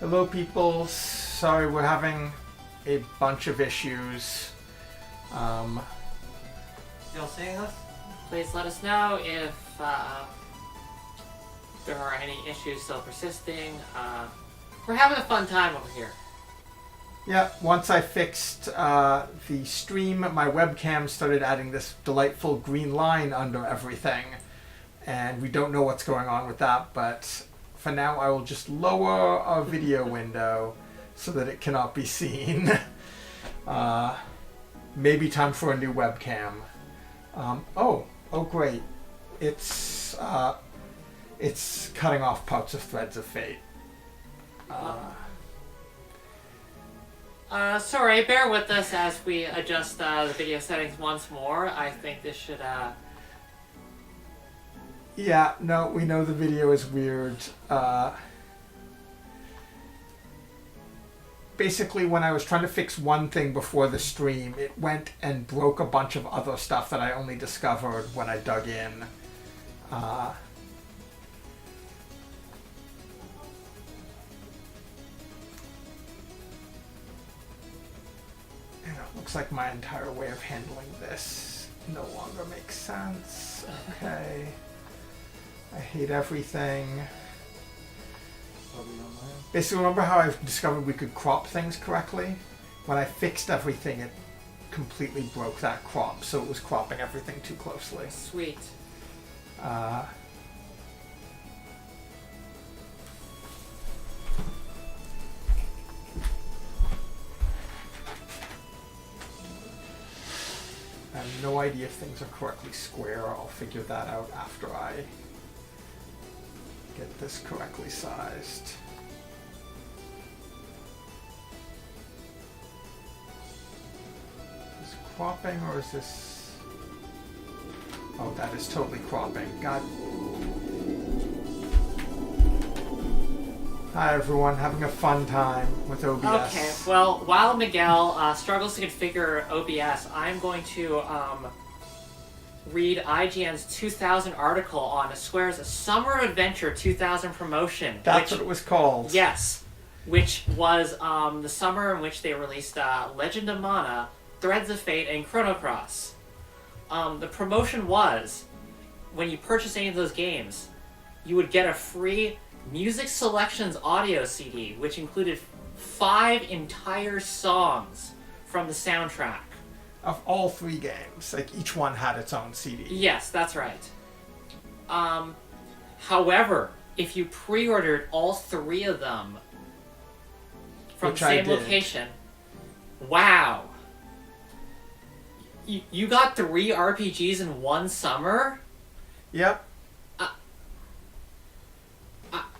Hello, people. Sorry, we're having a bunch of issues. Still seeing us? Please let us know if there are any issues still persisting. We're having a fun time over here. Yeah, once I fixed the stream, my webcam started adding this delightful green line under everything. And we don't know what's going on with that, but for now I will just lower our video window so that it cannot be seen. Maybe time for a new webcam. Oh great. It's cutting off parts of Threads of Fate. Sorry, bear with us as we adjust the video settings once more. I think this should... Yeah, no, we know the video is weird. Basically, when I was trying to fix one thing before the stream, it went and broke a bunch of other stuff that I only discovered when I dug in. And it looks like my entire way of handling this no longer makes sense. Okay. I hate everything. Basically, remember how I discovered we could crop things correctly? When I fixed everything, it completely broke that crop, so it was cropping everything too closely. Sweet. I have no idea if things are correctly square. I'll figure that out after I get this correctly sized. Is this cropping or is this... Oh, that is totally cropping. God. Hi everyone, having a fun time with OBS. Okay, well, while Miguel struggles to configure OBS, I'm going to read IGN's 2000 article on Square's Summer Adventure 2000 promotion. That's what it was called. Yes, which was the summer in which they released Legend of Mana, Threads of Fate, and Chrono Cross. The promotion was, when you purchase any of those games, you would get a free Music Selections audio CD, which included 5 entire songs from the soundtrack. Of all 3 games. Like, each one had its own CD. Yes, that's right. However, if you pre-ordered all 3 of them from Which the same location, wow. You got 3 RPGs in one summer? Yep.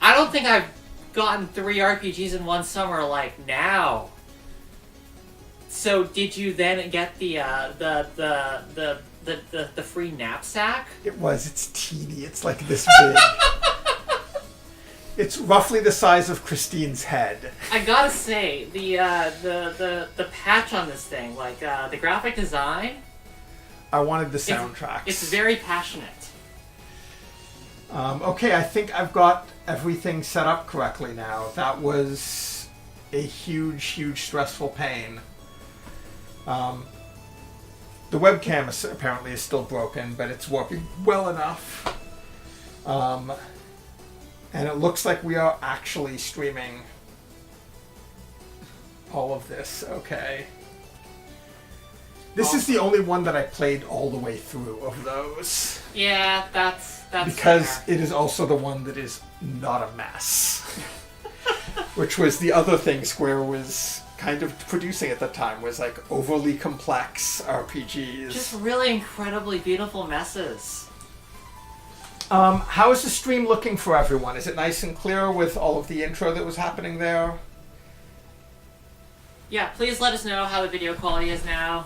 I don't think I've gotten 3 RPGs in one summer like now. So did you then get the free knapsack? It was. It's teeny. It's like this big. It's roughly the size of Christine's head. I gotta say, the patch on this thing, like the graphic design. I wanted the soundtracks. It's very passionate. Okay, I think I've got everything set up correctly now. That was a huge, huge stressful pain. The webcam apparently is still broken, but it's working well enough. And it looks like we are actually streaming all of this. Okay. This is the only one that I played all the way through of those. Yeah, that's because fair. It is also the one that is not a mess. Which was the other thing Square was kind of producing at the time, was like overly complex RPGs. Just really incredibly beautiful messes. How is the stream looking for everyone? Is it nice and clear with all of the intro that was happening there? Yeah, please let us know how the video quality is now.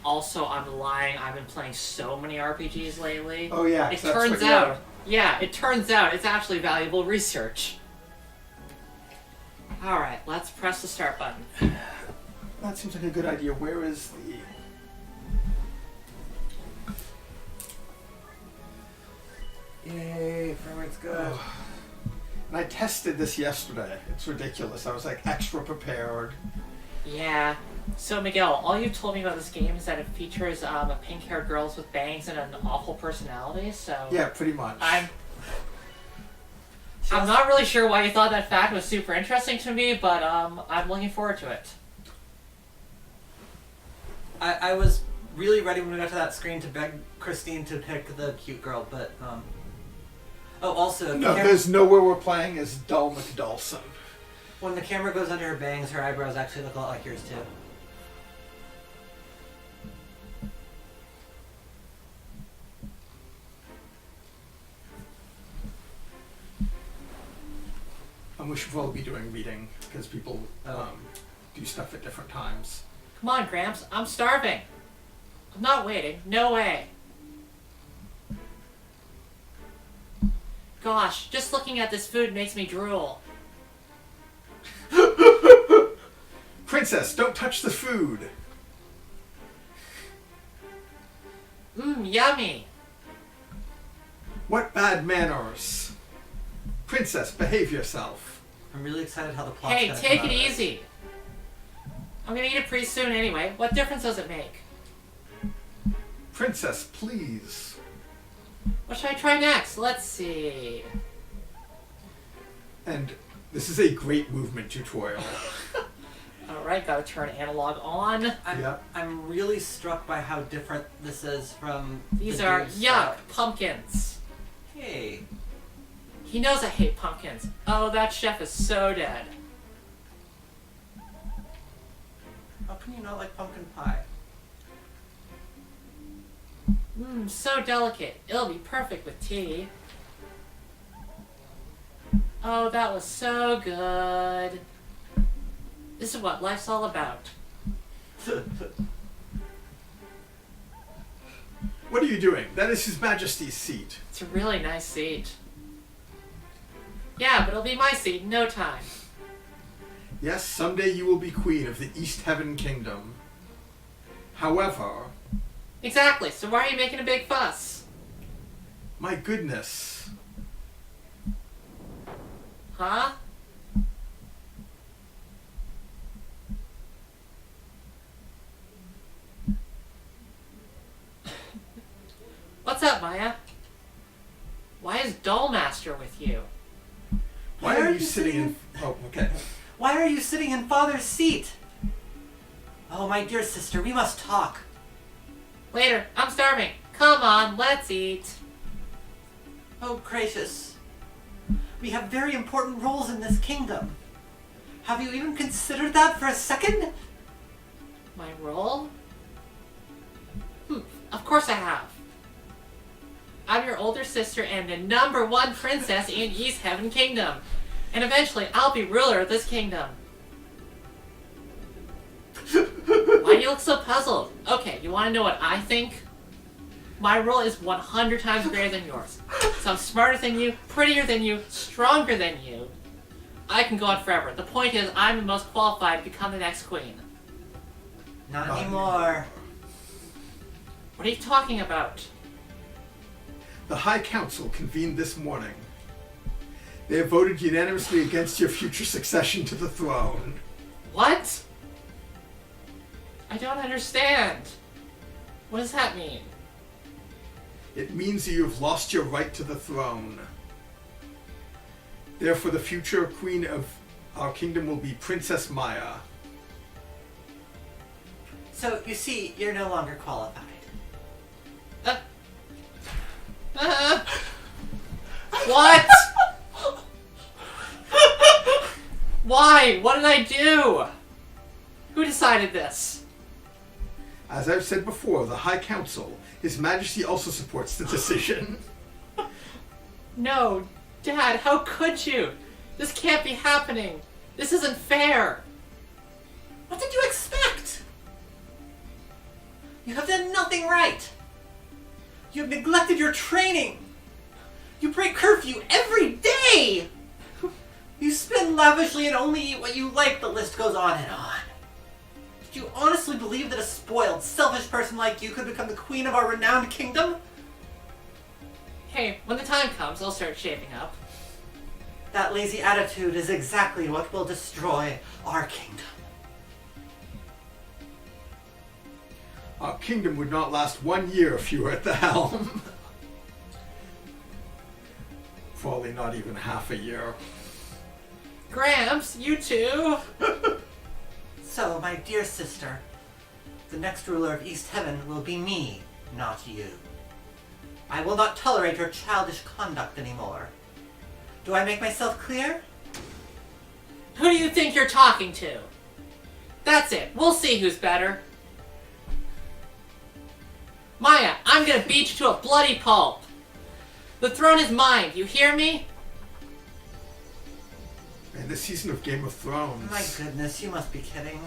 Also, I'm lying. I've been playing so many RPGs lately. Oh yeah, it turns out it's actually valuable research. All right, let's press the start button. That seems like a good idea. Where is the... Yay, frame rate's good. And I tested this yesterday. It's ridiculous. I was like extra prepared. Yeah. So Miguel, all you've told me about this game is that it features a pink-haired girl with bangs and an awful personality. So Yeah, pretty much. I'm not really sure why you thought that fact was super interesting to me, but I'm looking forward to it. I was really ready when we got to that screen to beg Christine to pick the cute girl, but oh, also No, there's nowhere we're playing as Dull McDulson. when the camera goes under her bangs, her eyebrows actually look a lot like yours too. And we should probably be doing reading because people do stuff at different times. Come on, Gramps. I'm starving. I'm not waiting. No way. Gosh, just looking at this food makes me drool. Princess, don't touch the food. Mmm, yummy. What bad manners. Princess, behave yourself. I'm really excited how the plot's Hey, gonna take come it out of easy. I'm gonna eat it pretty soon anyway. What difference does it make? Princess, please. What should I try next? Let's see. And this is a great movement tutorial. Alright, gotta turn analog on. I'm really struck by how different this is from These the are, dude's yuck, stuff. pumpkins. Hey, He knows I hate pumpkins. Oh, that chef is so dead. how can you not like pumpkin pie? Mmm, so delicate. It'll be perfect with tea. Oh, that was so good. This is what life's all about. What are you doing? That is His Majesty's seat. It's a really nice seat. Yeah, but it'll be my seat in no time. Yes, someday you will be queen of the East Heaven Kingdom. However, Exactly, so why are you making a big fuss? my goodness. Huh? What's up, Maya? Why is Dollmaster with you? Why are you sitting in... Oh, okay. Why are you sitting in Father's seat? Oh, my dear sister, we must talk. Later, I'm starving. Come on, let's eat. Oh, gracious. We have very important roles in this kingdom. Have you even considered that for a second? My role? Of course I have. I'm your older sister and the #1 princess in East Heaven Kingdom. And eventually, I'll be ruler of this kingdom. Why do you look so puzzled? Okay, you want to know what I think? My role is 100 times greater than yours. So I'm smarter than you, prettier than you, stronger than you. I can go on forever. The point is, I'm the most qualified to become the next queen. Not anymore. What are you talking about? The High Council convened this morning. They have voted unanimously against your future succession to the throne. What? I don't understand. What does that mean? It means that you have lost your right to the throne. Therefore, the future queen of our kingdom will be Princess Maya. So, you see, you're no longer qualified. What? Why? What did I do? Who decided this? As I've said before, the High Council, His Majesty also supports the decision. No, Dad, how could you? This can't be happening. This isn't fair. What did you expect? You have done nothing right. You have neglected your training. You break curfew every day. You spend lavishly and only eat what you like. The list goes on and on. Did you honestly believe that a spoiled, selfish person like you could become the queen of our renowned kingdom? Hey, when the time comes, I'll start shaping up. That lazy attitude is exactly what will destroy our kingdom. Our kingdom would not last 1 year if you were at the helm. Probably not even half a year. Gramps, you too. So, my dear sister, the next ruler of East Heaven will be me, not you. I will not tolerate your childish conduct anymore. Do I make myself clear? Who do you think you're talking to? That's it. We'll see who's better. Maya, I'm gonna beat you to a bloody pulp. The throne is mine. You hear me? Man, this season of Game of Thrones. My goodness, you must be kidding.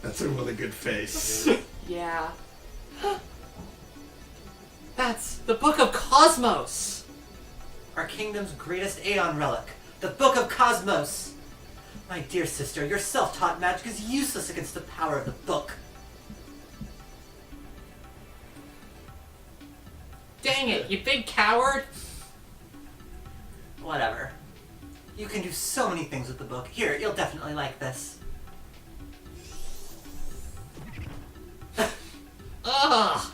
That's a really good face. Yeah. That's the Book of Cosmos. Our kingdom's greatest Aeon relic, the Book of Cosmos. My dear sister, your self-taught magic is useless against the power of the book. Dang it, you big coward. Whatever. You can do so many things with the book. Here, you'll definitely like this. Ugh.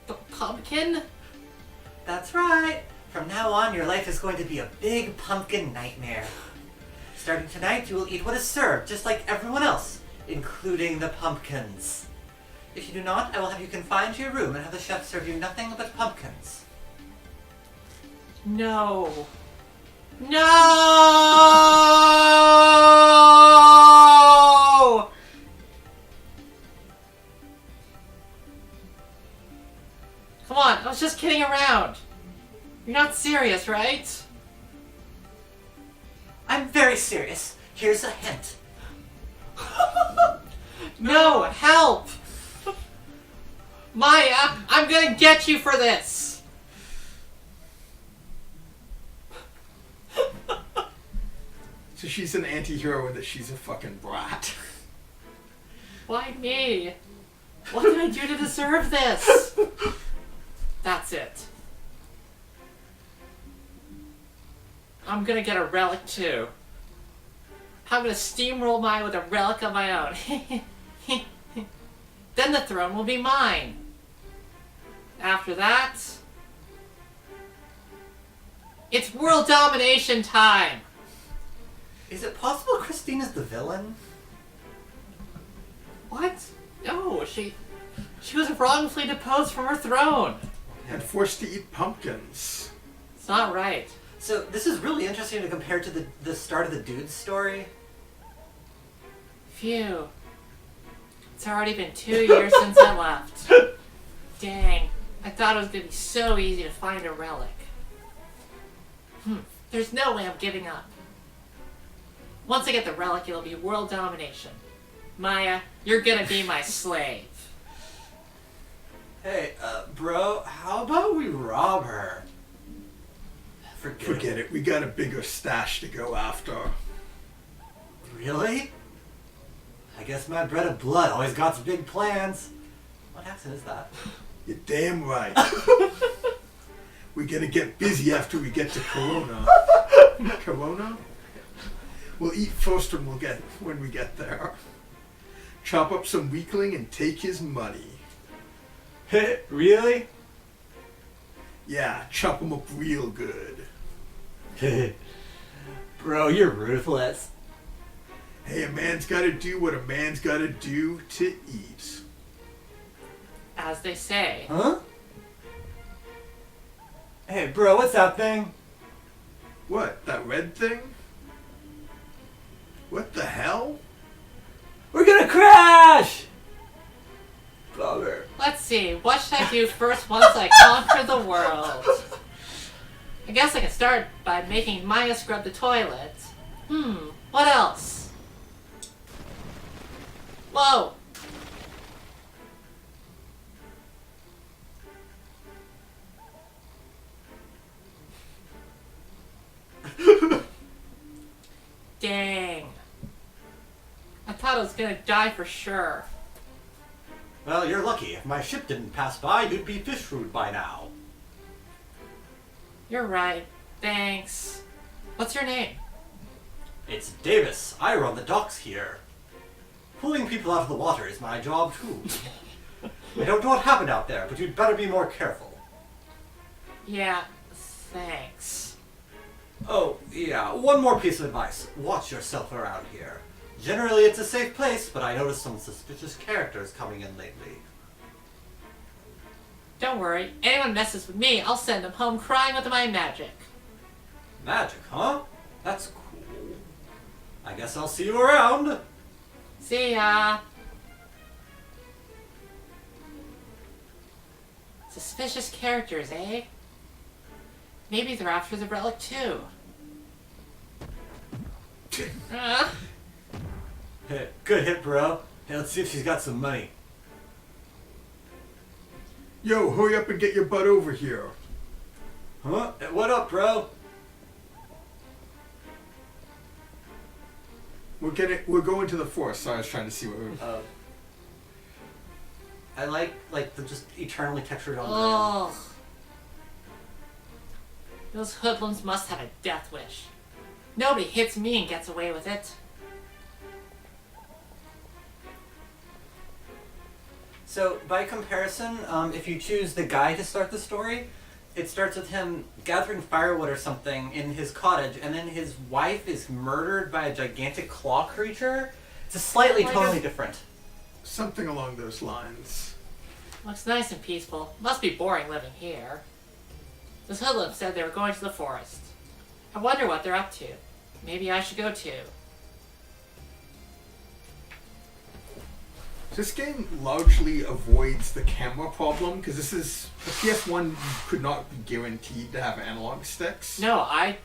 The pumpkin? That's right. From now on, your life is going to be a big pumpkin nightmare. Starting tonight, you will eat what is served, just like everyone else, including the pumpkins. If you do not, I will have you confined to your room and have the chef serve you nothing but pumpkins. No. No! Come on, I was just kidding around. You're not serious, right? I'm very serious. Here's a hint. No, help! Maya, I'm gonna get you for this! So she's an anti-hero and that she's a fucking brat. Why me? What did I do to deserve this? That's it. I'm gonna get a relic too. I'm gonna steamroll mine with a relic of my own. Then the throne will be mine. After that, it's world domination time. Is it possible Christina's the villain? What? No, she was wrongfully deposed from her throne. And forced to eat pumpkins. It's not right. So this is really interesting to compare to the start of the dude's story. Phew. It's already been 2 years since I left. Dang. I thought it was going to be so easy to find a relic. There's no way I'm giving up. Once I get the relic, it'll be world domination. Maya, you're gonna be my slave. Hey, bro, how about we rob her? Forget it. We got a bigger stash to go after. Really? I guess my bread of blood always got some big plans. What accent is that? You're damn right. We gotta get busy after we get to Corona. Corona? We'll eat first when we get there. Chop up some weakling and take his money. Really? Yeah, chop him up real good. Bro, you're ruthless. Hey, a man's gotta do what a man's gotta do to eat. As they say. Huh? Hey, bro, what's that thing? What, that red thing? What the hell? We're gonna crash! Bummer. Let's see, what should I do first once I conquer the world? I guess I can start by making Maya scrub the toilet. What else? Whoa! Dang. I thought I was gonna die for sure. Well, you're lucky. If my ship didn't pass by, you'd be fish food by now. You're right. Thanks. What's your name? It's Davis. I run the docks here. Pulling people out of the water is my job, too. I don't know what happened out there, but you'd better be more careful. Yeah, thanks. Oh, yeah, one more piece of advice. Watch yourself around here. Generally, it's a safe place, but I noticed some suspicious characters coming in lately. Don't worry. Anyone messes with me, I'll send them home crying with my magic. Magic, huh? That's cool. I guess I'll see you around. See ya. Suspicious characters, eh? Maybe they're after the relic too. Hey, good hit, bro. Hey, let's see if she's got some money. Yo, hurry up and get your butt over here. Huh? Hey, what up, bro? We're going to the forest, so I was trying to see what we I like the just eternally textured on Ugh. Those hoodlums must have a death wish. Nobody hits me and gets away with it. So, by comparison, if you choose the guy to start the story, it starts with him gathering firewood or something in his cottage, and then his wife is murdered by a gigantic claw creature. It's a slightly totally different. Something along those lines. Looks nice and peaceful. Must be boring living here. Those hoodlums said they were going to the forest. I wonder what they're up to. Maybe I should go too. This game largely avoids the camera problem, because this is a PS1 could not be guaranteed to have analog sticks. No, I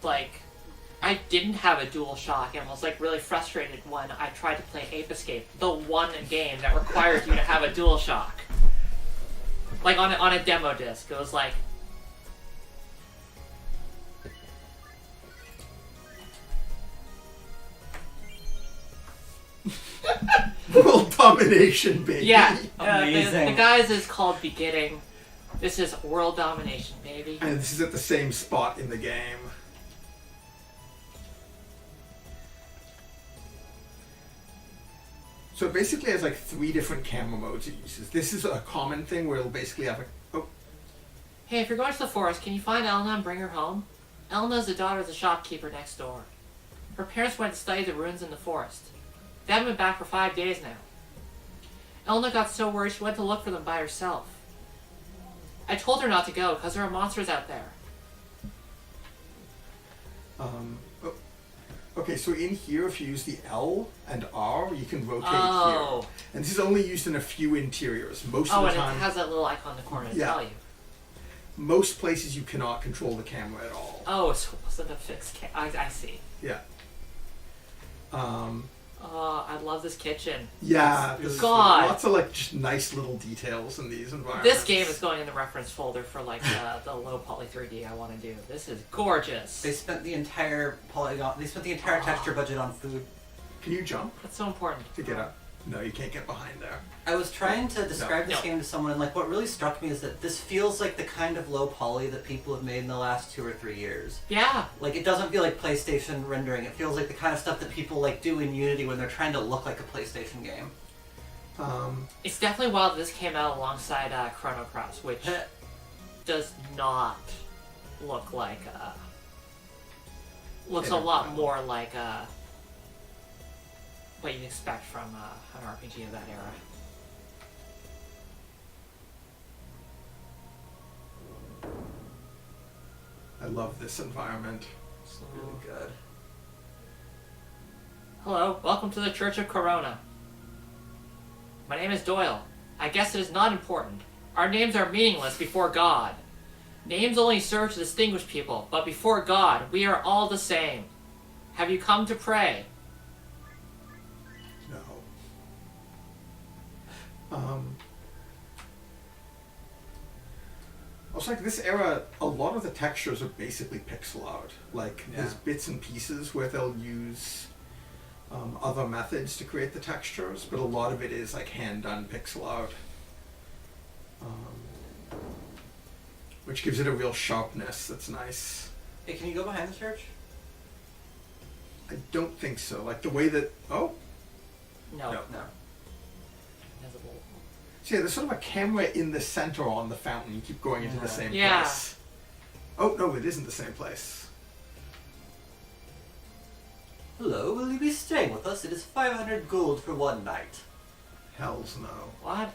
didn't have a DualShock and was really frustrated when I tried to play Ape Escape, the one game that required you to have a DualShock. On a demo disc, it was like, World domination, baby. yeah, Amazing. the guys is called Beginning. This is world domination, baby. And this is at the same spot in the game. So it basically has 3 different camera modes it uses. This is a common thing where it'll basically have Hey, if you're going to the forest, can you find Elna and bring her home? Elna's the daughter of the shopkeeper next door. Her parents went to study the ruins in the forest. They haven't been back for 5 days now. Elna got so worried she went to look for them by herself. I told her not to go because there are monsters out there. Okay, so in here, if you use the L and R, you can rotate Oh. here. And this is only used in a few interiors. Most Oh, of the and time, it has that little icon in the corner to Yeah. tell you. most places you cannot control the camera at all. Oh, so it wasn't a fixed I see. Yeah. Oh, I love this kitchen. Yeah, God. lots of just nice little details in these environments. This game is going in the reference folder for the low poly 3D I want to do. This is gorgeous. They spent the entire polygon. They spent the entire texture budget on food. Can you jump That's so important. to get up? No, you can't get behind there. I was trying to describe this No. game to someone, and what really struck me is that this feels like the kind of low poly that people have made in the last 2 or 3 years. Yeah. It doesn't feel like PlayStation rendering. It feels like the kind of stuff that people do in Unity when they're trying to look like a PlayStation game. It's definitely wild that this came out alongside Chrono Cross, which does not look like looks a lot more like what you'd expect from an RPG of that era. I love this environment. It's really good. Hello, welcome to the Church of Corona. My name is Doyle. I guess it is not important. Our names are meaningless before God. Names only serve to distinguish people, but before God, we are all the same. Have you come to pray? No. Also, this era, a lot of the textures are basically pixel art. There's bits and pieces where they'll use other methods to create the textures, but a lot of it is hand-done pixel art. Which gives it a real sharpness that's nice. Hey, can you go behind the church? I don't think so. Like the way that... Oh? No. No. No. There's a little- So yeah, there's sort of a camera in the center on the fountain. You keep going into the same Yeah. place. Oh, no, it isn't the same place. Hello, will you be staying with us? It is 500 gold for one night. Hells no. What?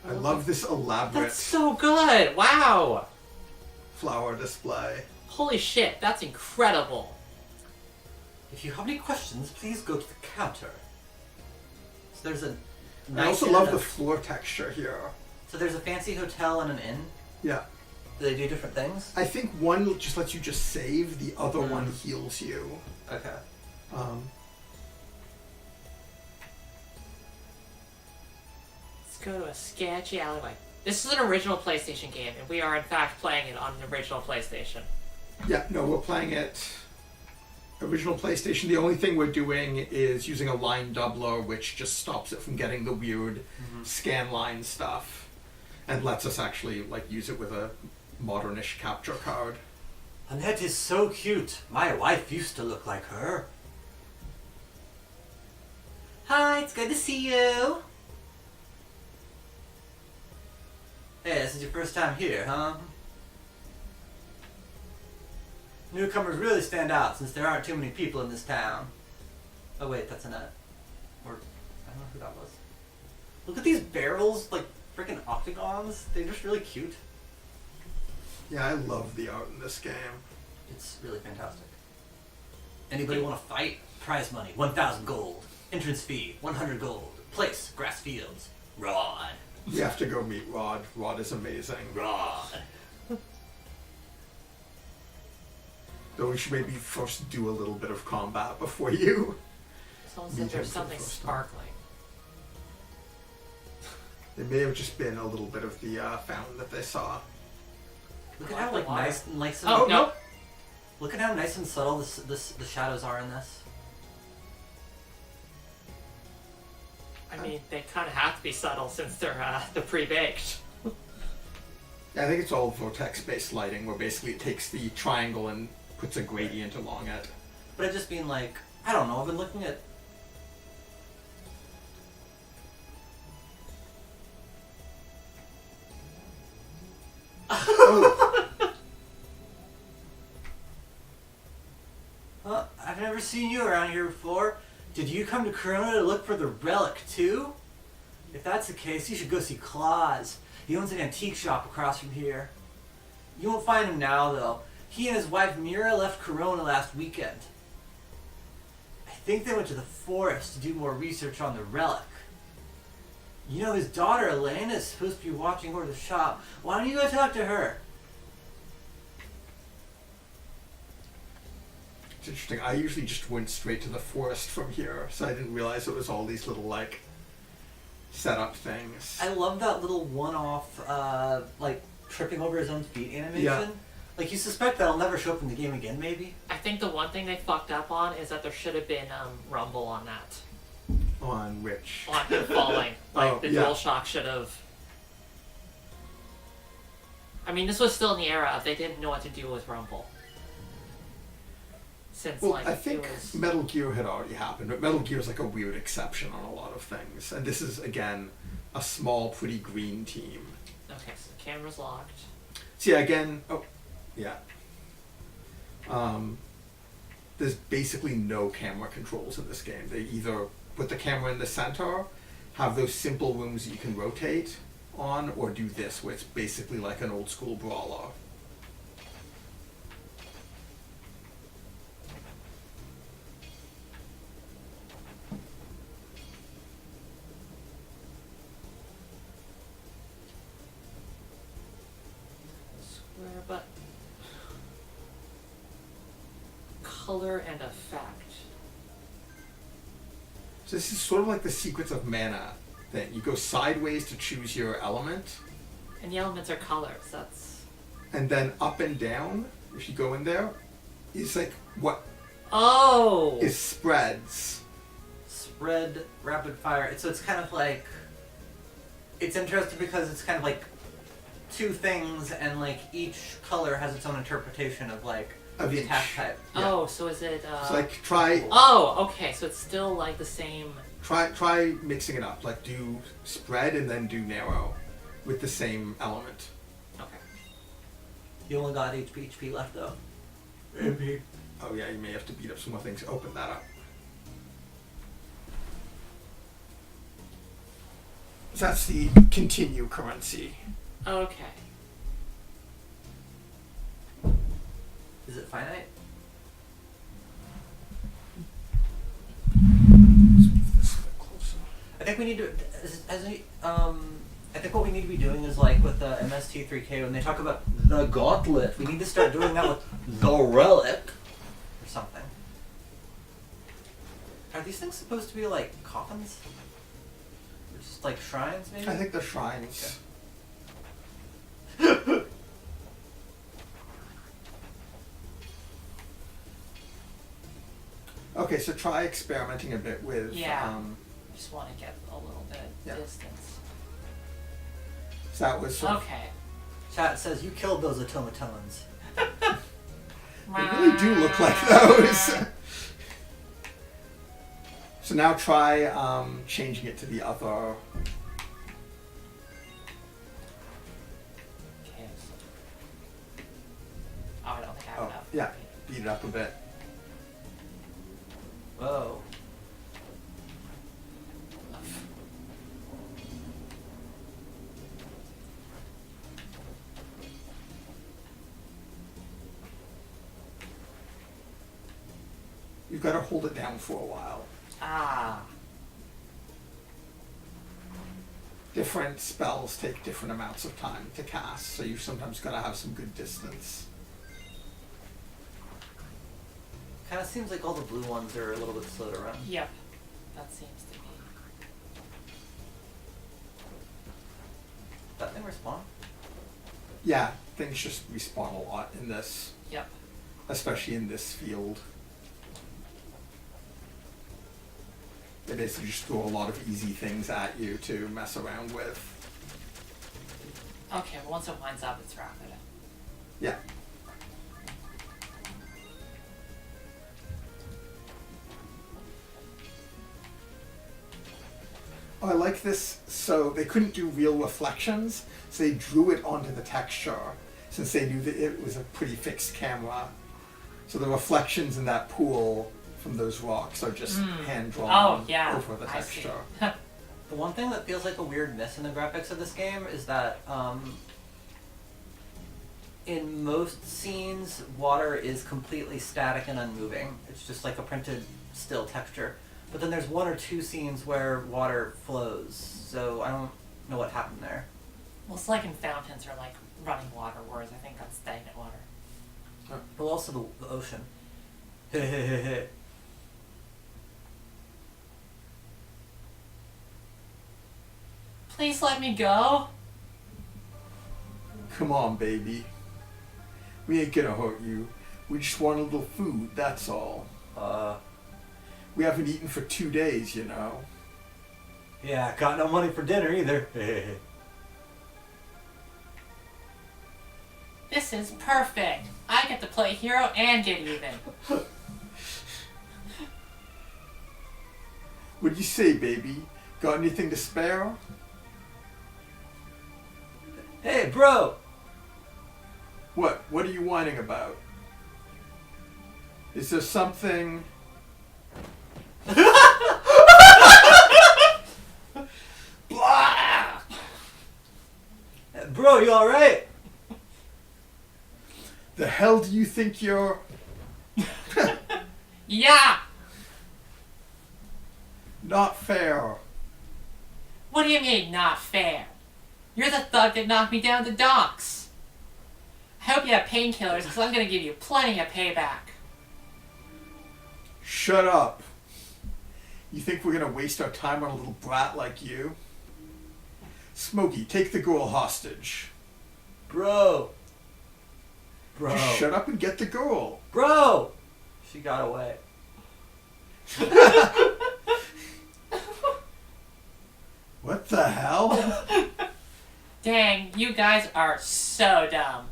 I love this elaborate That's so good! Wow! flower display. Holy shit, that's incredible. If you have any questions, please go to the counter. So there's a I nice also inn love and the a- floor texture here. So there's a fancy hotel and an inn. Yeah. Do they do different things? I think one just lets you just save, the other one heals you. Okay. Let's go to a sketchy alleyway. This is an original PlayStation game, and we are in fact playing it on an original PlayStation. Yeah, no, we're playing it original PlayStation. The only thing we're doing is using a line doubler, which just stops it from getting the weird scan line stuff, and lets us actually like use it with a modernish capture card. Annette is so cute. My wife used to look like her. Hi, it's good to see you. Hey, this is your first time here, huh? Newcomers really stand out since there aren't too many people in this town. Oh wait, that's Annette. Or, I don't know who that was. Look at these barrels, like freaking octagons. They're just really cute. Yeah, I love the art in this game. It's really fantastic. Anybody want to fight? Prize money, 1,000 gold. Entrance fee, 100 gold. Place, grass fields. Rod. You have to go meet Rod. Rod is amazing. Rod. Though we should maybe first do a little bit of combat before you. Someone Me said too, there's for the something first time. sparkling. It may have just been a little bit of the fountain that they saw. Look I at how like the water. nice and like Oh, no! Look at how nice and subtle the shadows are in this. I mean, they kind of have to be subtle since they're pre-baked. Yeah, I think it's all vortex-based lighting, where basically it takes the triangle and puts a gradient along it. But I just mean like, I don't know, I've been looking at Oh, Huh? I've never seen you around here before. Did you come to Corona to look for the relic too? If that's the case, you should go see Claus. He owns an antique shop across from here. You won't find him now though. He and his wife Mira left Corona last weekend. I think they went to the forest to do more research on the relic. You know, his daughter Elena is supposed to be watching over the shop. Why don't you go talk to her? it's interesting. I usually just went straight to the forest from here, so I didn't realize it was all these little, like, setup things. I love that little one-off, like, tripping over his own feet animation. Yeah. Like, you suspect that'll never show up in the game again, maybe? I think the one thing they fucked up on is that there should have been rumble on that. On which? On him falling. Like, Oh, the yeah. DualShock should have... I mean, this was still in the era of they didn't know what to do with rumble. Since, Well, like, I think it was... Metal Gear had already happened, but Metal Gear is like a weird exception on a lot of things. And this is, again, a small, pretty green team. Okay, so the camera's locked. So yeah, again, oh, yeah. There's basically no camera controls in this game. They either put the camera in the center, have those simple rooms that you can rotate on, or do this, where it's basically like an old school brawler. Square, but... Color and effect. So this is sort of like the Secrets of Mana thing. You go sideways to choose your element, And the elements are colors, that's... and then up and down, if you go in there, is like what Oh! is spreads. Spread, rapid fire. So it's kind of like... It's interesting because it's kind of like two things, and like each color has its own interpretation of like Of the each. attack type. Yeah. Oh, so is it? So like try Oh, okay. So it's still like the same. try mixing it up. Like do spread and then do narrow with the same element. Okay. You only got HP left though. MP. Oh yeah, you may have to beat up some more things. Open that up. So that's the continue currency. Okay. Is it finite? Let's move this a bit closer. I think we need to. I think what we need to be doing is like with the MST3K when they talk about the gauntlet, we need to start doing that with the relic or something. Are these things supposed to be like coffins? Or just like shrines, maybe? I think the shrines. Okay, so try experimenting a bit with. Yeah. Just want to get a little bit Yeah. distance. So that was. Sort of- Okay. Chat says you killed those automatons. They really do look like those. So now try changing it to the other. Okay. So... Oh, I don't think I have Oh, enough. yeah. Beat it up a bit. Whoa. You've got to hold it down for a while. Ah. Different spells take different amounts of time to cast, so you sometimes got to have some good distance. Kind of seems like all the blue ones are a little bit slow to run. Yep. That seems to be. That thing respawn? Yeah, things just respawn a lot in this, Yep. especially in this field. They basically just throw a lot of easy things at you to mess around with. Okay, well, once it winds up, it's rapid. Yeah. Oh, I like this. So they couldn't do real reflections, so they drew it onto the texture since they knew that it was a pretty fixed camera. So the reflections in that pool from those rocks are just hand drawn over the I see. texture. The one thing that feels like a weird miss in the graphics of this game is that in most scenes, water is completely static and unmoving. It's just like a printed still texture. But then there's one or two scenes where water flows, so I don't know what happened there. Well, it's like in fountains or like running water, whereas I think that's stagnant water. But also the ocean. Please let me go. Come on, baby. We ain't gonna hurt you. We just want a little food, that's all. We haven't eaten for 2 days, you know. Yeah, got no money for dinner either. This is perfect. I get to play hero and get even. What'd you say, baby? Got anything to spare? Hey, bro! What? What are you whining about? Is there something... Blah! Bro, you alright? The hell do you think you're... Yeah. Not fair. What do you mean, not fair? You're the thug that knocked me down the docks. I hope you have painkillers, because I'm going to give you plenty of payback. Shut up. You think we're gonna waste our time on a little brat like you? Smokey, take the girl hostage. Bro! Bro! Just shut up and get the girl. Bro! She got away. What the hell? Dang, you guys are so dumb.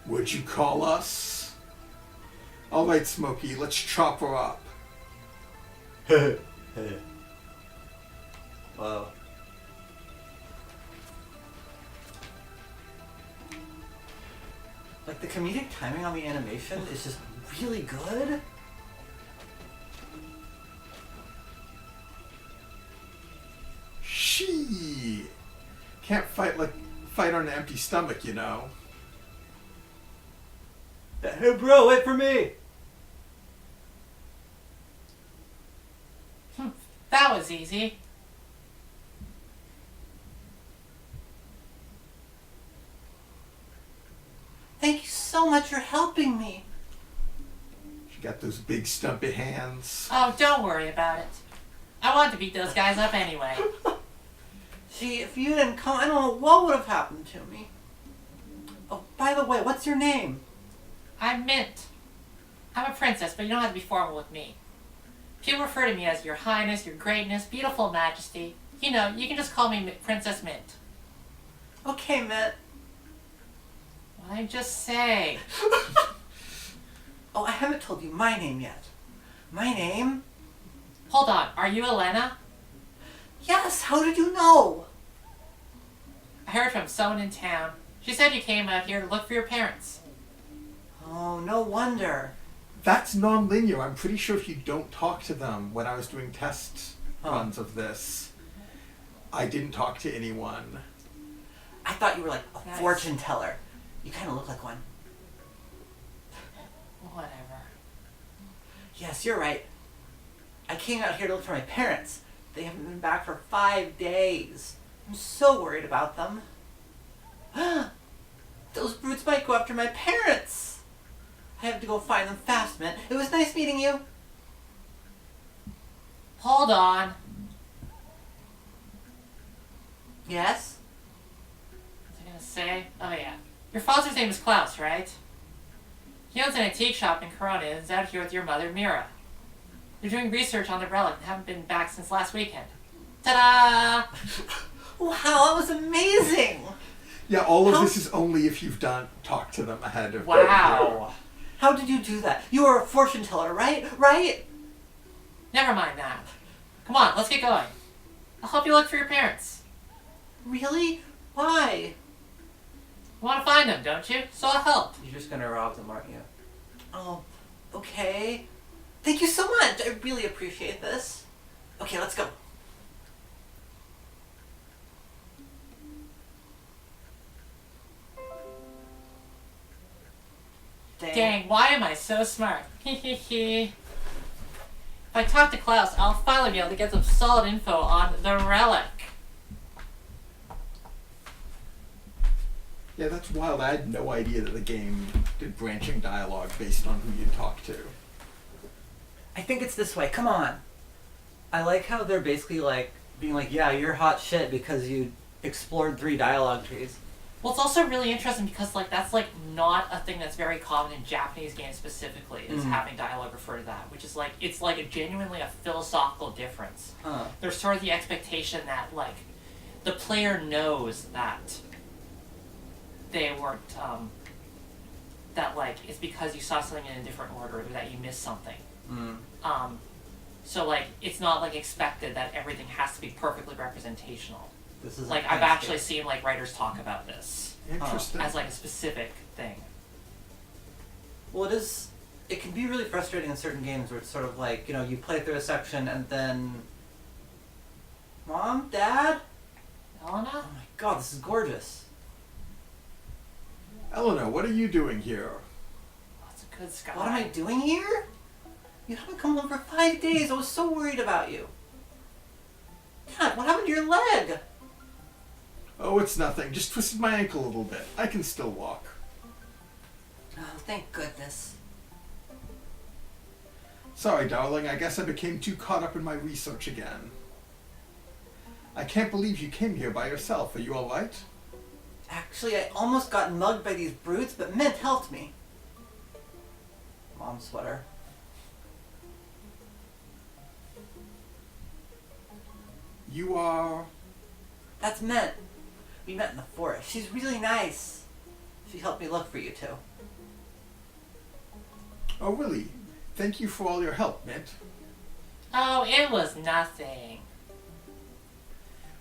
Would you call us? All right, Smokey, let's chop her up. Whoa. Like, the comedic timing on the animation is just really good. She can't fight on an empty stomach, you know. Hey, bro, wait for me! That was easy. Thank you so much for helping me. She got those big stumpy hands. Oh, don't worry about it. I wanted to beat those guys up anyway. Gee, if you didn't come, I don't know what would have happened to me. Oh, by the way, what's your name? I'm Mint. I'm a princess, but you don't have to be formal with me. People refer to me as Your Highness, Your Greatness, Beautiful Majesty. You know, you can just call me Princess Mint. Okay, Mint. What did I just say? Oh, I haven't told you my name yet. My name? Hold on, are you Elena? Yes, how did you know? I heard from someone in town. She said you came out here to look for your parents. Oh, no wonder. That's non-linear. I'm pretty sure if you don't talk to them when I was doing test runs of this, I didn't talk to anyone. I thought you were like a Nice. fortune teller. You kind of look like one. Whatever. Yes, you're right. I came out here to look for my parents. They haven't been back for 5 days. I'm so worried about them. Those brutes might go after my parents. I have to go find them fast, man. It was nice meeting you. Hold on. Yes? What was I gonna say? Oh yeah. Your father's name is Klaus, right? He owns an antique shop in Corona and is out here with your mother, Mira. They're doing research on the relic and haven't been back since last weekend. Ta-da! Wow, that was amazing. Yeah, all of How- this is only if you've talked to them ahead of Wow. How did you do that? You are a fortune teller, right? Right? Never mind that. Come on, let's get going. I'll help you look for your parents. Really? Why? You want to find them, don't you? So I'll help. You're just gonna rob them, aren't you? Oh, okay. Thank you so much. I really appreciate this. Okay, let's go. Dang, why am I so smart? If I talk to Klaus, I'll finally be able to get some solid info on the relic. Yeah, that's wild. I had no idea that the game did branching dialogue based on who you talk to. I think it's this way. Come on. I like how they're basically like being like, yeah, you're hot shit because you explored 3 dialogue trees. Well, it's also really interesting because like that's like not a thing that's very common in Japanese games specifically, is having dialogue refer to that, which is like it's like a genuinely a philosophical difference. Huh. There's sort of the expectation that like the player knows that they weren't that like it's because you saw something in a different order or that you missed something. So like it's not like expected that everything has to be perfectly representational. This is Like I've actually seen like writers talk about this Interesting. as like a specific thing. Well, it can be really frustrating in certain games where it's sort of like, you know, you play through a section and then Mom, Dad? Elena? Oh my god, this is gorgeous. Eleanor, what are you doing here? That's a good sky. What am I doing here? You haven't come home for 5 days. I was so worried about you. God, what happened to your leg? Oh, it's nothing. Just twisted my ankle a little bit. I can still walk. Oh, thank goodness. Sorry, darling. I guess I became too caught up in my research again. I can't believe you came here by yourself. Are you all right? Actually, I almost got mugged by these brutes, but Mint helped me. Mom's sweater. You are That's Mint. We met in the forest. She's really nice. She helped me look for you two. Oh, really? Thank you for all your help, Mint. Oh, it was nothing.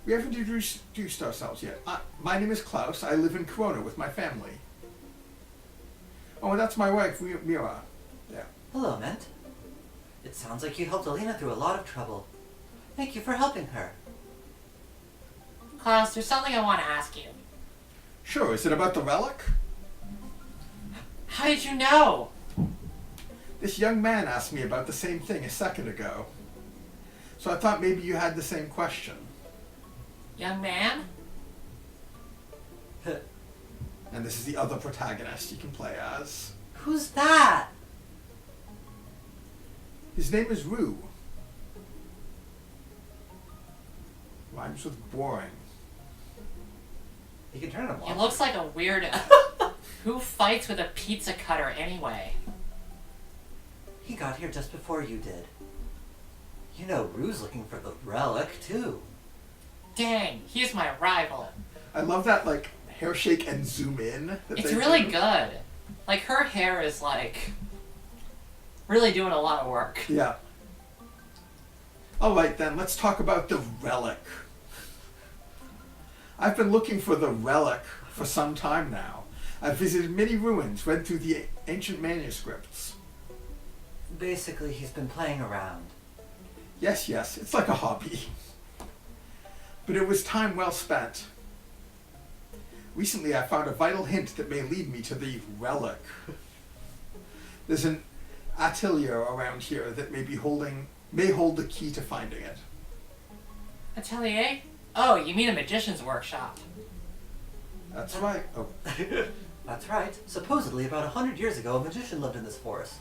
We haven't introduced ourselves yet. My name is Klaus. I live in Corona with my family. Oh, and that's my wife, Mira. Yeah. Hello, Mint. It sounds like you helped Elena through a lot of trouble. Thank you for helping her. Klaus, there's something I want to ask you. Sure, is it about the relic? How did you know? This young man asked me about the same thing a second ago. So I thought maybe you had the same question. Young man? And this is the other protagonist you can play as. Who's that? His name is Rue. Rhymes with boring. You can turn him He off. looks like a weirdo. Who fights with a pizza cutter anyway? He got here just before you did. You know, Rue's looking for the relic, too. Dang, he's my rival. I love that, like, hair shake and zoom in. That It's they really do. good. Like, her hair is, like, really doing a lot of work. Yeah. Alright then, let's talk about the relic. I've been looking for the relic for some time now. I've visited many ruins, read through the ancient manuscripts. Basically, he's been playing around. Yes, it's like a hobby. But it was time well spent. Recently I found a vital hint that may lead me to the relic. There's an atelier around here that may hold the key to finding it. Atelier? Oh, you mean a magician's workshop. That's right. Oh, That's right. Supposedly, about 100 years ago, a magician lived in this forest.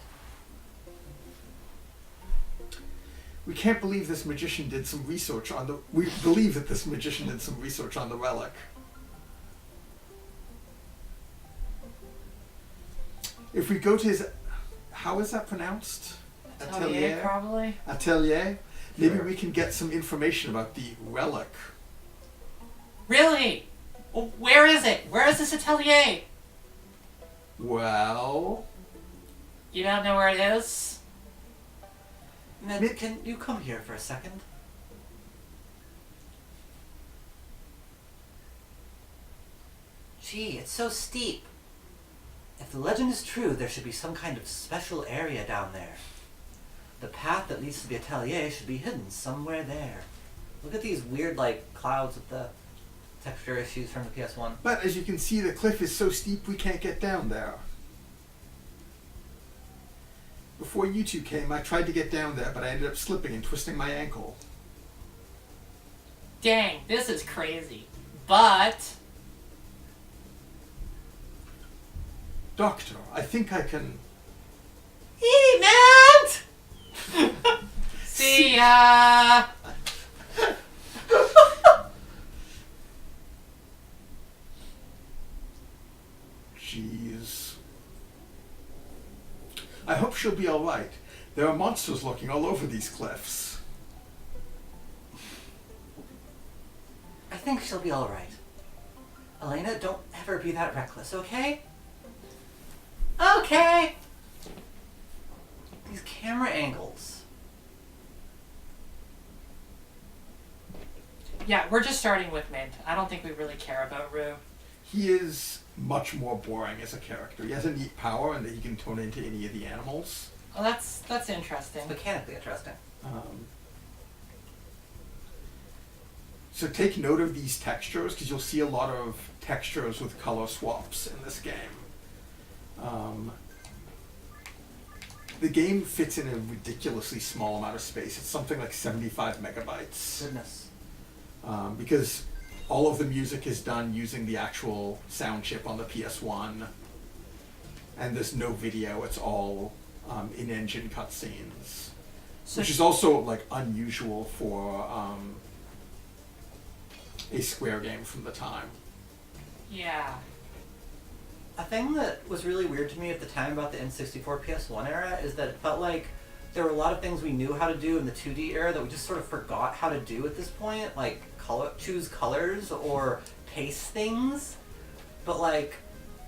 we can't believe this magician did some research on the... We believe that this magician did some research on the relic. If we go to his... How is that pronounced? Atelier, probably? Atelier? Maybe Sure. we can get some information about the relic. Really? Well, where is it? Where is this atelier? Well... You don't know where it is? Ned, can you come here for a second? Gee, it's so steep. If the legend is true, there should be some kind of special area down there. The path that leads to the atelier should be hidden somewhere there. Look at these weird, like, clouds with the texture issues from the PS1. But as you can see, the cliff is so steep we can't get down there. Before you two came, I tried to get down there, but I ended up slipping and twisting my ankle. Dang, this is crazy. But... Doctor, I think I can... Eat, man! See ya! Jeez. I hope she'll be alright. There are monsters lurking all over these cliffs. I think she'll be alright. Elena, don't ever be that reckless, okay? Okay! These camera angles. Yeah, we're just starting with Mint. I don't think we really care about Rue. He is much more boring as a character. He has a neat power in that he can turn into any of the animals. Oh, that's interesting. It's mechanically interesting. So take note of these textures, because you'll see a lot of textures with color swaps in this game. The game fits in a ridiculously small amount of space. It's something like 75 megabytes. Goodness. Because all of the music is done using the actual sound chip on the PS1. And there's no video, it's all in-engine cutscenes. So Which is also like unusual for a Square game from the time. yeah. A thing that was really weird to me at the time about the N64 PS1 era is that it felt like there were a lot of things we knew how to do in the 2D era that we just sort of forgot how to do at this point, like choose colors or pace things. But like,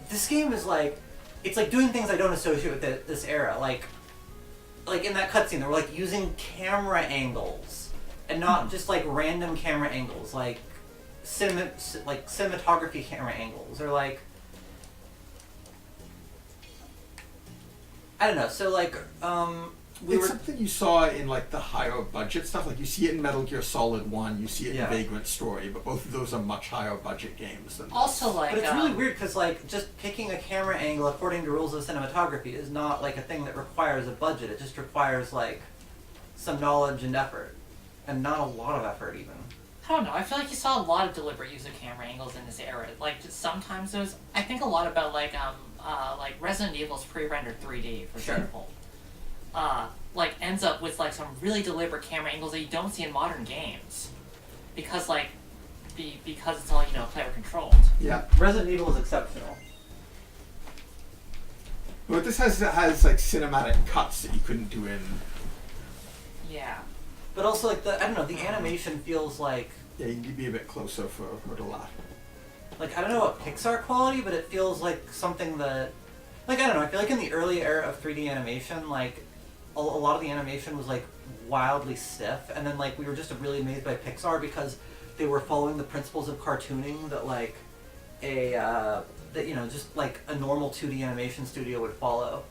this game is like, it's like doing things I don't associate with this era. Like in that cutscene, they were like using camera angles, and not just like random camera angles, like cinematography camera angles, or like, I don't know. So like, it's something you saw in like the higher budget stuff. Like you see it in Metal Gear Solid 1, you see it in Vagrant Story, but both of those are much higher budget games than this. Also, like, but it's really weird because like just picking a camera angle according to rules of cinematography is not like a thing that requires a budget. It just requires like some knowledge and effort, and not a lot of effort even. I don't know. I feel like you saw a lot of deliberate use of camera angles in this era. Like just sometimes there's, I think a lot about like Resident Evil's pre-rendered 3D, for example. Like ends up with like some really deliberate camera angles that you don't see in modern games, because like because it's all, you know, player controlled. Yeah, Resident Evil is exceptional. But this has like cinematic cuts that you couldn't do in. Yeah. But also like I don't know, the animation feels like. Yeah, you need to be a bit closer for a lot. Like, I don't know what Pixar quality, but it feels like something that, like, I don't know, I feel like in the early era of 3D animation, like, a lot of the animation was, like, wildly stiff, and then, like, we were just really amazed by Pixar because they were following the principles of cartooning that, like, that, you know, just, like, a normal 2D animation studio would follow.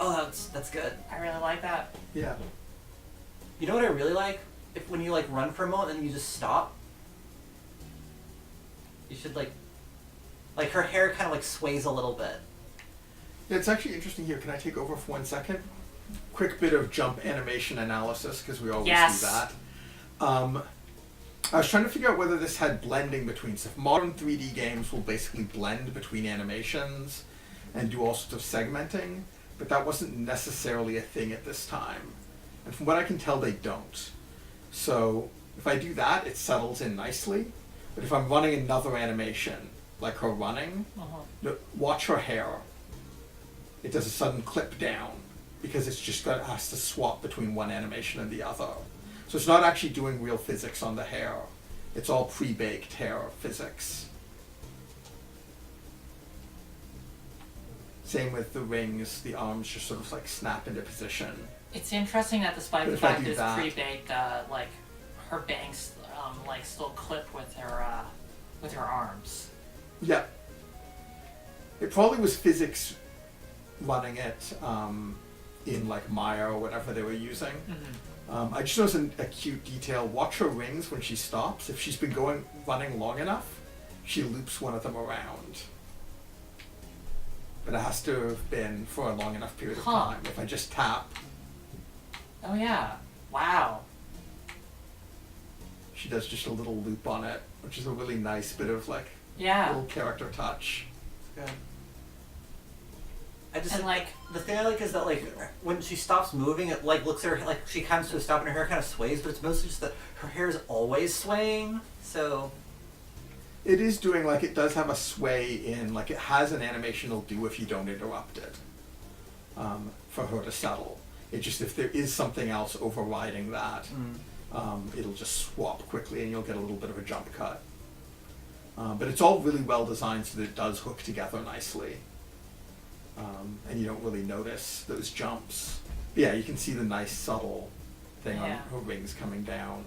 Oh, that's good. I really like that. Yeah. You know what I really like? When you, like, run for a moment and you just stop. You should, like, her hair kind of, like, sways a little bit. Yeah, it's actually interesting here. Can I take over for 1 second? Quick bit of jump animation analysis, because we always do that. I was trying to figure out whether this had blending between stuff. Modern 3D games will basically blend between animations and do all sorts of segmenting, but that wasn't necessarily a thing at this time. And from what I can tell, they don't. So if I do that, it settles in nicely. But if I'm running another animation, like her running, watch her hair. It does a sudden clip down because it's just has to swap between one animation and the other. So it's not actually doing real physics on the hair. It's all pre-baked hair physics. Same with the rings, the arms just sort of like snap into position. It's interesting that despite But the if I fact do it's that- pre-baked, like her bangs like still clip with her arms. Yeah. It probably was physics running it in like Maya or whatever they were using. Mm-hmm. I just noticed a cute detail. Watch her rings when she stops. If she's been running long enough, she loops one of them around. But it has to have been for a long enough period of time. If I just tap, Oh yeah. Wow. she does just a little loop on it, which is a really nice bit of like Yeah. little character touch. It's good. I just And like the thing I like is that like when she stops moving, it like looks at her like she comes to a stop and her hair kind of sways, but it's mostly just that her hair is always swaying. So It is doing like it does have a sway in like it has an animation it'll do if you don't interrupt it for her to settle. It just if there is something else overriding that, it'll just swap quickly and you'll get a little bit of a jump cut. But it's all really well designed so that it does hook together nicely. And you don't really notice those jumps. But yeah, you can see the nice subtle thing on her rings coming down,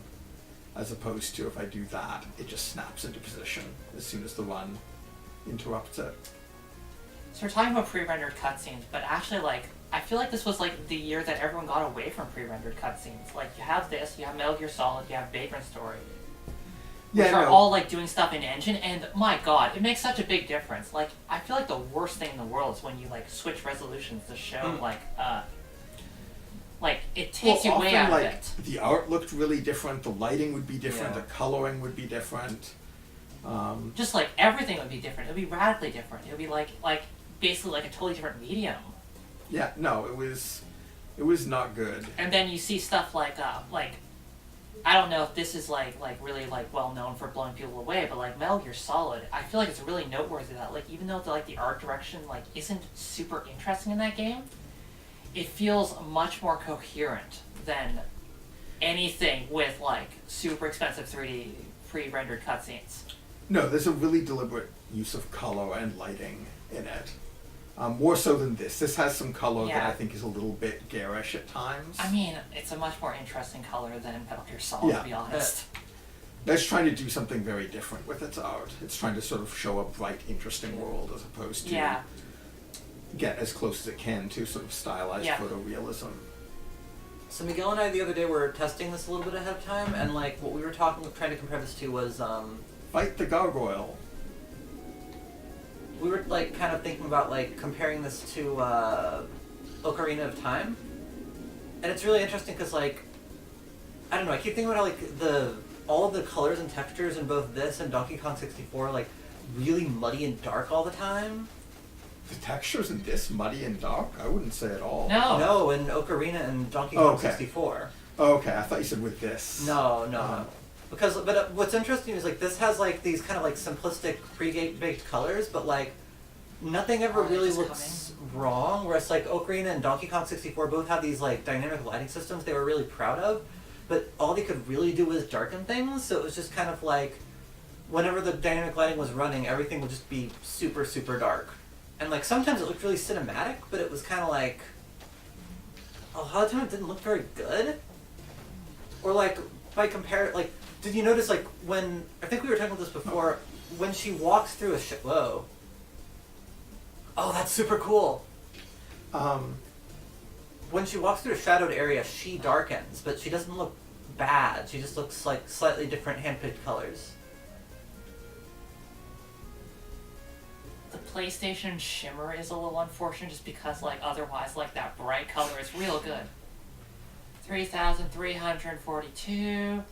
as opposed to if I do that, it just snaps into position as soon as the run interrupts it. So we're talking about pre-rendered cutscenes, but actually, like, I feel like this was like the year that everyone got away from pre-rendered cutscenes. Like, you have this, you have Metal Gear Solid, you have Vagrant Story, which are all like doing stuff in engine, and my god, it makes such a big difference. Like, I feel like the worst thing in the world is when you like switch resolutions to show like it takes you way out of it. The art looked really different, the lighting would be different, the coloring would be different. Just like everything would be different. It would be radically different. It would be like basically like a totally different medium. Yeah, no, it was not good. And then you see stuff like I don't know if this is like really like well known for blowing people away, but like Metal Gear Solid, I feel like it's really noteworthy that like even though the art direction like isn't super interesting in that game, it feels much more coherent than anything with like super expensive 3D pre-rendered cutscenes. No, there's a really deliberate use of color and lighting in it. More so than this. This has some color that Yeah. I think is a little bit garish at times. I mean, it's a much more interesting color than Metal Gear Solid, Yeah. to be honest. It's trying to do something very different with its art. It's trying to sort of show a bright, interesting world as opposed to Yeah. get as close as it can to sort of stylized Yeah. photorealism. So Miguel and I the other day were testing this a little bit ahead of time, and like what we were trying to compare this to was Fight the gargoyle. we were like kind of thinking about like comparing this to Ocarina of Time, and it's really interesting because like I don't know, I keep thinking about how like all of the colors and textures in both this and Donkey Kong 64 like really muddy and dark all the time. The textures in this muddy and dark? I wouldn't say at all. No. No, in Ocarina and Donkey Kong Okay. 64. Oh, okay, I thought you said with this. No. Because, what's interesting is like this has like these kind of like simplistic pre-baked colors, but like nothing ever Are they really just looks wrong. Whereas like Ocarina and Donkey Kong 64 both had these like dynamic lighting systems they were really proud of, but all they could really do was darken things. So it was just kind of like whenever the dynamic lighting was running, everything would just be super super dark, and like sometimes it looked really cinematic, but it was kind of like a lot of times it didn't look very good. Or like by like. Did you notice, like, when... I think we were talking about this before. When she walks through a... Whoa. Oh, that's super cool. When she walks through a shadowed area, she darkens, but she doesn't look bad. She just looks like slightly different hand-picked colors. The PlayStation shimmer is a little unfortunate just because, like, otherwise, like, that bright color is real good. 3,342...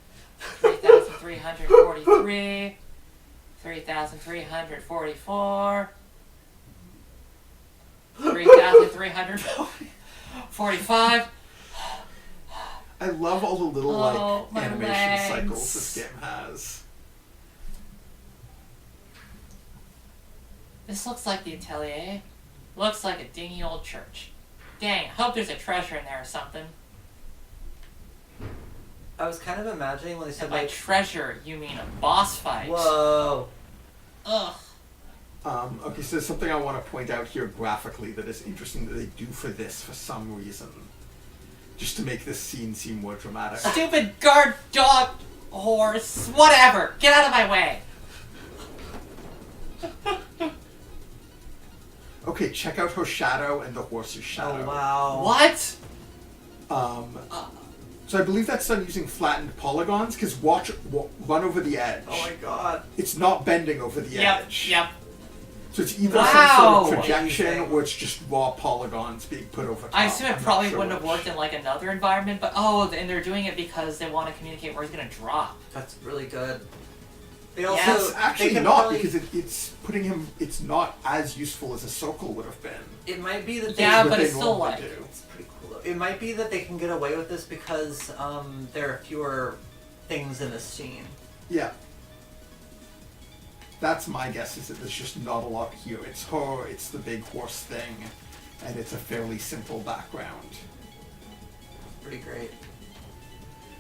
3,343, 3,344, 3,345. I love all the little Oh, my animation legs. cycles this game has. This looks like the Atelier. Looks like a dingy old church. Dang, hope there's a treasure in there or something. I was kind of imagining when they said, And by like... treasure, you mean a boss fight. Whoa. Ugh. Okay, so there's something I want to point out here graphically that is interesting that they do for this for some reason. Just to make this scene seem more dramatic. Stupid guard dog horse. Whatever. Get out of my way. Okay, check out her shadow and the horse's shadow. Oh, wow. What? So I believe that's done using flattened polygons, because run over the edge. Oh my god. It's not bending over the edge. Yep. So it's either Wow. some sort of projection Amazing. or it's just raw polygons being put over top. I assume it I'm not probably sure wouldn't have which. worked in like another environment, but and they're doing it because they want to communicate where he's gonna drop. That's really good. They also... Yeah. It's actually they can not, probably- because it's putting him... It's not as useful as a circle would have been. It might be that they... Yeah, What but they it's still normally like do. It's pretty cool. It might be that they can get away with this because there are fewer things in this scene. Yeah. That's my guess, is that there's just not a lot here. It's her, it's the big horse thing, and it's a fairly simple background. Pretty great.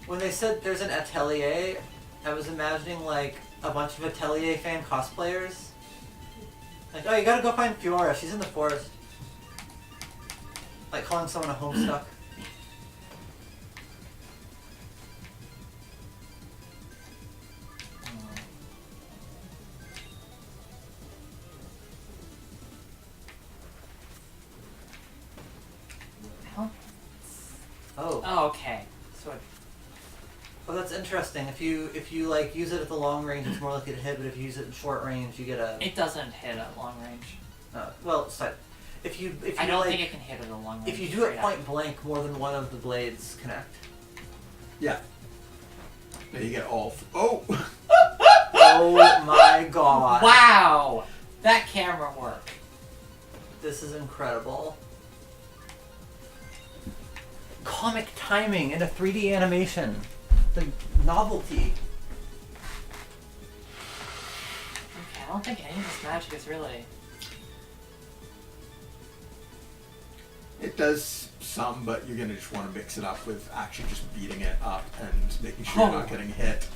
When they said there's an atelier, I was imagining like a bunch of Atelier fan cosplayers. Like, oh, you gotta go find Fiora, she's in the forest. Like calling someone a homestuck. Oh. Oh, okay. So Oh, that's interesting. If you like use it at the long range, it's more likely to hit. But if you use it at short range, you get a. it doesn't hit at long range. Well, if you I don't like, think it can hit at a long range. if you do it straight up. point blank, more than one of the blades connect. Yeah. Now you get all... Oh! Oh my god! Wow, that camera work. This is incredible. Comic timing and a 3D animation. The novelty. Okay, I don't think any of this magic is really. It does some, but you're gonna just want to mix it up with actually just beating it up and making sure you're not getting hit.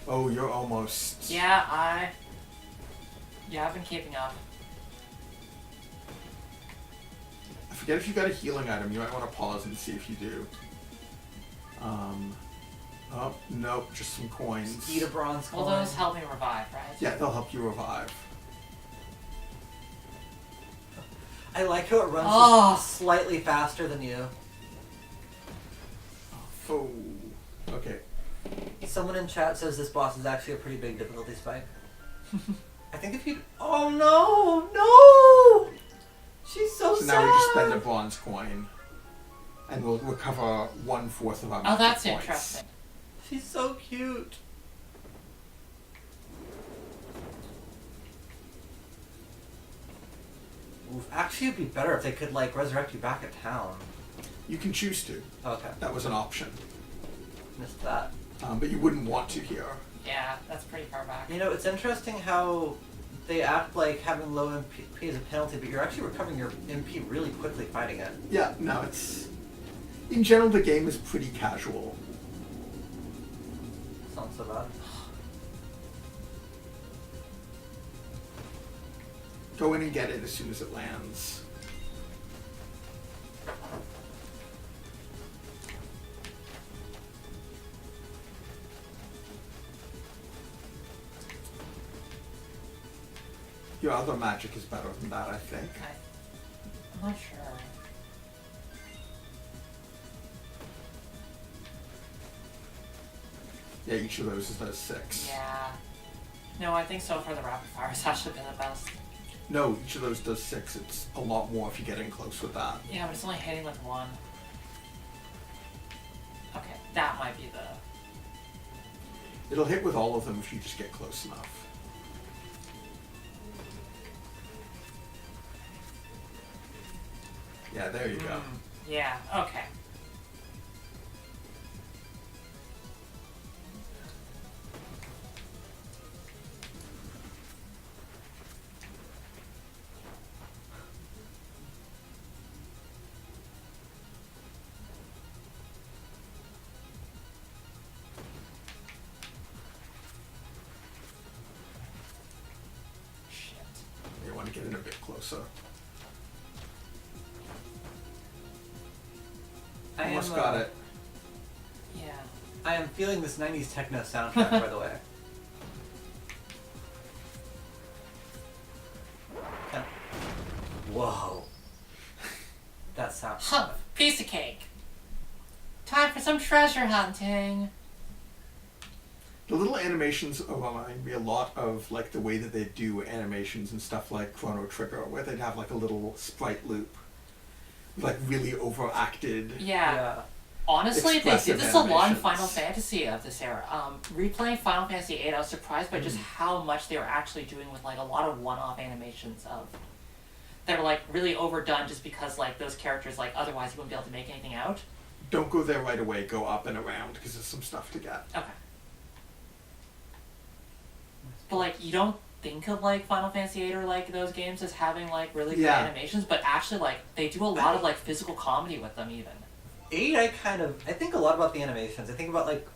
Oh, you're almost. Yeah, I've been keeping up. I forget if you got a healing item. You might want to pause and see if you do. Oh, nope, just some coins. Eat a bronze coin. Well, those help me revive, right? Yeah, they'll help you revive. I like how it runs slightly faster than you. Oh, okay. Someone in chat says this boss is actually a pretty big difficulty spike. I think if you... Oh no! No! She's so sad! So now we just spend a bronze coin. And we'll recover 1/4 of our magic that's points. interesting. She's so cute. Oof, actually, it'd be better if they could, like, resurrect you back at town. You can choose to. Okay. That was an option. Missed that. But you wouldn't want to here. Yeah, that's pretty far back. You know, it's interesting how they act like having low MP is a penalty, but you're actually recovering your MP really quickly fighting it. Yeah, no, it's... In general, the game is pretty casual. It's not so bad. Go in and get it as soon as it lands. Your other magic is better than that, I think. I'm not sure. Yeah, each of those does 6. Yeah. No, I think so far the rapid fire has actually been the best. No, each of those does 6. It's a lot more if you get in close with that. Yeah, but it's only hitting with 1. Okay, that might be the... It'll hit with all of them if you just get close enough. Yeah, there you go. Yeah, okay. Shit. You want to get in a bit closer. Almost got it. Yeah. I am feeling this 90s techno soundtrack, by the way. Okay. Whoa. That sounds... Humph! Piece of cake! Time for some treasure hunting! The little animations remind me a lot of like the way that they do animations and stuff like Chrono Trigger, where they'd have like a little sprite loop. Like really overacted. Yeah. Honestly, they did Expressive this a lot in animations. Final Fantasy of this era. Replaying Final Fantasy VIII, I was surprised by just how much they were actually doing with like a lot of one-off animations of that are like really overdone just because like those characters like otherwise you wouldn't be able to make anything out. Don't go there right away. Go up and around because there's some stuff to get. Okay. But like you don't think of like Final Fantasy VIII or like those games as having like really good animations, but actually like they do a lot of like physical comedy with them even. 8, I think a lot about the animations. I think about like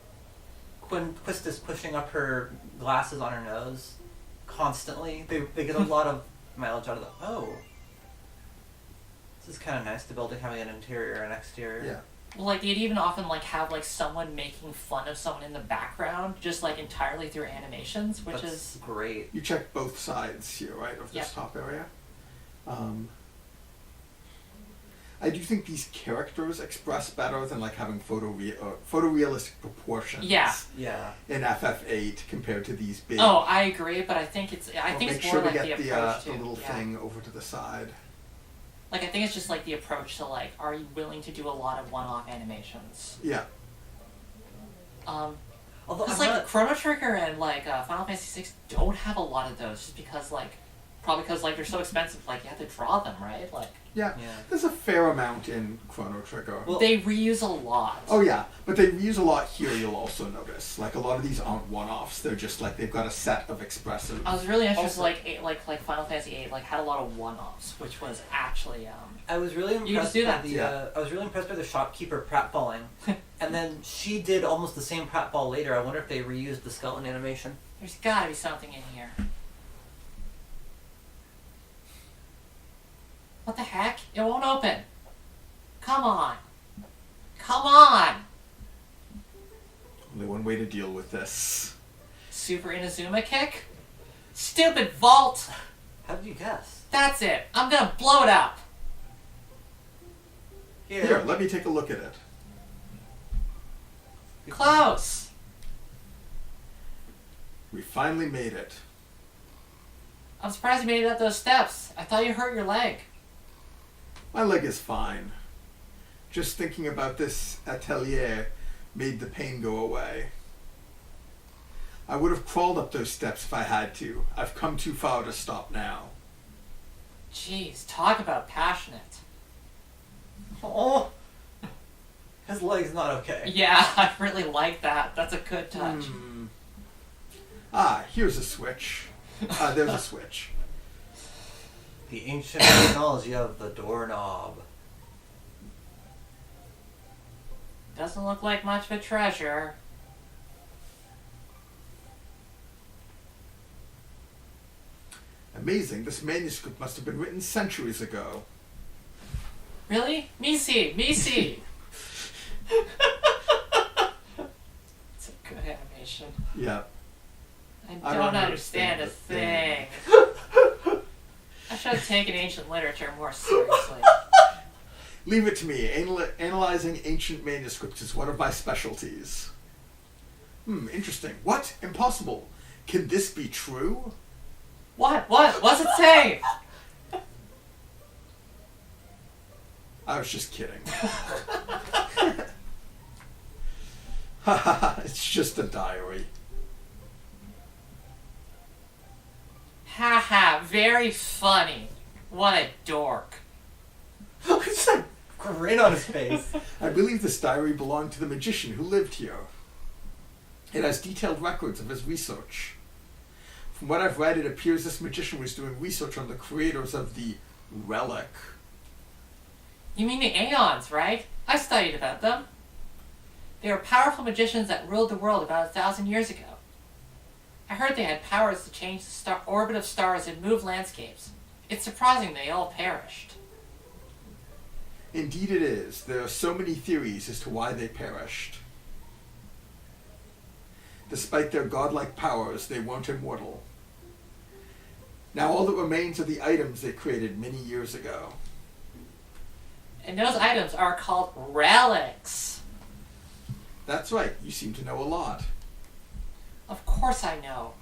when Quistis pushing up her glasses on her nose constantly. They get a lot of mileage out of the... Oh. This is kind of nice, the building having an interior and exterior. Yeah. Well, like they'd even often like have like someone making fun of someone in the background, just like entirely through animations, which That's is great. You check both sides here, right, of this top area. I do think these characters express better than like having photorealistic proportions. Yeah. In FF8 compared to these big. Oh, I agree, but I think it's it's make more sure to like get the approach the to little thing over to the side. Like I think it's just like the approach to like, are you willing to do a lot of one-off animations? Yeah. Although Because like Chrono Trigger and like Final Fantasy VI don't have a lot of those, just because like Probably because, like, they're so expensive, like, you have to draw them, right? Like, Yeah. Yeah. There's a fair amount in Chrono Trigger. Well- they reuse a lot. Oh yeah, but they use a lot here. You'll also notice, like a lot of these aren't one-offs. They're just like they've got a set of expressive. I was really interested, Also- like Final Fantasy VIII, like, had a lot of one-offs, which was actually, I was really You impressed just do by that. the. Yeah. I was really impressed by the shopkeeper pratfalling, and then she did almost the same pratfall later. I wonder if they reused the skeleton animation. there's gotta be something in here. What the heck? It won't open. Come on. Come on! Only one way to deal with this. Super Inazuma kick? Stupid vault! How did you guess? That's it. I'm gonna blow it up. Here, let me take a look at it. Close. We finally made it. I'm surprised you made it up those steps. I thought you hurt your leg. My leg is fine. Just thinking about this atelier made the pain go away. I would have crawled up those steps if I had to. I've come too far to stop now. Jeez, talk about passionate. Oh, his leg's not okay. Yeah, I really like that. That's a good touch. Ah, here's a switch. There's a switch. The ancient technology of the doorknob. Doesn't look like much of a treasure. Amazing, this manuscript must have been written centuries ago. Really? Misi! Misi! It's a good animation. Yeah. I I don't don't understand understand a a thing. thing. I should have taken ancient literature more seriously. Leave it to me. Analyzing ancient manuscripts is one of my specialties. Interesting. What? Impossible. Can this be true? What? What? What's it say? I was just kidding. Haha, it's just a diary. Haha, very funny. What a dork. Just a grin on his face. I believe this diary belonged to the magician who lived here. It has detailed records of his research. From what I've read, it appears this magician was doing research on the creators of the relic. You mean the Aeons, right? I studied about them. They were powerful magicians that ruled the world about 1,000 years ago. I heard they had powers to change the orbit of stars and move landscapes. It's surprising they all perished. Indeed it is. There are so many theories as to why they perished. Despite their godlike powers, they weren't immortal. Now all that remains are the items they created many years ago. And those items are called relics. That's right, you seem to know a lot. Of course I know.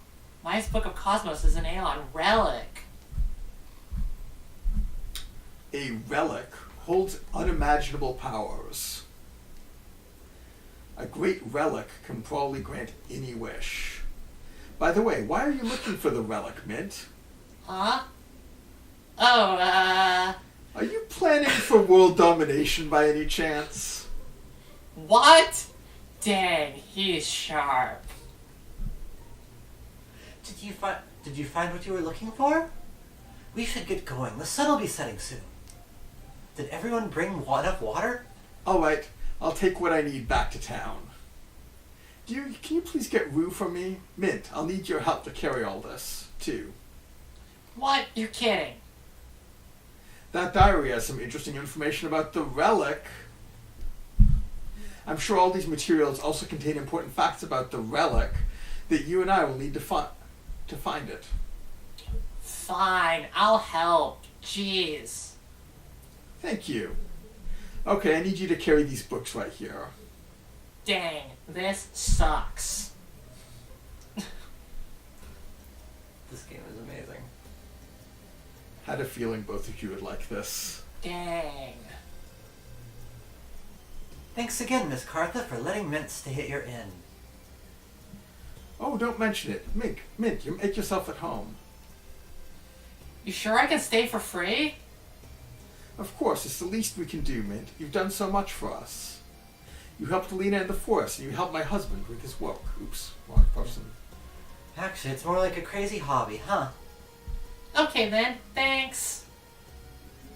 Maya's Book of Cosmos is an Aeon relic. A relic holds unimaginable powers. A great relic can probably grant any wish. By the way, why are you looking for the relic, Mint? Huh? Oh, Are you planning for world domination by any chance? what? Dang, he's sharp. Did you find what you were looking for? We should get going. The sun will be setting soon. Did everyone bring enough water? Alright, I'll take what I need back to town. Can you please get Rue for me? Mint, I'll need your help to carry all this, too. What? You're kidding. That diary has some interesting information about the relic. I'm sure all these materials also contain important facts about the relic that you and I will need to find it. Fine, I'll help. Jeez. Thank you. Okay, I need you to carry these books right here. Dang, this sucks. This game is amazing. Had a feeling both of you would like this. Dang. Thanks again, Miss Cartha, for letting Mint stay at your inn. Oh, don't mention it. Mint, you make yourself at home. You sure I can stay for free? Of course, it's the least we can do, Mint. You've done so much for us. You helped Lena in the forest, and you helped my husband with his work. Oops, wrong person. Actually, it's more like a crazy hobby, huh? Okay then, thanks.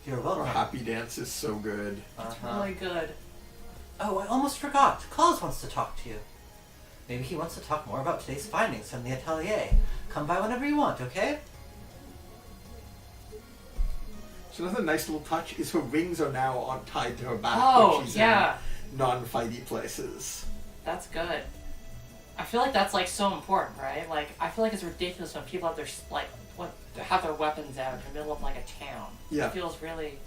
You're Our welcome. happy dance is so good. It's really good. Oh, I almost forgot. Claus wants to talk to you. Maybe he wants to talk more about today's findings from the atelier. Come by whenever you want, okay? So another nice little touch is her rings are now on tied to her back Oh, when she's yeah. in non-fighty places. That's good. I feel like that's like so important, right? Like, I feel like it's ridiculous when people have their have their weapons out in the middle of like a town. Yeah. It feels really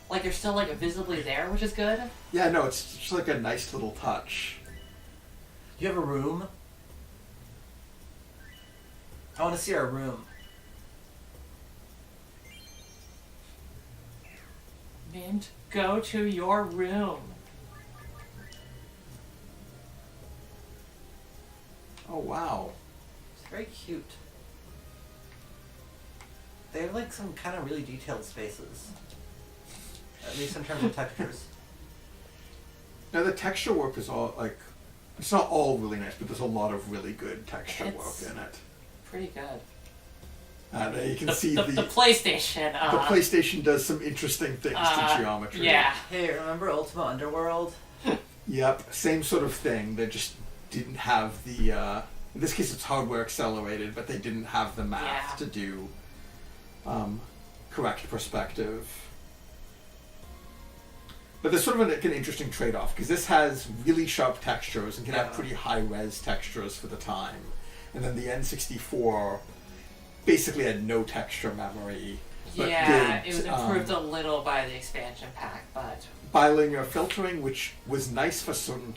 like they're still like visibly there, which is good. Yeah, no, it's just like a nice little touch. You have a room? I want to see our room. Mint, go to your room. Oh wow. It's very cute. They have like some kind of really detailed spaces. At least in terms of textures. Now the texture work is all like, it's not all really nice, but there's a lot of really good texture It's work in it. pretty good. And you can The, see the, the PlayStation. the PlayStation does some interesting things to geometry. Yeah. Hey, remember Ultima Underworld? Yep, same sort of thing. They just didn't have the. In this case, it's hardware accelerated, but they didn't have the math to do correct perspective. But there's sort of an interesting trade-off because this has really sharp textures and can have pretty high-res textures for the time, and then the N64 basically had no texture memory. But Yeah, did, it was improved a little by the expansion pack, but bilinear filtering, which was nice for certain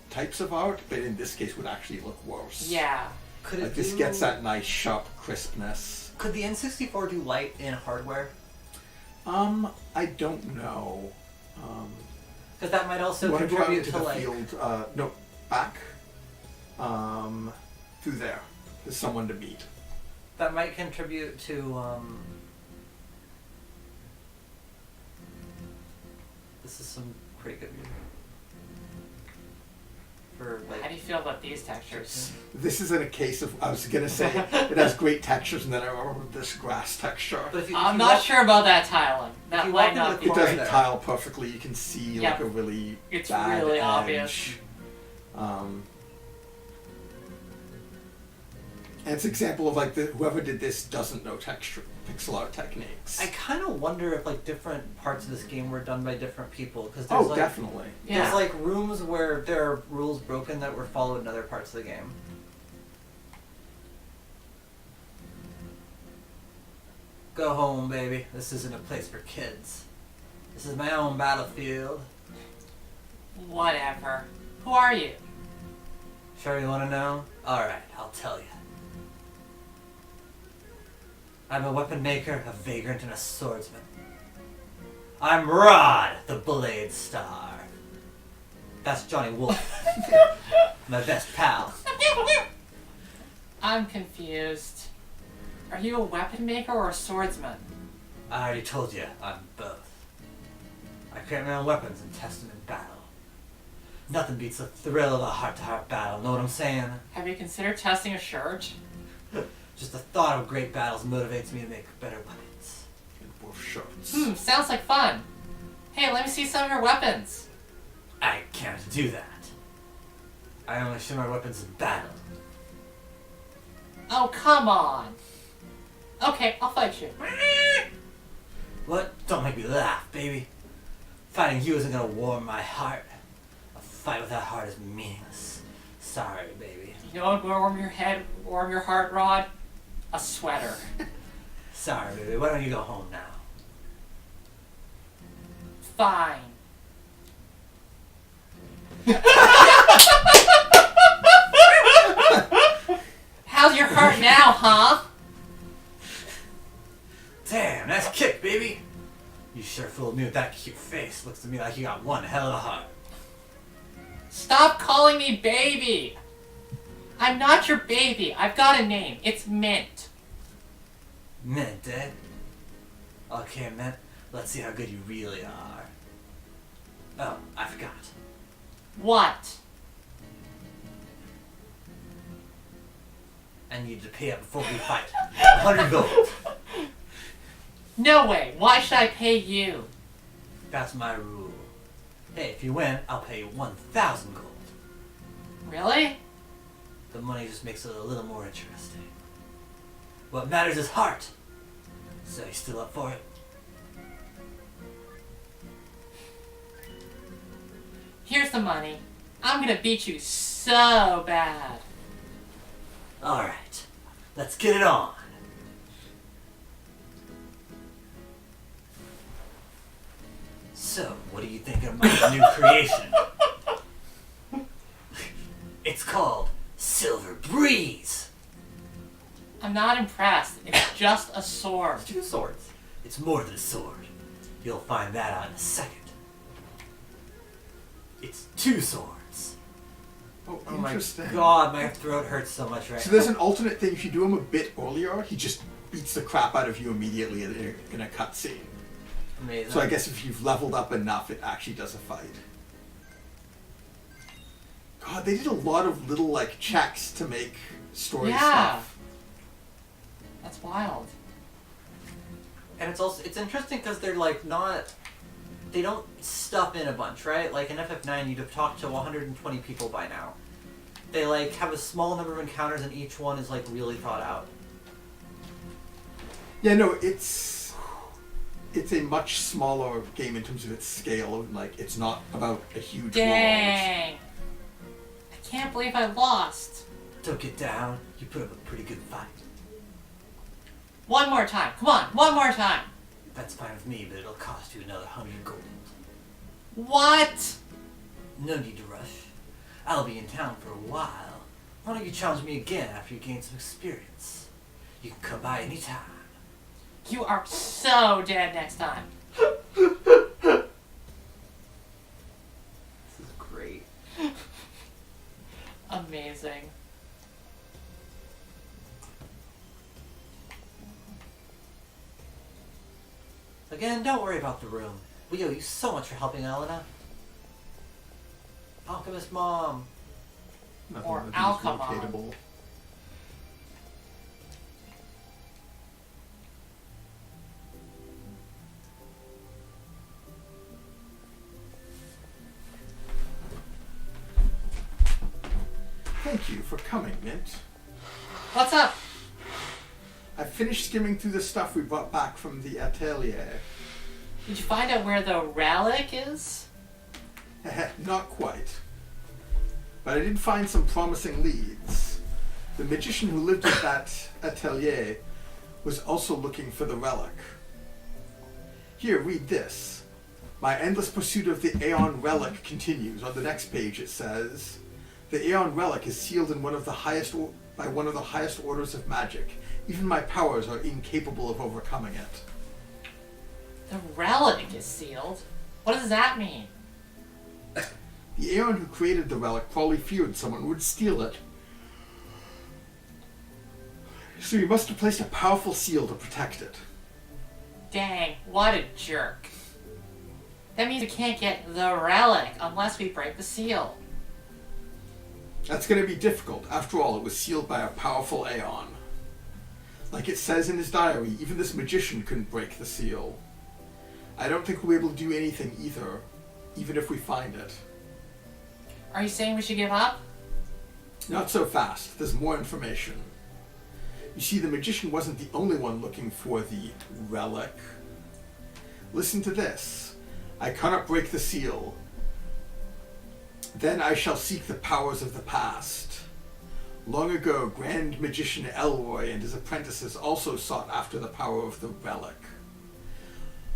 types of art, but in this case would actually look worse. yeah. Could it Like this do- gets that nice sharp crispness. Could the N64 do light in hardware? I don't know. Because that might also You want to go out contribute into to the like. field? No, back. Through there. There's someone to meet. That might contribute to. This is some pretty good music. For How do like. you feel about these textures? This isn't a case of, I was gonna say, it has great textures, and then I remember this grass texture. But if you, I'm not sure about that tiling. If That you might walk not into be It the doesn't there. tile perfectly. You can see Yeah, like a really it's bad really edge. obvious. And it's an example of like whoever did this doesn't know pixel art techniques. I kind of wonder if like different parts of this game were done by different people because there's Oh, like definitely. Yeah. there's like rooms where there are rules broken that were followed in other parts of the game. Go home, baby. This isn't a place for kids. This is my own battlefield. Whatever. Who are you? Sure you want to know? Alright, I'll tell you. I'm a weapon maker, a vagrant, and a swordsman. I'm Rod, the Blade Star. That's Johnny Wolf. My best pal. I'm confused. Are you a weapon maker or a swordsman? I already told you, I'm both. I create my own weapons and test them in battle. Nothing beats the thrill of a heart-to-heart battle, know what I'm saying? Have you considered testing a shirt? Just the thought of great battles motivates me to make better weapons. And both shirts. Sounds like fun. Hey, let me see some of your weapons. I can't do that. I only show my weapons in battle. Oh, come on. Okay, I'll fight you. What? Don't make me laugh, baby. Fighting you isn't gonna warm my heart. A fight without heart is meaningless. Sorry, baby. You know what would warm your heart, Rod? A sweater. Sorry, baby. Why don't you go home now? Fine. How's your heart now, huh? Damn, nice kick, baby. You sure fooled me with that cute face. Looks to me like you got one hell of a heart. Stop calling me baby. I'm not your baby. I've got a name. It's Mint. Mint, eh? Okay, Mint, let's see how good you really are. Oh, I forgot. What? I need you to pay up before we fight. 100 gold. No way. Why should I pay you? That's my rule. Hey, if you win, I'll pay you 1,000 gold. Really? The money just makes it a little more interesting. What matters is heart. So you still up for it? Here's the money. I'm gonna beat you so bad. Alright, let's get it on. So, what do you think of my new creation? It's called Silver Breeze. I'm not impressed. It's just a sword. It's 2 swords. It's more than a sword. You'll find that out in a second. It's 2 swords. Oh, Oh my interesting. god, my throat hurts so much right So now. there's an alternate thing. If you do him a bit earlier, he just beats the crap out of you immediately in a cutscene. Amazing. So I guess if you've leveled up enough, it actually does a fight. God, they did a lot of little like checks to make story Yeah. stuff. That's wild. And it's interesting because they're like not, they don't stuff in a bunch, right? Like in FF9 you'd have talked to 120 people by now. They like have a small number of encounters and each one is like really thought out. Yeah, no, it's a much smaller game in terms of its scale. Like, it's not about a huge world. Dang. I can't believe I lost. Don't get down, you put up a pretty good fight. One more time. Come on, one more time. That's fine with me, but it'll cost you another 100 gold. What? No need to rush. I'll be in town for a while. Why don't you challenge me again after you gain some experience? You can come by anytime. You are so dead next time. This is great. Amazing. Again, don't worry about the room. We owe you so much for helping Elena. Alchemist Mom. Nothing Or that is Alchemon. locatable. Thank you for coming, Mint. What's up? I finished skimming through the stuff we brought back from the atelier. Did you find out where the relic is? Not quite. But I did find some promising leads. The magician who lived at that atelier was also looking for the relic. Here, read this. My endless pursuit of the Aeon relic continues. On the next page it says, the Aeon relic is sealed in one of the highest orders of magic. Even my powers are incapable of overcoming it. The relic is sealed? What does that mean? The Aeon who created the relic probably feared someone would steal it. So he must have placed a powerful seal to protect it. Dang, what a jerk. That means we can't get the relic unless we break the seal. That's going to be difficult. After all, it was sealed by a powerful Aeon. Like it says in his diary, even this magician couldn't break the seal. I don't think we'll be able to do anything either, even if we find it. Are you saying we should give up? Not so fast. There's more information. You see, the magician wasn't the only one looking for the relic. Listen to this. I cannot break the seal. Then I shall seek the powers of the past. Long ago, Grand Magician Elroy and his apprentices also sought after the power of the relic.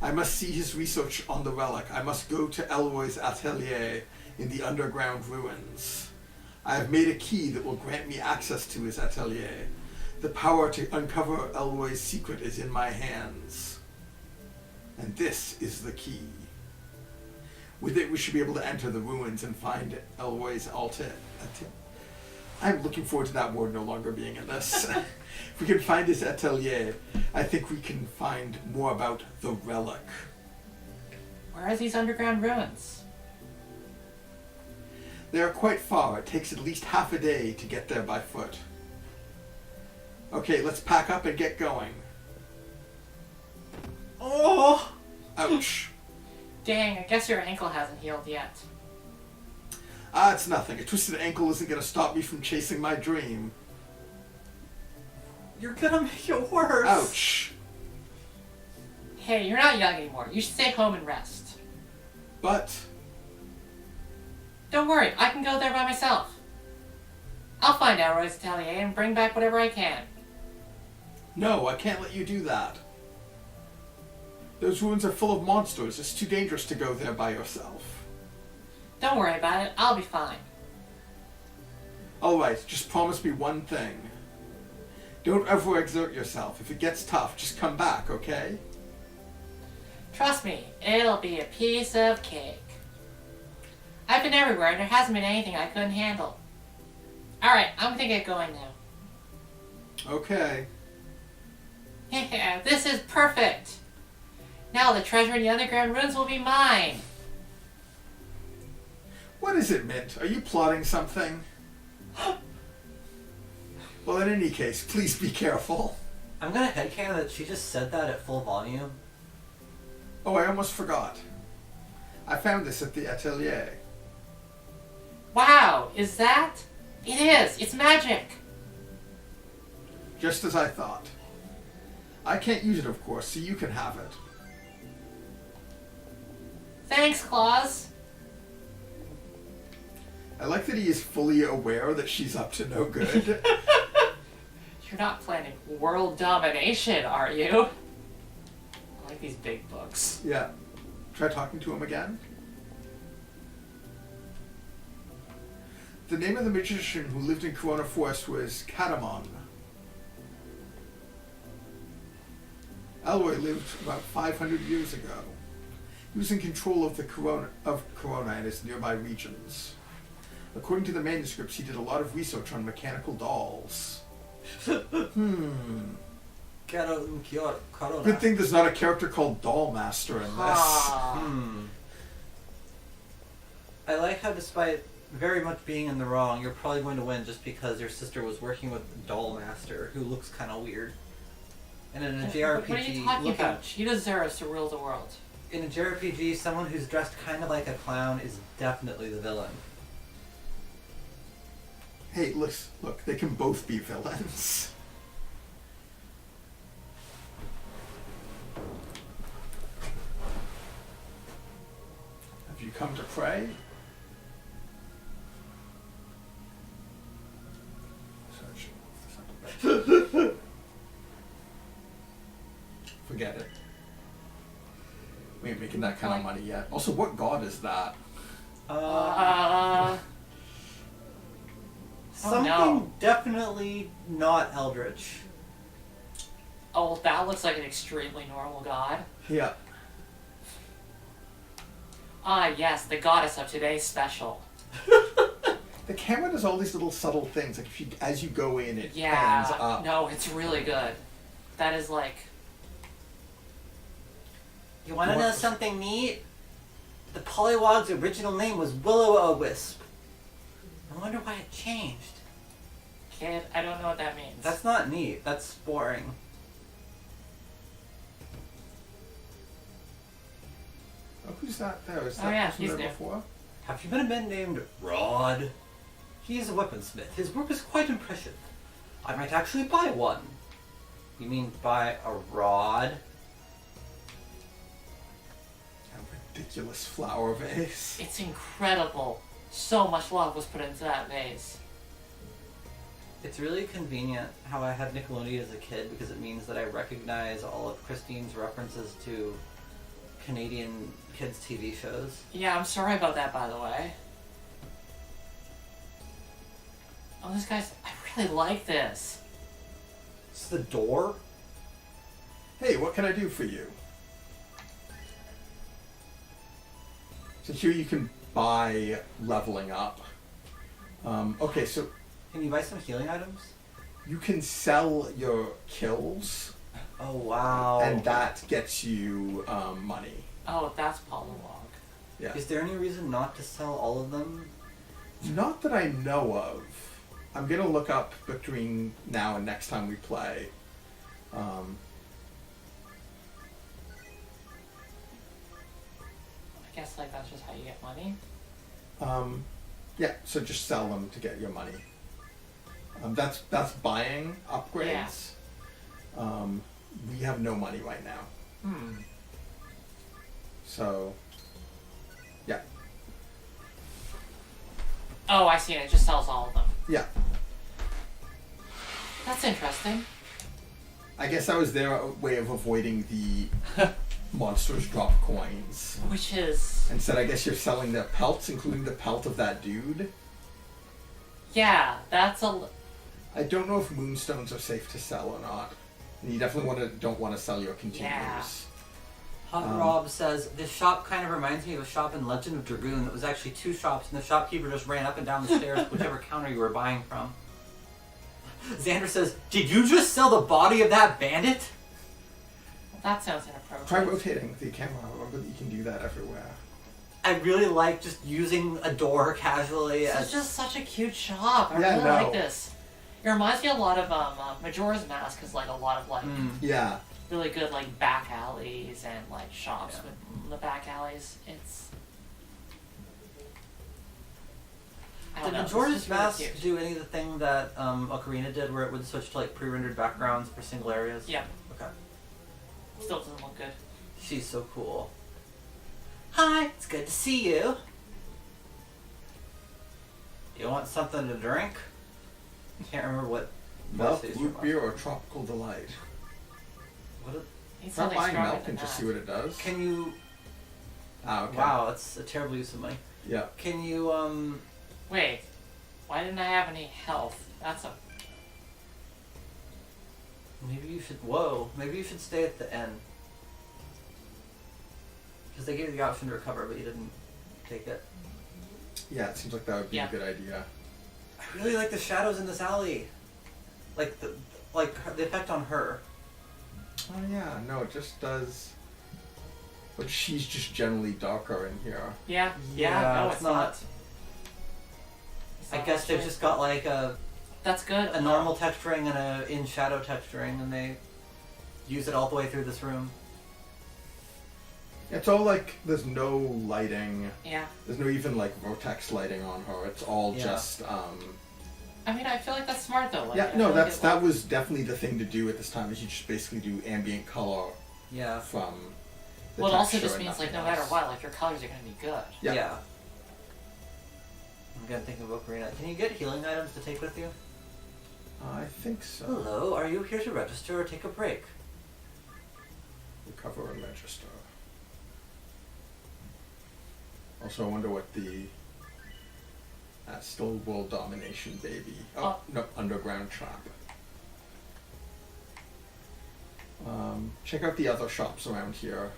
I must see his research on the relic. I must go to Elroy's atelier in the underground ruins. I have made a key that will grant me access to his atelier. The power to uncover Elroy's secret is in my hands. And this is the key. With it, we should be able to enter the ruins and find Elroy's I'm looking forward to that ward no longer being in this. If we can find his atelier, I think we can find more about the relic. Where are these underground ruins? They are quite far. It takes at least half a day to get there by foot. Okay, let's pack up and get going. Oh! Ouch. Dang, I guess your ankle hasn't healed yet. Ah, it's nothing. A twisted ankle isn't going to stop me from chasing my dream. You're gonna make it worse. Ouch. Hey, you're not young anymore. You should stay home and rest. But Don't worry, I can go there by myself. I'll find out Roy's atelier and bring back whatever I can. no, I can't let you do that. Those ruins are full of monsters. It's too dangerous to go there by yourself. Don't worry about it, I'll be fine. Alright, just promise me one thing. Don't overexert yourself. If it gets tough, just come back, okay? Trust me, it'll be a piece of cake. I've been everywhere and there hasn't been anything I couldn't handle. Alright, I'm gonna get going now. Okay. Yeah, this is perfect. Now the treasure in the underground ruins will be mine. What is it, Mint? Are you plotting something? Well, in any case, please be careful. I'm gonna headcanon that she just said that at full volume. Oh, I almost forgot. I found this at the atelier. Wow, is that? It is, it's magic. Just as I thought. I can't use it, of course, so you can have it. Thanks, Claus. I like that he is fully aware that she's up to no good. You're not planning world domination, are you? I like these big books. Yeah. Try talking to him again. The name of the magician who lived in Corona Forest was Katamon. Alroy lived about 500 years ago. He was in control of Corona and its nearby regions. According to the manuscripts, he did a lot of research on mechanical dolls. Corona. Good thing there's not a character called Doll Master in this. I like how despite very much being in the wrong, you're probably going to win just because your sister was working with Doll Master, who looks kind of weird. And in a JRPG, What are you talking about? She deserves to rule the world. In a JRPG, someone who's dressed kind of like a clown is definitely the villain. Hey, look, they can both be villains. Have you come to pray? Forget it. We ain't making that kind of money yet. Also, what god is that? Something no. definitely not Eldritch. Oh, that looks like an extremely normal god. Yeah. Ah, yes, the goddess of today's special. The camera does all these little subtle things. Like as you go in, it Yeah, pans up. no, it's really good. That is like... You want to know something neat? The Pollywog's original name was Will-O-Wisp. I wonder why it changed. Kid, I don't know what that means. That's not neat. That's boring. Oh, who's that there? Is that yeah, person he's there new. before? Have you met a man named Rod? He is a weaponsmith. His work is quite impressive. I might actually buy one. You mean buy a rod? A ridiculous flower vase. It's incredible. So much love was put into that vase. It's really convenient how I had Nickelodeon as a kid because it means that I recognize all of Christine's references to Canadian kids' TV shows. Yeah, I'm sorry about that, by the way. Oh, this guy's... I really like this. It's the door? Hey, what can I do for you? So here you can buy leveling up. Okay, so Can you buy some healing items? You can sell your kills, Oh, wow. and that gets you money. Oh, that's Polywog. Yeah. Is there any reason not to sell all of them? Not that I know of. I'm gonna look up between now and next time we play. I guess like that's just how you get money. Yeah, so just sell them to get your money. That's buying upgrades. We have no money right now. So, yeah. Oh, I see. And it just sells all of them. Yeah. That's interesting. I guess that was their way of avoiding the monsters drop coins. Which is... Instead, I guess you're selling their pelts, including the pelt of that dude. Yeah, that's a... I don't know if moonstones are safe to sell or not. And you definitely don't want to sell your continues. Yeah. Hot Rob says, this shop kind of reminds me of a shop in Legend of Dragoon that was actually 2 shops, and the shopkeeper just ran up and down the stairs whichever counter you were buying from. Xander says, did you just sell the body of that bandit? That sounds inappropriate. Try rotating the camera. Remember that you can do that everywhere. I really like just using a door casually This as... is just such a cute shop. I Yeah, really no. like this. It reminds me a lot of Majora's Mask is like a lot of like Yeah. really good like back alleys and like shops Yeah. with the back alleys. It's I don't Did know, it's Majora's just really Mask cute. do any of the thing that Ocarina did where it would switch to like pre-rendered backgrounds for single areas? Yeah, Okay. still doesn't look good. She's so cool. Hi, it's good to see you. You want something to drink? I can't remember what Milk, voice root beer, or tropical delight. What Need Try something buying stronger milk than and just that. see what it does. can you... Ah, okay. Wow, that's a terrible use of money. Yeah. Can you, Wait, why didn't I have any health? That's a maybe you should... Whoa, maybe you should stay at the end. Because they gave you the option to recover, but you didn't take it. Yeah, it seems like that would be Yeah. a good idea. I really like the shadows in this alley. Like the effect on her. Oh yeah, no, it just does. But she's just generally darker in here. yeah. Yeah, No, it's it's not- not. It's I not guess they've actually- just got like That's good. a normal texturing and a in shadow texturing, and they use it all the way through this room. It's all like there's no lighting. Yeah. There's no even like vortex lighting on her. It's all Yeah. just. I mean, I feel like that's smart though. Like, Yeah, I no, feel like that's it, that was definitely the thing to do at this time. Is you just basically do ambient color Yeah. from. The Well, it also texture just and means like no nothing matter else. what, like your colors are gonna be good. Yeah. I'm gonna think of Ocarina. Can you get healing items to take with you? I think so. Hello, are you here to register or take a break? Recover and register. Also, I wonder what the. Still world domination, baby. Oh, no, underground trap. Check out the other shops around here.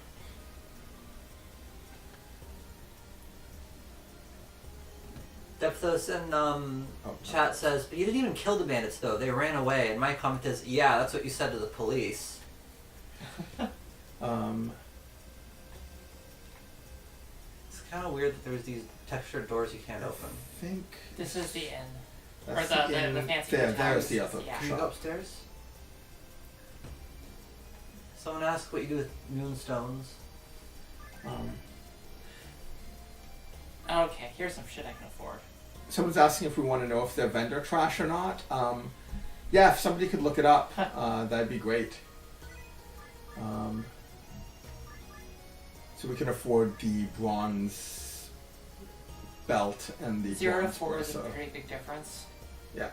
Depthos in Oh, chat says, but you didn't even kill the bandits though, they ran away. And my comment is, yeah, that's what you said to the police. It's kind of weird that there's these textured doors you can't open. I think This is the inn. that's Or the inn. fancy There, hotel. there's the other Yeah. Can you go shop. upstairs? Someone asked what you do with moonstones. Okay, here's some shit I can afford. Someone's asking if we want to know if they're vendor trash or not. Yeah, if somebody could look it up, that'd be great. So we can afford the bronze belt and the 0 to bronze 4 is a bracelet. pretty big difference. Yeah.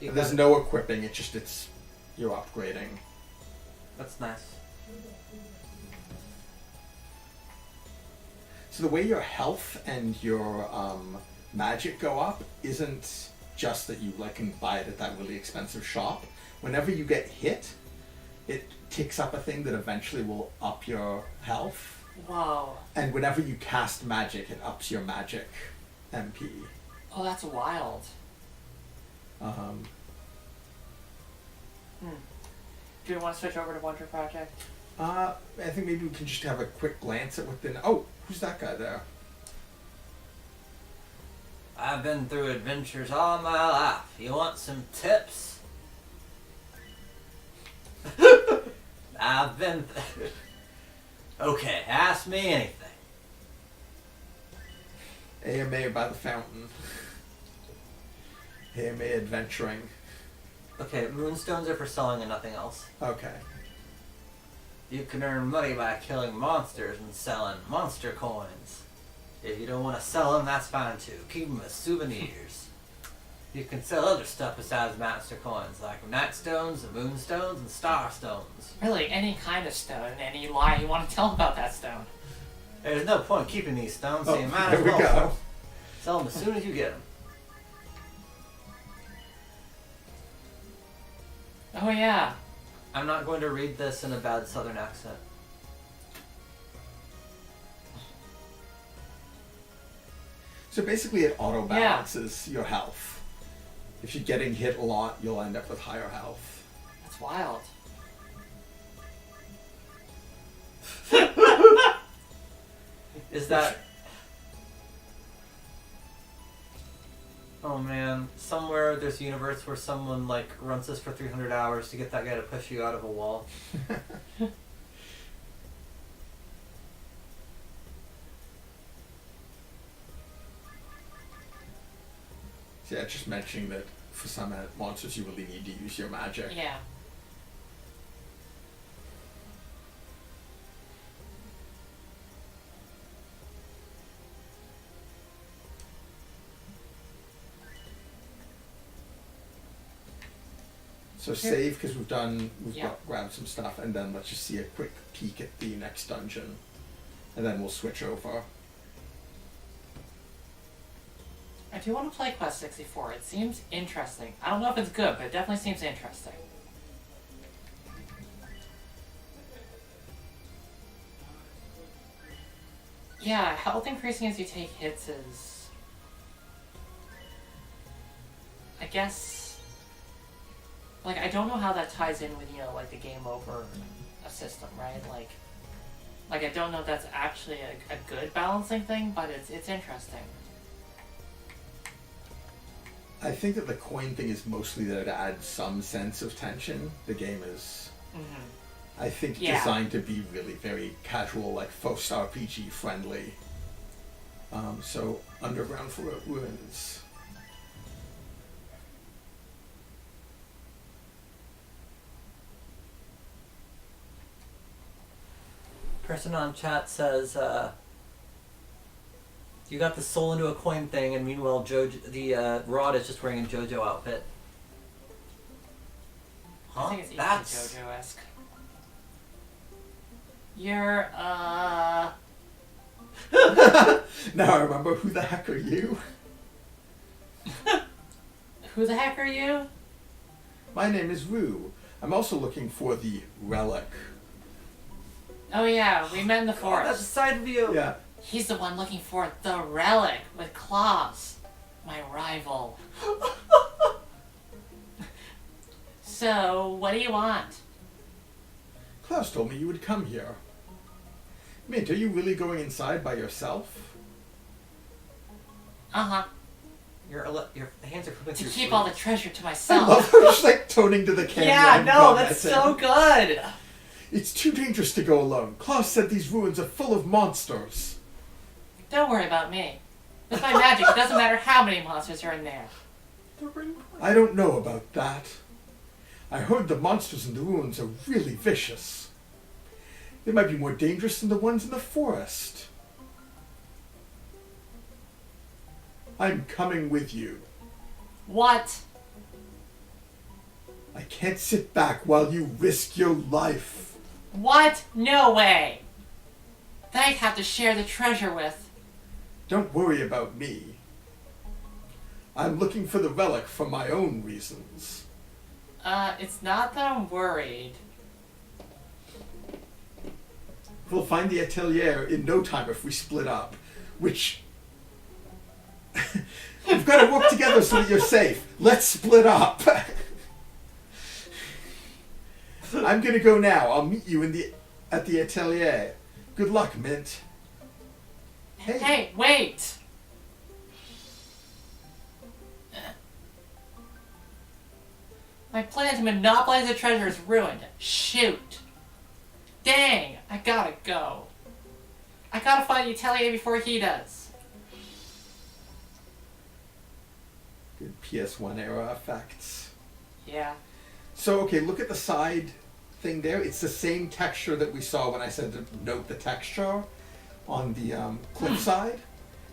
You There's got- no equipping. It's you're upgrading. That's nice. So the way your health and your magic go up isn't just that you like can buy it at that really expensive shop. Whenever you get hit, it takes up a thing that eventually will up your health. Whoa. And whenever you cast magic, it ups your magic MP. Oh, that's wild. Do we want to switch over to Wonder Project? I think maybe we can just have a quick glance at what the... Oh, who's that guy there? I've been through adventures all my life. You want some tips? I've been... Okay, ask me anything. AMA by the fountain. AMA adventuring. Okay, moonstones are for selling and nothing else. Okay. You can earn money by killing monsters and selling monster coins. If you don't want to sell them, that's fine too. Keep them as souvenirs. You can sell other stuff besides monster coins, like night stones, and moonstones, and star stones. Really, any kind of stone, any lie you want to tell about that stone. There's no point keeping these stones, so you might there as we well go. sell them as soon as you get them. Oh yeah. I'm not going to read this in a bad southern accent. So basically it auto balances your health. If you're getting hit a lot, you'll end up with higher health. That's wild. Is that... Oh man, somewhere there's a universe where someone like runs this for 300 hours to get that guy to push you out of a wall. So yeah, just mentioning that for some monsters you really need to use your magic. Yeah. So save because we've Yeah. grabbed some stuff, and then let's just see a quick peek at the next dungeon, and then we'll switch over. I do want to play Quest 64. It seems interesting. I don't know if it's good, but it definitely seems interesting. Yeah, health increasing as you take hits is... I guess... Like, I don't know how that ties in with, you know, like the game over system, right? Like I don't know if that's actually a good balancing thing, but it's interesting. I think that the coin thing is mostly there to add some sense of tension. The game is, I think, designed to be really very casual, like post-RPG friendly. So, Underground Ruins. Person on chat says, you got the soul into a coin thing, and meanwhile the Rod is just wearing a JoJo outfit. Huh? I think it's equally That's... JoJo-esque. You're, Now I remember, who the heck are you? Who the heck are you? My name is Rue. I'm also looking for the relic. Oh yeah, we met in the Oh, forest. that's a side view! Yeah. He's the one looking for the relic with claws. My rival. So, what do you want? Klaus told me you would come here. Mint, are you really going inside by yourself? Uh-huh. Your hands are flipping To through keep all the sleeves. treasure to I myself. love her just like toning to the camera. Yeah, and no, that's so commenting. good. It's too dangerous to go alone. Klaus said these ruins are full of monsters. Don't worry about me. With my magic, it doesn't matter how many monsters are in there. I don't know about that. I heard the monsters in the ruins are really vicious. They might be more dangerous than the ones in the forest. I'm coming with you. What? I can't sit back while you risk your life. What? No way. That I'd have to share the treasure with. Don't worry about me. I'm looking for the relic for my own reasons. It's not that I'm worried. We'll find the atelier in no time if we split up. Which... We've got to work together so that you're safe. Let's split up. I'm gonna go now. I'll meet you at the atelier. Good luck, Mint. Hey, wait! My plan to monopolize the treasure is ruined. Shoot. Dang, I gotta go. I gotta find the atelier before he does. Good PS1 era effects. Yeah. So, okay, look at the side thing there. It's the same texture that we saw when I said to note the texture on the cliff side,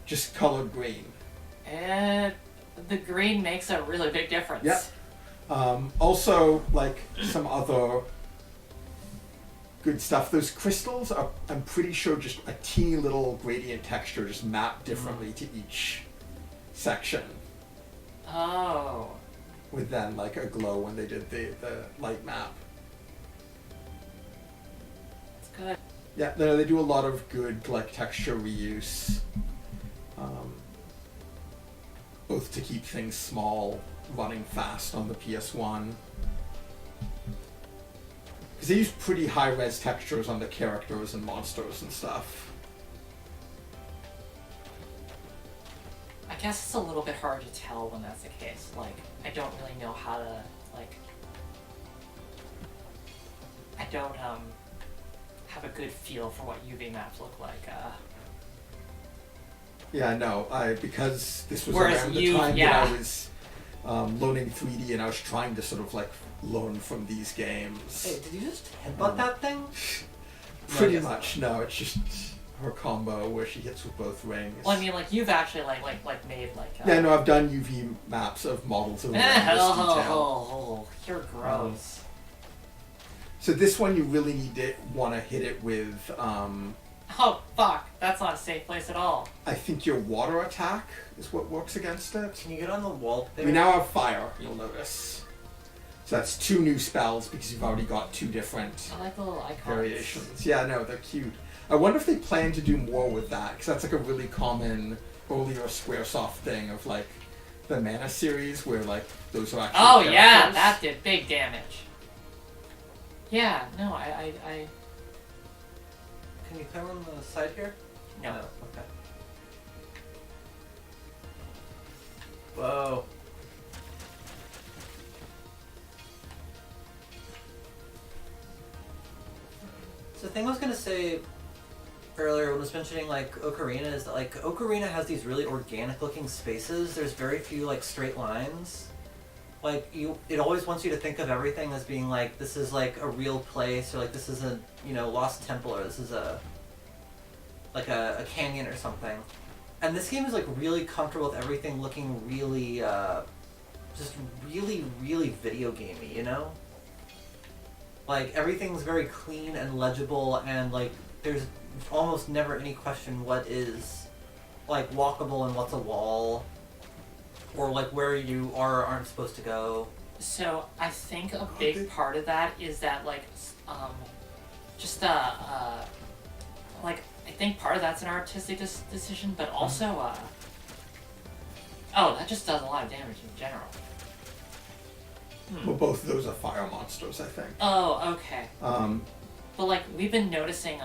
just colored green. And the green makes a really big difference. Yep. Also, like some other good stuff, those crystals are, I'm pretty sure, just a teeny little gradient texture just mapped differently to each section. Oh. With then like a glow when they did the light map. That's good. Yeah, no, they do a lot of good like texture reuse, both to keep things small, running fast on the PS1. Because they use pretty high-res textures on the characters and monsters and stuff. I guess it's a little bit hard to tell when that's the case. Like, I don't really know how to, like... I don't, have a good feel for what UV maps look like, Yeah, no, because this was Whereas around the you- time yeah. that I was learning 3D and I was trying to sort of like learn from these games. Hey, did you just headbutt that thing? Pretty No, I guess much, no, it's just her combo where she hits with both rings. Well, I mean, like, you've actually, like made, like, Yeah, no, I've done UV maps of models of this detail. Oh, you're gross. So this one you really need to want to hit it with, Oh, fuck. That's not a safe place at all. I think your water attack is what works against it. Can you get on the wall there? We now have fire, you'll notice. So that's 2 new spells because you've already got 2 different I like the little icons. variations. Yeah, no, they're cute. I wonder if they plan to do more with that, because that's like a really common earlier Squaresoft thing of like the Mana series where like those are actually Oh, yeah, characters. that did big damage. Yeah, no, I Can you climb on the side here? no. Okay. Whoa. So the thing I was gonna say earlier when I was mentioning like Ocarina is that like Ocarina has these really organic looking spaces. There's very few like straight lines. Like it always wants you to think of everything as being like this is like a real place or like this is a lost temple or this is a canyon or something. And this game is like really comfortable with everything looking really just really, really video gamey, you know? Like everything's very clean and legible and like there's almost never any question what is like walkable and what's a wall. Or like where you are or aren't supposed to go. So I think a big part of that is that like like I think part of that's an artistic decision, but also oh, that just does a lot of damage in general. Well, both of those are fire monsters, I think. Oh, okay. But like we've been noticing,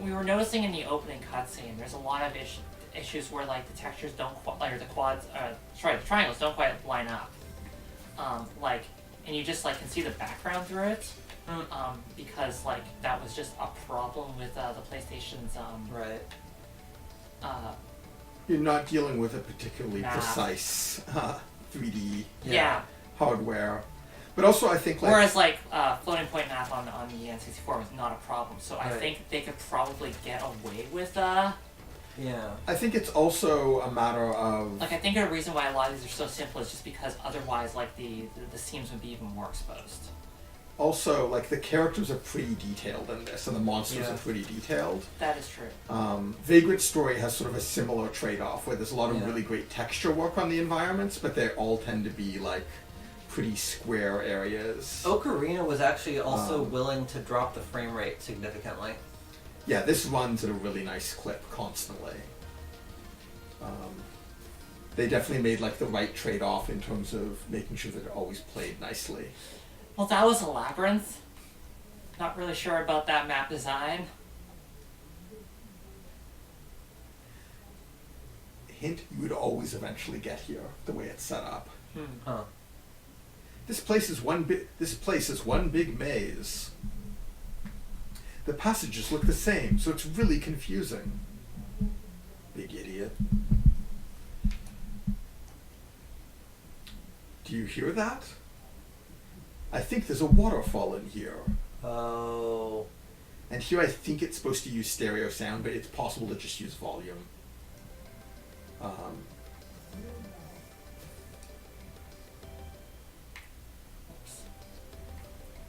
we were noticing in the opening cutscene, there's a lot of issues where like the textures don't quite, or the the triangles don't quite line up. And you just like can see the background through it. Because like that was just a problem with the PlayStation's Right. You're not dealing with a particularly Nah. precise 3D yeah. hardware. But also I think like... Whereas like floating point math on the N64 was not a problem, so I Right. think they could probably get away with Yeah. I think it's also a matter of... like I think a reason why a lot of these are so simple is just because otherwise like the seams would be even more exposed. Also, like, the characters are pretty detailed in this, and the monsters Yeah. are pretty detailed. That is true. Vagrant Story has sort of a similar trade-off, where there's a lot of Yeah. really great texture work on the environments, but they all tend to be, like, pretty square areas. Ocarina was actually also willing to drop the frame rate significantly. Yeah, this runs at a really nice clip constantly. They definitely made like the right trade-off in terms of making sure that it always played nicely. Well, that was a labyrinth. Not really sure about that map design. Hint, you would always eventually get here the way it's set up. Huh. This place is one big maze. The passages look the same, so it's really confusing. Big idiot. Do you hear that? I think there's a waterfall in here. Oh. And here I think it's supposed to use stereo sound, but it's possible to just use volume.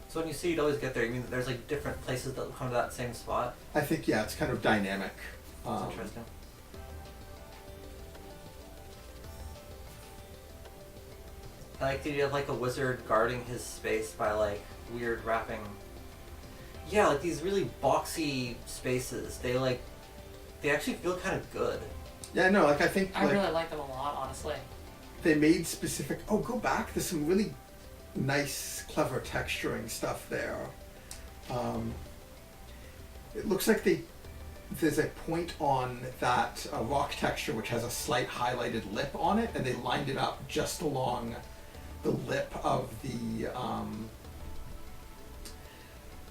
So when you say you'd always get there, you mean that there's like different places that will come to that same spot? I think, yeah, it's kind of dynamic. That's interesting. I like the idea of like a wizard guarding his space by like weird wrapping. Yeah, like these really boxy spaces. They actually feel kind of good. Yeah, no, like I think I really like them a lot, honestly. they made specific. Oh, go back. There's some really nice, clever texturing stuff there. It looks like there's a point on that rock texture which has a slight highlighted lip on it, and they lined it up just along the lip of the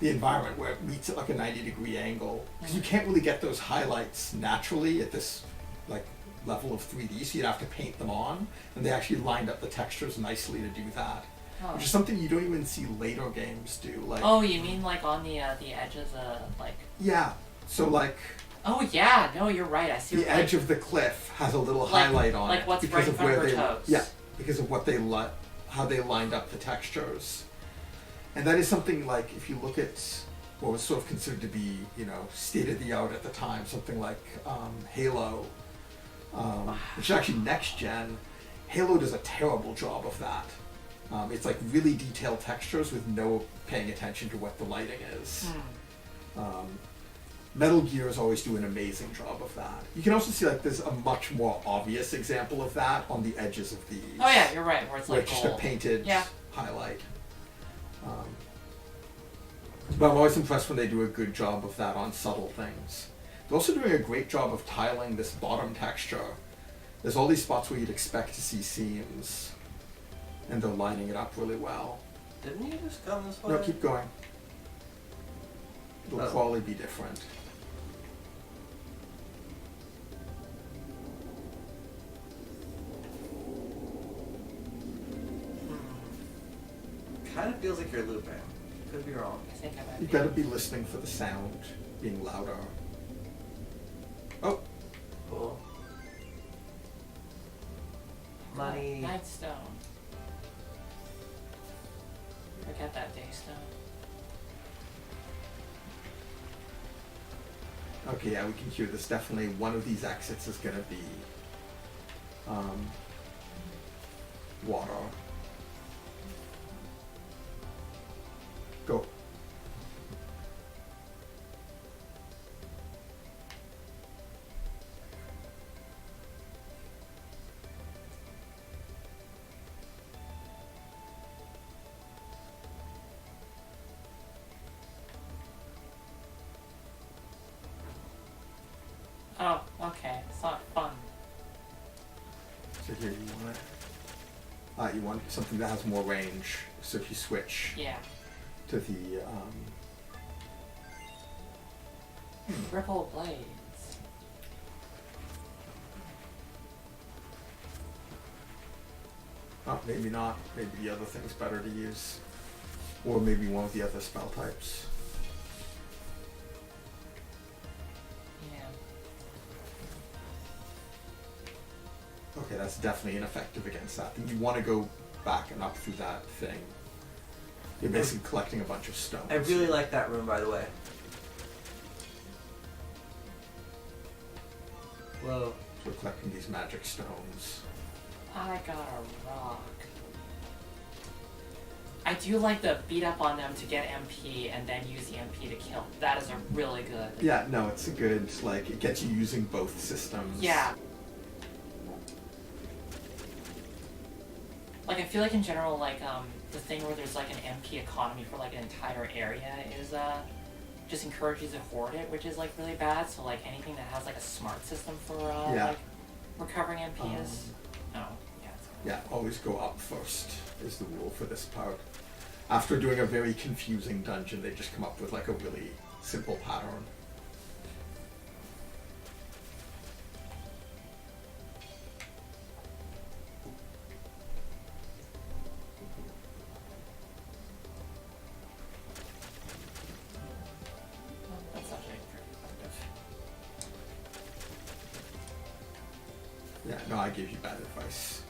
environment where it meets at like a 90-degree angle. Because you can't really get those highlights naturally at this like level of 3D, so you'd have to paint them on, and they actually lined up the textures nicely to do that. Oh. Which is something you don't even see later games do. Like, Oh, you mean like on the edges of like? yeah. So like Oh yeah, no, you're right. I see. the what, edge like, of the cliff has a little Like- highlight on like it what's because right in of front of where her they toes. yeah because of what they how they lined up the textures, and that is something like if you look at what was sort of considered to be state of the art at the time, something like Halo, which is actually next gen. Halo does a terrible job of that. It's like really detailed textures with no paying attention to what the lighting is. Metal Gears always do an amazing job of that. You can also see like there's a much more obvious example of that on the edges of these. Oh yeah, you're right. Where it's Where like it's just gold. a painted Yeah. highlight. But I'm always impressed when they do a good job of that on subtle things. They're also doing a great job of tiling this bottom texture. There's all these spots where you'd expect to see seams, and they're lining it up really well. Didn't you just come this way? No, keep going. It'll Oh. probably be different. Kind of feels like you're looping. Could be wrong. I think I might. You've got to be listening for the sound being louder. Oh, Cool. Money. Nightstone. Forget that Daystone. okay, yeah, we can hear this. Definitely one of these exits is going to be water. Go. Oh, okay. It's not fun. So here you want it. You want something that has more range. So if you switch Yeah. to the Ripple blades. oh, maybe not. Maybe the other thing's better to use, or maybe one of the other spell types. Yeah. Okay, that's definitely ineffective against that. Then you want to go back and up through that thing. You're basically collecting a bunch of stones. I really like that room, by the way. Whoa. We're collecting these magic stones. I got a rock. I do like the beat up on them to get MP and then use the MP to kill. That is a really good. Yeah, no, it's a good, like, it gets you using both systems. Yeah. Like, I feel like in general, like, the thing where there's like an MP economy for like an entire area is, just encourages you to hoard it, which is like really bad. So like anything that has like a smart system for, Yeah. like, recovering MP is, no. Yeah, it's Yeah, always go up first is the rule for this part. After doing a very confusing dungeon, they just come up with like a really simple pattern. That's actually pretty effective. Yeah, no, I gave you bad advice.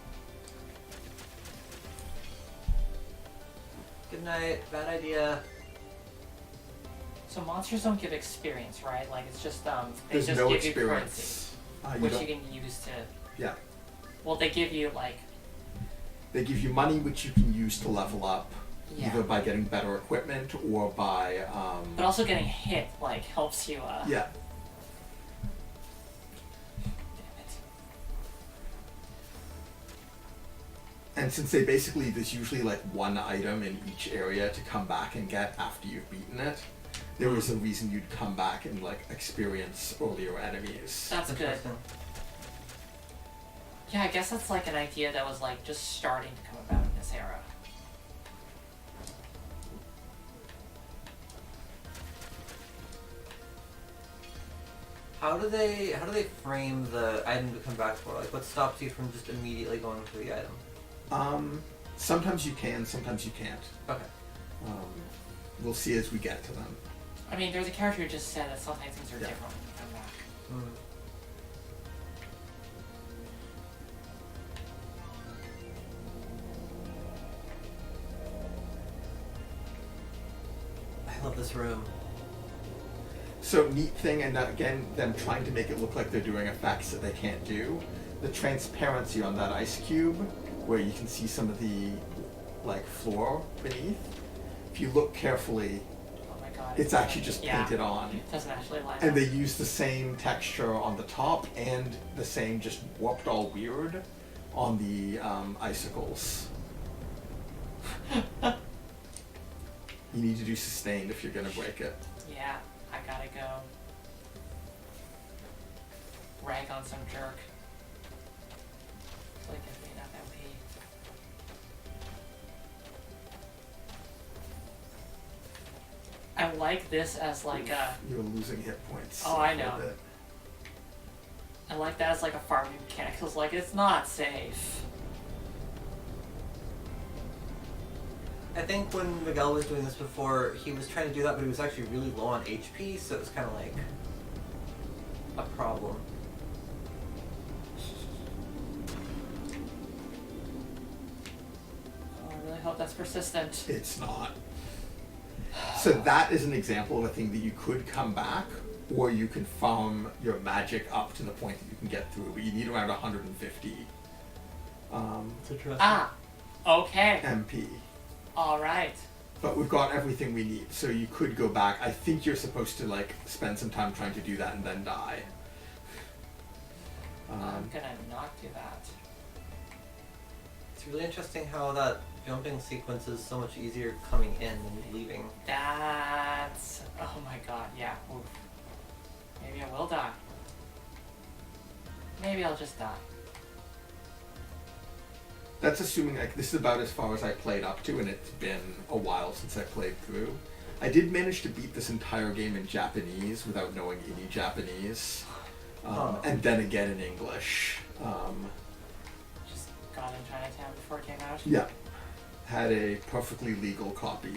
Good night. Bad idea. So monsters don't give experience, right? Like it's just they There's just no give you experience. currency, You which don't- you can use to. Yeah. Well, they give you like. They give you money which you can use to level up, Yeah. either by getting better equipment or by But also getting hit like helps you. yeah. Damn it. And since they basically, there's usually like one item in each area to come back and get after you've beaten it, there was a reason you'd come back and like experience earlier enemies. That's good. Interesting. Yeah, I guess that's like an idea that was like just starting to come about in this era. How do they frame the item to come back for? Like, what stops you from just immediately going for the item? Sometimes you can, sometimes you can't. Okay. We'll see as we get to them. I mean, there's a character who just said that sometimes things are Yeah. different when you come back. Mm. I love this room. So neat thing, and again, them trying to make it look like they're doing effects that they can't do. The transparency on that ice cube, where you can see some of the like floor beneath. If you look carefully, Oh my god. it's actually just yeah. painted on. It doesn't actually line And up. they use the same texture on the top and the same just warped all weird on the icicles. You need to do sustained if you're gonna break it. Yeah, I gotta go. Rag on some jerk. So I can be enough MP. I like this as like a. You're losing hit points. Oh, I a little know. bit. I like that as like a farming mechanic. It's like it's not safe. I think when Miguel was doing this before, he was trying to do that, but he was actually really low on HP, so it was kind of like a problem. Oh, I really hope that's persistent. It's not. So that is an example of a thing that you could come back, or you can farm your magic up to the point that you can get through, but you need around 150 It's interesting. Ah, okay. MP. All right. But we've got everything we need, so you could go back. I think you're supposed to like spend some time trying to do that and then die. I'm gonna not do that. It's really interesting how that jumping sequence is so much easier coming in than leaving. That's. Oh my god, yeah. Oof. Maybe I will die. Maybe I'll just die. That's assuming like this is about as far as I played up to, and it's been a while since I played through. I did manage to beat this entire game in Japanese without knowing any Japanese, and then again in English. Just got in Chinatown before it came out. Yeah, had a perfectly legal copy.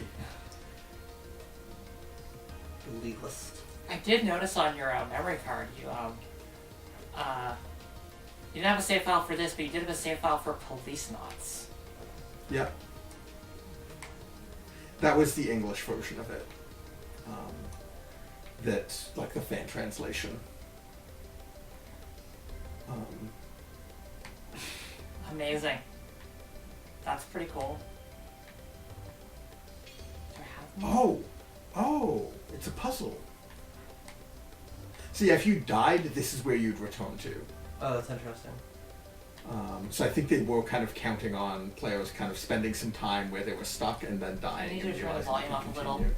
Legalist. I did notice on your memory card you didn't have a save file for this, but you did have a save file for Police Knots. Yeah, that was the English version of it. That like the fan translation. Amazing. That's pretty cool. Oh, it's a puzzle. So yeah, if you died, this is where you'd return to. Oh, that's interesting. So I think they were kind of counting on players kind of spending some time where they were stuck and then dying. I need and to turn the realizing volume they up could a little. continue.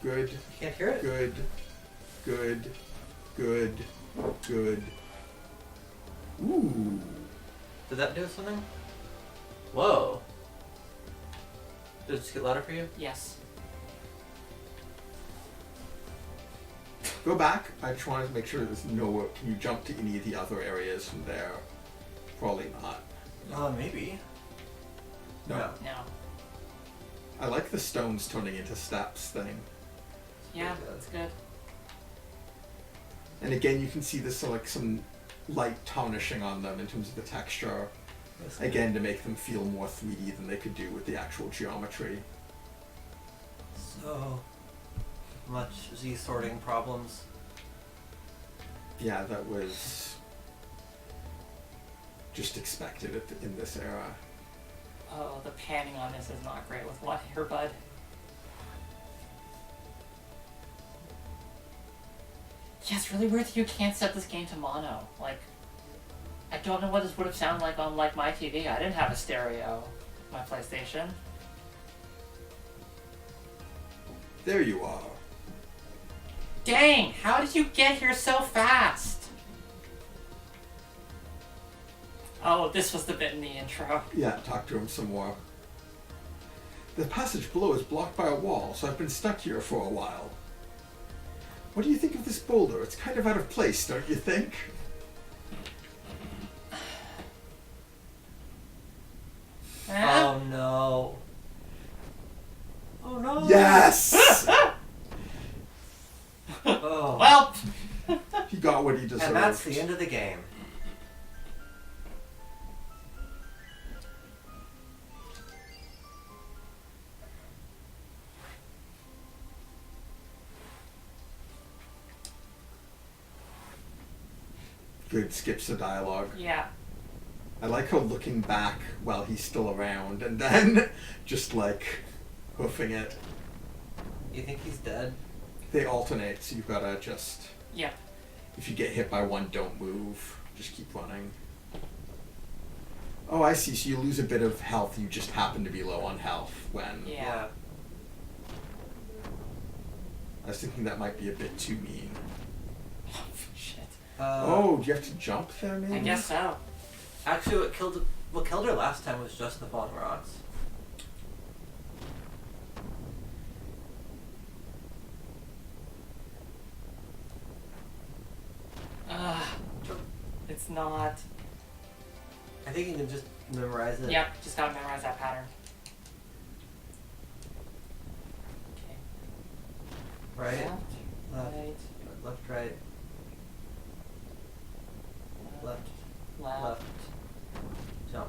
Good, You can't hear it? good, good, good, good. Ooh. Did that do something? Whoa. Did it just get louder for you? Yes. Go back. I just wanted to make sure there's no. Can you jump to any of the other areas from there? Probably not. Maybe. No. No. I like the stones turning into steps thing. Yeah, Pretty good. that's good. And again, you can see this like some light tarnishing on them in terms of the texture. That's Again, to make them feel more 3D than they could do with the actual geometry. So much Z sorting problems. Yeah, that was just expected in this era. Oh, the panning on this is not great with one earbud. Yeah, it's really weird that you can't set this game to mono. Like, I don't know what this would have sounded like on like my TV. I didn't have a stereo on my PlayStation. There you are. Dang, how did you get here so fast? Oh, this was the bit in the intro. Yeah, talk to him some more. The passage below is blocked by a wall, so I've been stuck here for a while. What do you think of this boulder? It's kind of out of place, don't you think? Oh no. Oh no. Yes! Oh. Well, He got what he deserved. And that's the end of the game. Good, skips the dialogue. yeah. I like how looking back while he's still around and then just like hoofing it. You think he's dead? They alternate, so you've gotta just, Yeah. if you get hit by one, don't move. Just keep running. Oh, I see. So you lose a bit of health. You just happen to be low on health when. Yeah. I was thinking that might be a bit too mean. Shit. Oh, do you have to jump there, maybe? I guess so. Actually, what killed her last time was just the falling rocks. It's not. I think you can just memorize it. Yep, just gotta memorize that pattern. Okay. Right? Left, Left. right, Left, right. Left. left. Left. Jump.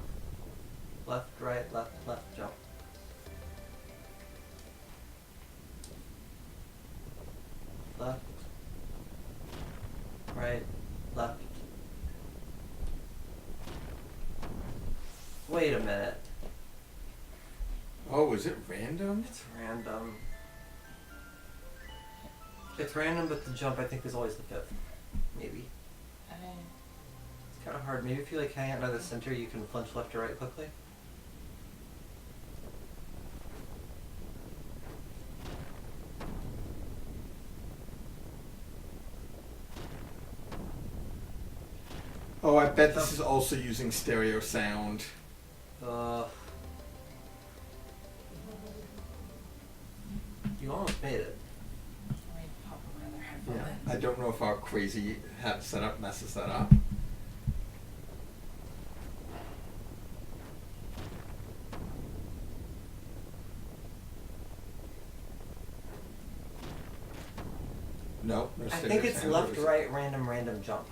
Left, right, left, jump. Left. Right, left. Wait a minute. Oh, is it random? It's random. It's random, but the jump I think is always the fifth. Maybe. It's kind of hard. Maybe if you like hang out near the center, you can flinch left or right quickly. Oh, I bet this is also using stereo sound. You almost made it. Let me pop my other headphone Yeah. in. I don't know if our crazy hat setup messes that up. No, no I stereo think it's sound. left, right, random, jump.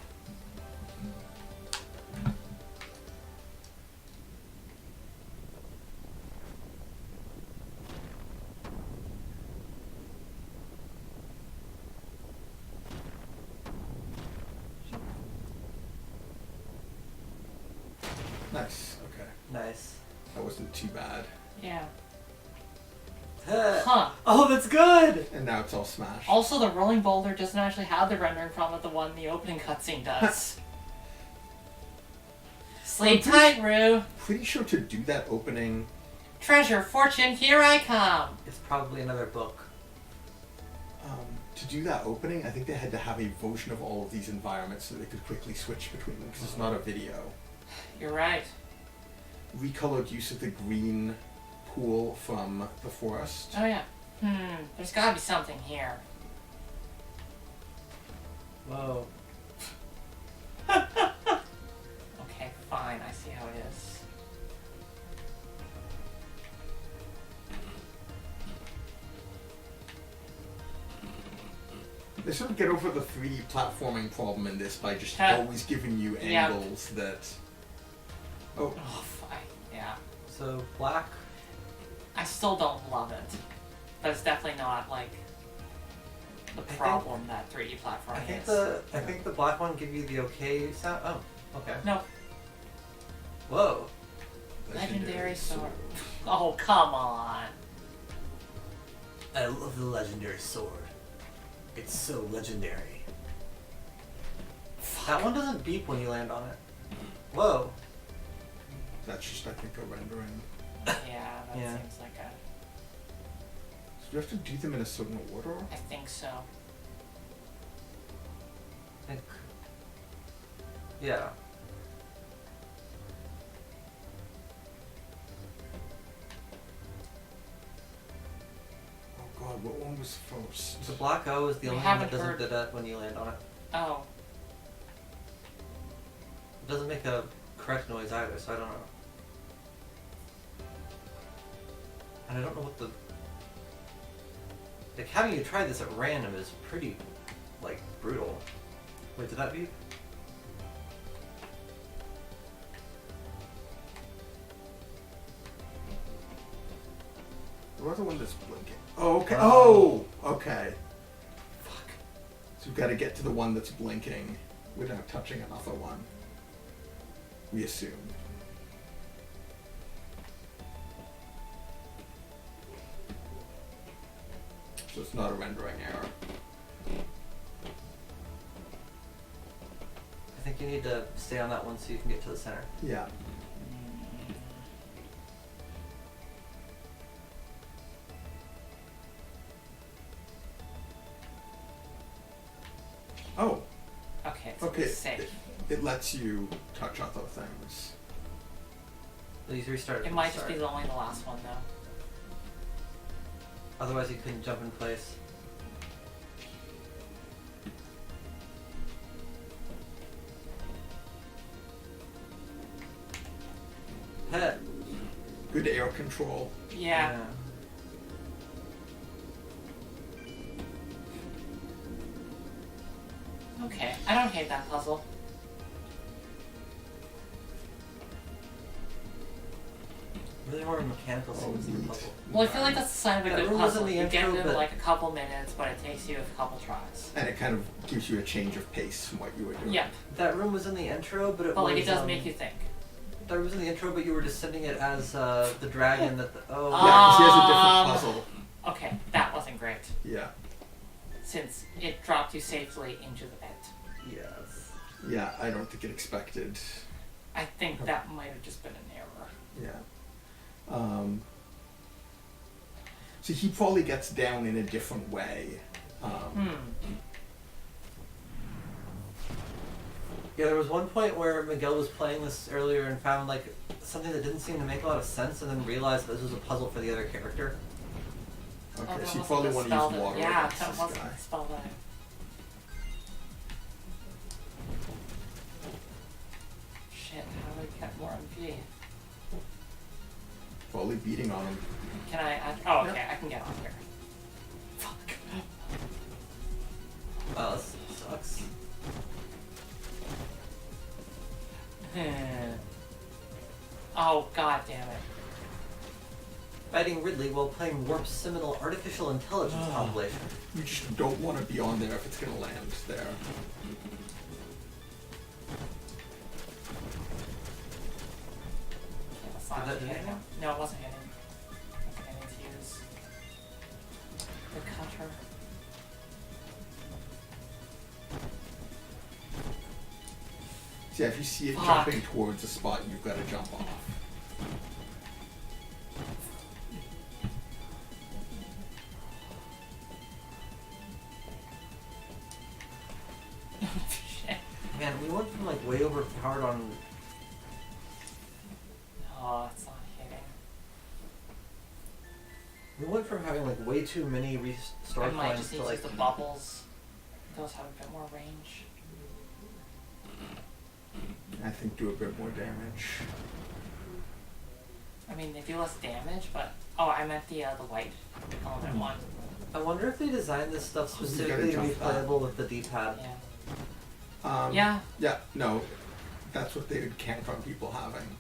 Nice. Okay, Nice. that wasn't too bad. Yeah. Huh. Oh, that's good! And now it's all smashed. Also, the rolling boulder doesn't actually have the rendering problem that the one in the opening cutscene does. Sleep tight, Rue. Pretty sure to do that opening. Treasure, fortune, here I come. It's probably another book. To do that opening, I think they had to have a version of all of these environments so they could quickly switch between them because it's not a video. You're right. Recolored use of the green pool from the forest. Oh yeah. There's gotta be something here. Whoa. Okay, fine. I see how it is. They sort of get over the 3D platforming problem in this by just Huh. always giving you Yeah. angles that... Oh, Oh, fine. Yeah. So, black. I still don't love it, but it's definitely not like the think- problem that 3D platforming I think the black one give you the okay sound. Oh, okay. No, Whoa. legendary sword. Oh, come on. I love the legendary sword. It's so legendary. That one doesn't beep when you land on it. Whoa. That's just, I think, a rendering. Yeah, that Yeah. seems like a. So do you have to do them in a certain order? I think so. I think. Yeah. Oh god, what one was first? The black O is the We only one that haven't doesn't heard- do that when you land on it. Oh, It doesn't make a correct noise either, so I don't know. And I don't know what the... Like, having you try this at random is pretty, like, brutal. Wait, did that beep? What was the one that's blinking? Oh, okay. Oh! Okay. Fuck. So we've got to get to the one that's blinking without touching another one. We assume. So it's not a rendering error. I think you need to stay on that one so you can get to the center. Yeah. Oh, okay. It's okay. safe. It lets you touch other things. Please restart. It might just be only the last one though. Otherwise, you couldn't jump in place. Head. Good air control. Yeah. Okay. I don't hate that puzzle. Really more mechanical seems than a puzzle. Well, I feel like that's the sign of a That good room was in puzzle. the You get intro, it in but- like a couple minutes, but it takes you a couple tries. And it kind of gives you a change of pace from what you were doing. Yep. That room was in the intro, but it But was. like it does make you think. That room was in the intro, but you were just sending it as the dragon that. Oh. Yeah, because he has a different puzzle. Okay, that wasn't great. Yeah. Since it dropped you safely into the pit. Yes. Yeah, I don't think it expected. I think that might have just been an error. Yeah. So he probably gets down in a different way. Yeah, there was one point where Miguel was playing this earlier and found like something that didn't seem to make a lot of sense, and then realized that this was a puzzle for the other character. Okay, Oh, that so you wasn't probably the want to spell use that- water Yeah, against that this wasn't guy. the spell that. Shit, how do I get more MP? Probably beating on him. Can oh, okay, I can get on here. Fuck. Wow, this sucks. Oh, god damn it. Fighting Ridley while playing Warp's seminal artificial intelligence compilation. You just don't want to be on there if it's going to land there. Okay, that's not Did that do hitting anything? him. No, it wasn't hitting. Okay, I need to use. So yeah, if you see it Fuck. jumping towards a spot, you've got to jump off. Shit. Man, we went from like way overpowered on. Oh, it's not hitting. We went from having like way too many restore I might points just to need to like. use the bubbles. Those have a bit more range. I think do a bit more damage. I mean, they do less damage, but oh, I meant the white element one. I wonder if they designed this stuff Oh, you gotta specifically to be jump that. playable with the D-pad. Yeah. Yeah. Yeah. Yeah. No, that's what they would count on people having.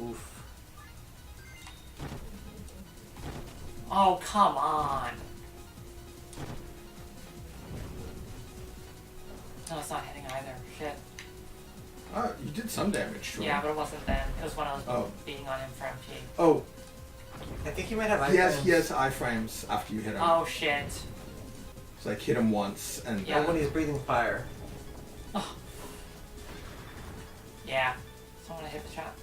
Oof. Oh, come on. No, it's not hitting either. Shit. You did some damage to him. Yeah, but it wasn't then. It was when I was Oh. beating on him for MP. Oh, I think you might have he iframes. has iframes after you hit him. Oh, shit. So like hit him once and Yeah. And when he's breathing fire. Oh. Yeah. So I'm gonna hit the trap.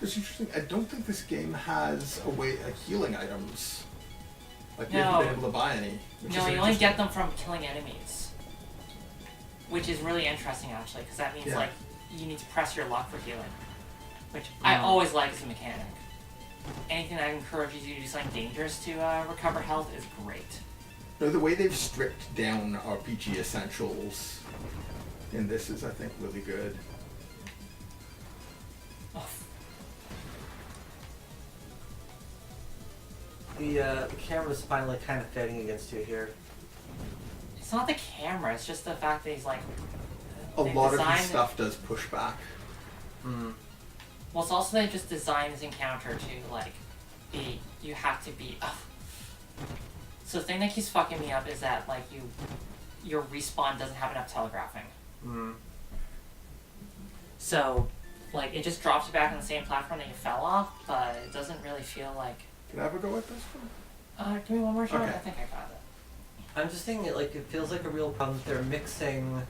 It's interesting. I don't think this game has a way healing items. Like you No. haven't been able to buy any. Which No, is you only interesting. get them from killing enemies. Which is really interesting, actually, because that means, Yeah. like, you need to press your luck for healing. Which I always like as a mechanic. Anything that encourages you to do something dangerous to recover health is great. No, the way they've stripped down RPG essentials in this is, I think, really good. Oh, The camera's finally kind of fighting against you here. it's not the camera, it's just the fact that he's like... A they've lot of designed- his stuff does push back. Hmm. Well, it's also they just designed this encounter to, like, be... You have to be... So the thing that keeps fucking me up is that, like, your respawn doesn't have enough telegraphing. Hmm. So, like, it just drops you back on the same platform that you fell off, but it doesn't really feel like... Can I have a go at this one? Give me one more shot? Okay. I think I got it. I'm just thinking it feels like a real problem. They're mixing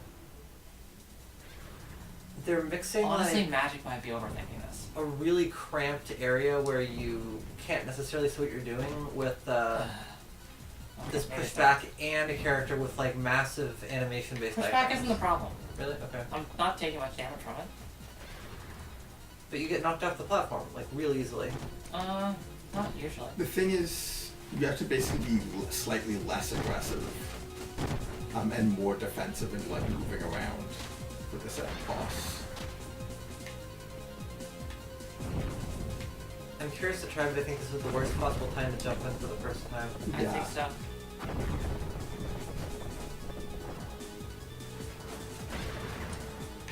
Honestly, like Magic might be overthinking this. a really cramped area where you can't necessarily see what you're doing with this Maybe it's pushback and a character with like massive animation based Pushback isn't the problem. Really? Okay. I'm not taking much damage from it. But you get knocked off the platform like real easily. Not usually. The thing is, you have to basically be slightly less aggressive and more defensive and like moving around for this boss. I'm curious to try, but I think this is the worst possible time to jump in for the first time. I Yeah. think so.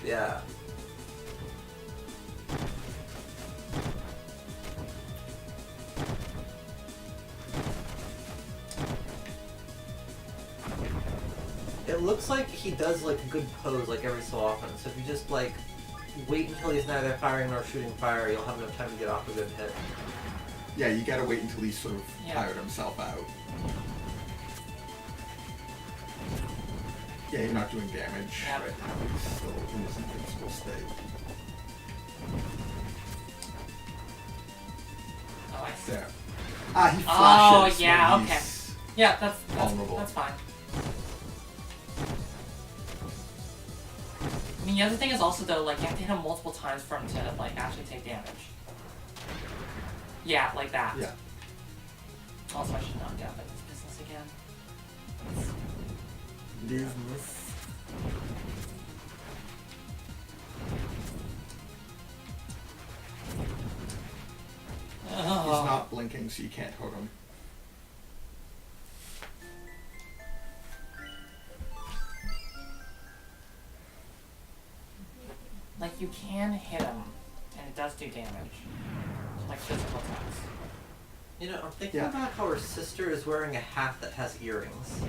Yeah. It looks like he does like a good pose like every so often. So if you just like wait until he's neither firing nor shooting fire, you'll have enough time to get off a good hit. Yeah, you gotta wait until he's sort of Yeah. tired himself out. Yeah, you're not doing damage Yep. right now. He's still in his invincible state. Oh, I see. There. He flashes. yeah, when okay. he's- Yeah, that's Vulnerable. that's fine. I mean, the other thing is also though, like you have to hit him multiple times for him to like actually take damage. Yeah, like that. Yeah. Also, I should not get up in this business again. Business. He's not blinking, so you can't hurt him. Like you can hit him, and it does do damage, like physical attacks. You know, I'm thinking Yeah. about how her sister is wearing a hat that has earrings.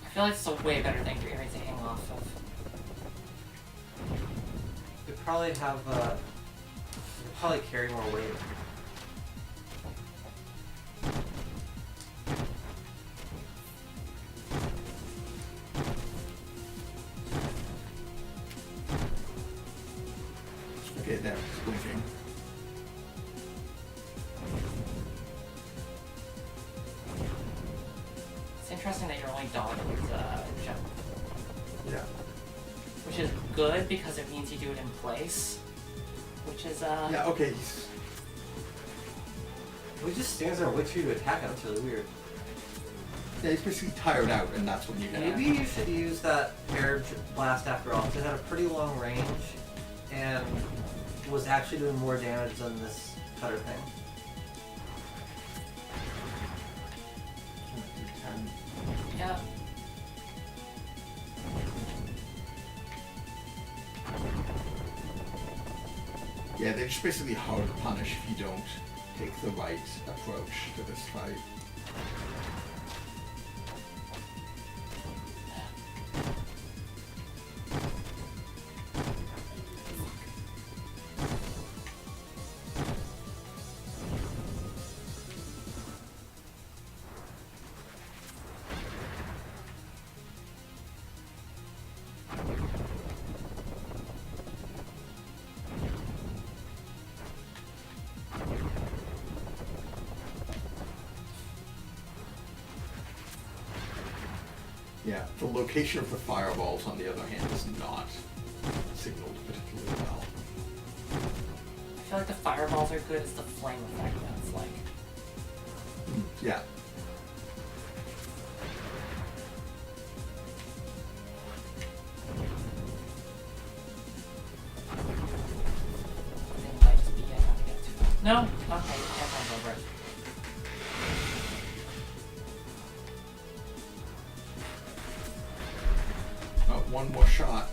I feel like it's a way better thing for earrings to hang off of. You could probably have, you could probably carry more weight. Okay, there, it's blinking. It's interesting that your only dog is jump, Yeah. which is good because it means you do it in place, which is Yeah, okay, he's... He just stands there and waits for you to attack him. It's really weird. Yeah, he's basically tired out, and that's when you get Maybe you should use that air blast after all, because it had a pretty long range and was actually doing more damage than this cutter thing. yeah. Yeah, they're just basically hard to punish if you don't take the right approach to this fight. Yeah, the location of the fireballs, on the other hand, is not signaled particularly well. I feel like the fireballs are good as the flame effect that's like. Yeah. I think it might just be I have to get to it. No? Okay, you can't jump over it. Oh, one more shot.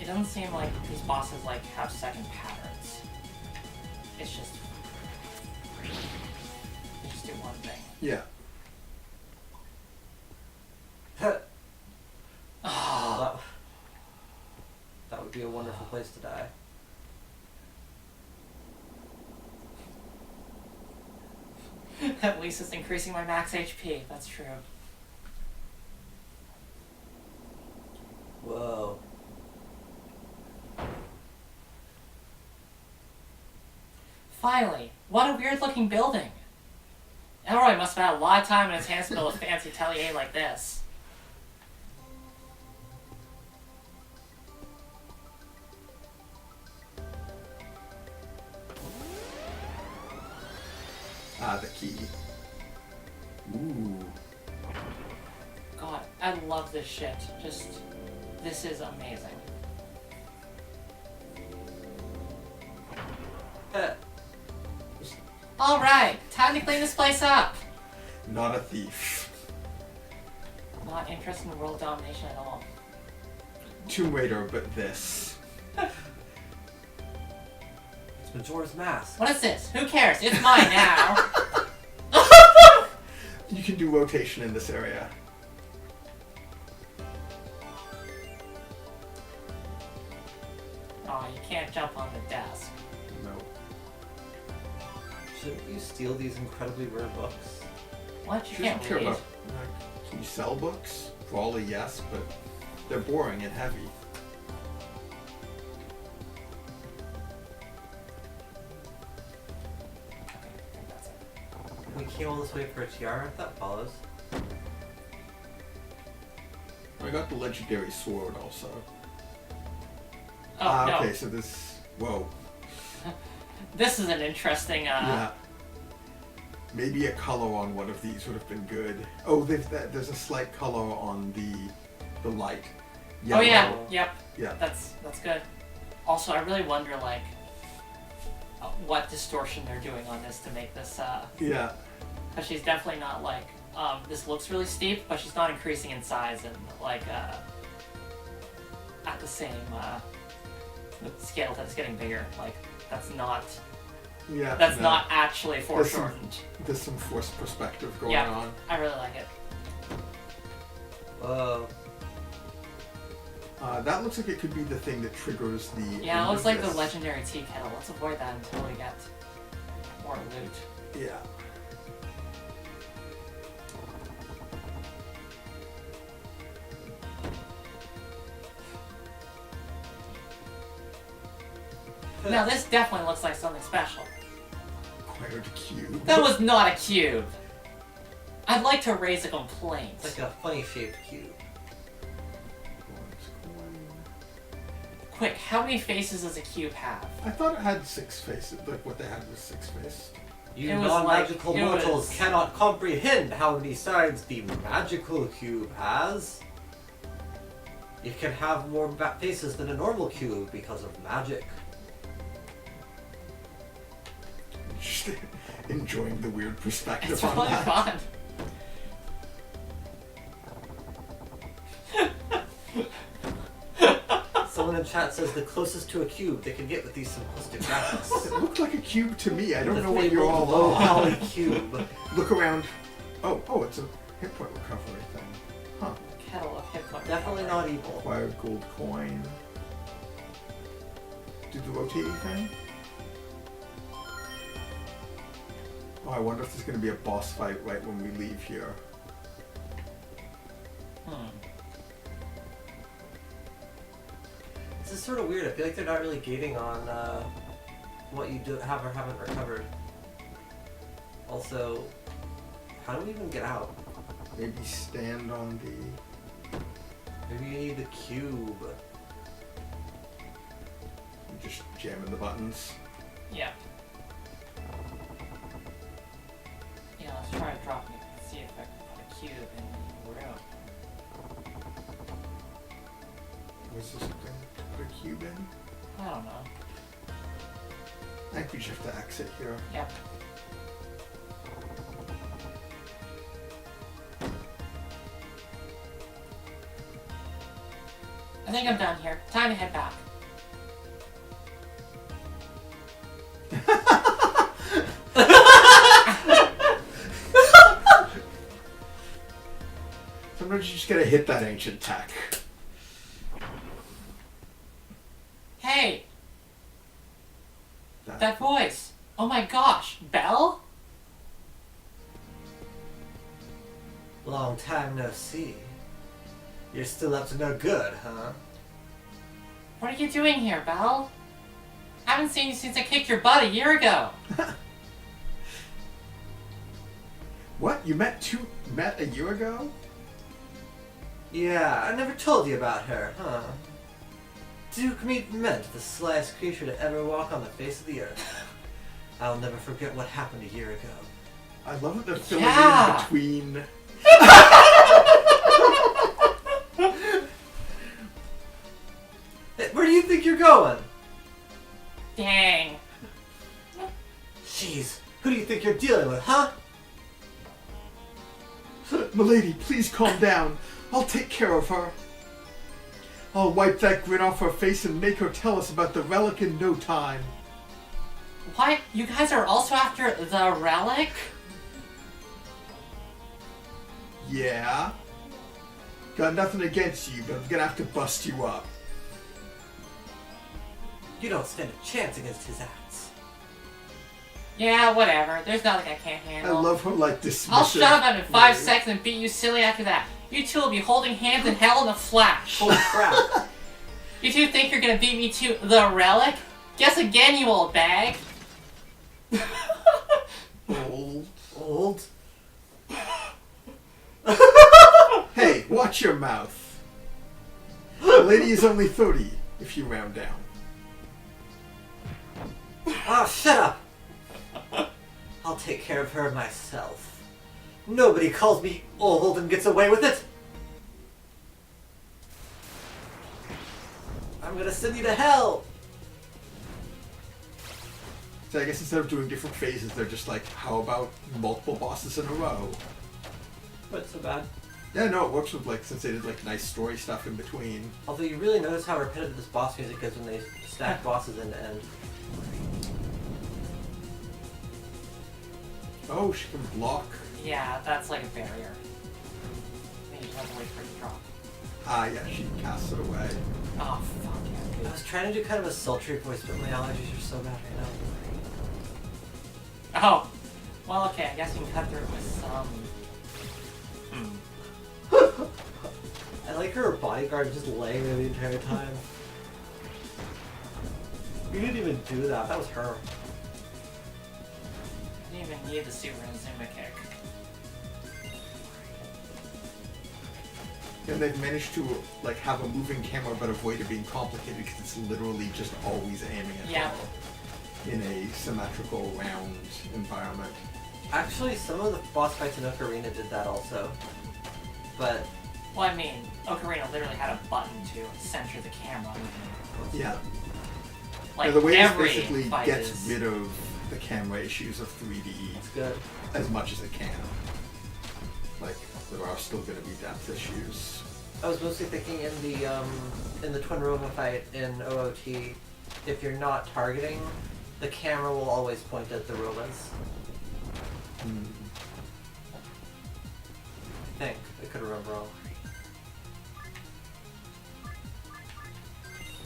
It doesn't seem like these bosses like have second patterns. It's just they just do one thing. Yeah. Oh, that would be a wonderful place to die. At least it's increasing my max HP. That's true. Whoa. Finally, what a weird looking building. Elroy must have had a lot of time in his hands to build a fancy atelier like this. Ah, the key. Ooh. God, I love this shit. Just, this is amazing. Alright, time to clean this place up. Not a thief. Not interested in world domination at all. Tomb Raider, but this. It's Majora's Mask. What is this? Who cares? It's mine now. You can do rotation in this area. Oh, you can't jump on the desk. No. Shouldn't you steal these incredibly rare books? What? You She can't doesn't care read? about. Can you sell books? Probably yes, but they're boring and heavy. Okay, I think that's it. We came all this way for a tiara? That follows. I got the legendary sword also. Oh, no. Okay, so this. Whoa. This is an interesting, Yeah. Maybe a color on one of these would have been good. Oh, there's a slight color on the light. Oh Yellow. yeah, yep. Yeah. That's good. Also, I really wonder like what distortion they're doing on this to make this. Yeah. Because she's definitely not like this looks really steep, but she's not increasing in size and like at the same scale that it's getting bigger. Like that's not. Yeah. That's no. not actually There's some- foreshortened. There's some forced perspective going Yeah. on. I really like it. that looks like it could be the thing that triggers the. Yeah, it looks like the resist. legendary tea kettle. Let's avoid that until we get more loot. Yeah. Now this definitely looks like something special. Acquired cube. That was not a cube. I'd like to raise a complaint. It's like a funny shaped cube. Quick, how many faces does a cube have? I thought it had 6 faces. Like what they had was 6 faces. You It was non-magical like- it mortals was- cannot comprehend how many sides the magical cube has. It can have more faces than a normal cube because of magic. Just enjoying the weird perspective It's on really that. fun. Someone in chat says the closest to a cube they can get with these simplistic graphics. It looked like a cube to me. I don't The know what you're fabled all low on. poly cube. Look around. Oh, it's a hit point recovery thing. Huh. Kettle of hit point. Definitely not evil. Acquired gold coin. Do the rotating thing? Oh, I wonder if there's going to be a boss fight right when we leave here. This is sort of weird. I feel like they're not really gating on what you do have or haven't recovered. Also, how do we even get out? Maybe stand on the... Maybe you need the cube. Just jamming the buttons. Yeah. Yeah, let's try to drop it. See if I can put a cube in the room. Was this something to put a cube in? I don't know. I think we just have to exit here. Yep. I think I'm done here. Time to head back. Sometimes you just gotta hit that ancient tech. Hey, that voice. Oh my gosh, Belle? Long time no see. You're still up to no good, huh? What are you doing here, Belle? I haven't seen you since I kicked your butt a year ago. What? You met a year ago? Yeah, I never told you about her, huh? Duke Meat meant the slyest creature to ever walk on the face of the earth. I'll never forget what happened a year ago. I love that they're filling Yeah. in between. Hey, where do you think you're going? Dang. Jeez, who do you think you're dealing with, huh? Milady, please calm down. I'll take care of her. I'll wipe that grin off her face and make her tell us about the relic in no time. What? You guys are also after the relic? Yeah? Got nothing against you, but I'm gonna have to bust you up. You don't stand a chance against his acts. Yeah, whatever. There's nothing I can't I handle. love her like dismissive. I'll shut up in 5 way. seconds and beat you silly after that. You two will be holding hands in hell in a flash. Holy crap. You two think you're gonna beat me to the relic? Guess again, you old bag. Old. Old? Hey, watch your mouth. The lady is only 30, if you round down. Oh, shut up! I'll take care of her myself. Nobody calls me old and gets away with it. I'm gonna send you to hell. So I guess instead of doing different phases, they're just like, how about multiple bosses in a row? What's so bad? Yeah, no, it works with like, since they did like nice story stuff in between. Although you really notice how repetitive this boss music is when they stack bosses end to end. Oh, she can block. Yeah, that's like a barrier. I think you just have to wait for it to drop. Ah, yeah, she casts it away. Oh, fuck I yeah. was trying to do kind of a sultry voice, but my allergies are so bad right Oh. Well, okay, I guess you can cut through it with some... now. I like her bodyguard just laying there the entire time. You didn't even do that. That was her. You didn't even need the Super Inazuma kick. And they've managed to like have a moving camera but avoid it being complicated because it's literally just always aiming at Yeah. her in a symmetrical round environment. Actually, some of the boss fights in Ocarina did that also. But Well, I mean, Ocarina literally had a button to center the camera. Yeah. Like, the way this every basically fight gets is... rid of the camera issues of 3D it's good. as much as it can. Like, there are still going to be depth issues. I was mostly thinking in the Twin Roma fight in OOT, if you're not targeting, the camera will always point at the Romas. I think. I could remember wrong.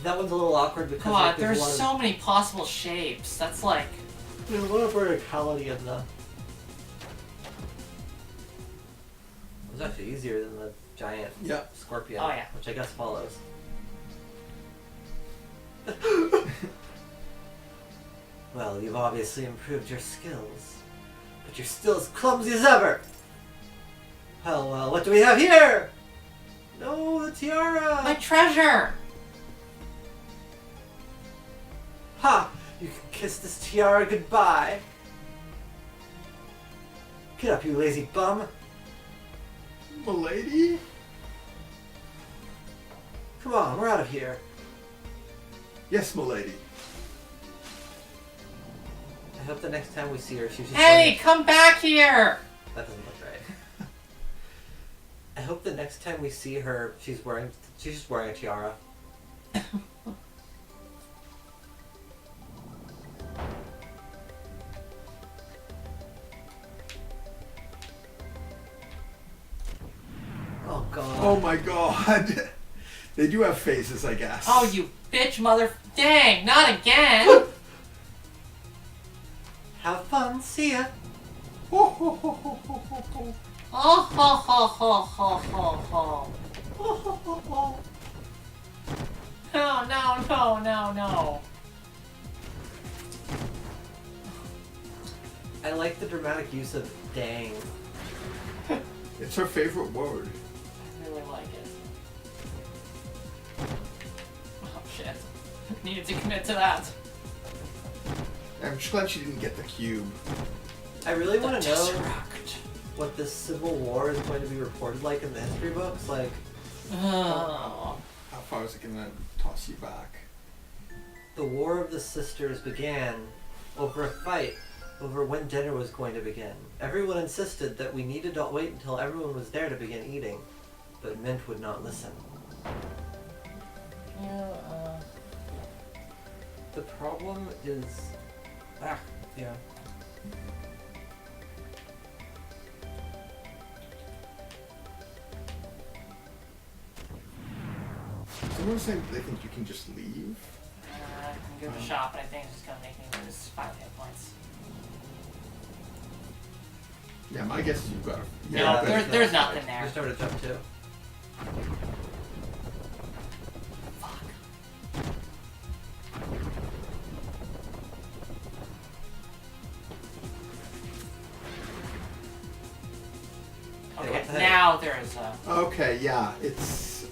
That one's a little awkward because God, like, there's a lot so many possible shapes. That's like... there's a lot of verticality in the... It was actually easier than the giant Yeah. scorpion, Oh, yeah. which I guess follows. Well, you've obviously improved your skills, but you're still as clumsy as ever! Well, what do we have here? No, the tiara! My treasure! Ha! You can kiss this tiara goodbye! Get up, you lazy bum! Milady? Come on, we're out of here. Yes, milady. I hope the next time we see her, she's just Hey, wearing... come back here! That doesn't look right. I hope the next time we see her, she's just wearing a tiara. Oh god. Oh my god. They do have phases, I guess. Oh, you bitch mother... Dang, not again! Have fun, see ya. Oh, ho, ho, ho, ho, ho. No. I like the dramatic use of dang. It's her favorite word. I really like it. Oh shit. Needed to commit to that. I'm just glad she didn't get the cube. I really want to know Tesseract. what this Civil War is going to be reported like in the history books. Like, Oh. How far is it going to toss you back? the War of the Sisters began over a fight over when dinner was going to begin. Everyone insisted that we needed to wait until everyone was there to begin eating, but Mint would not listen. Yeah, The problem is... yeah. Someone's saying they think you can just leave. I can give it a shot, but I think it's just gonna make me lose 5 hit points. Yeah, my guess is you've got to... No, there's nothing there. There's nowhere to jump to. Fuck. Hey, Okay, what the heck? now there's a... Okay, yeah, it's...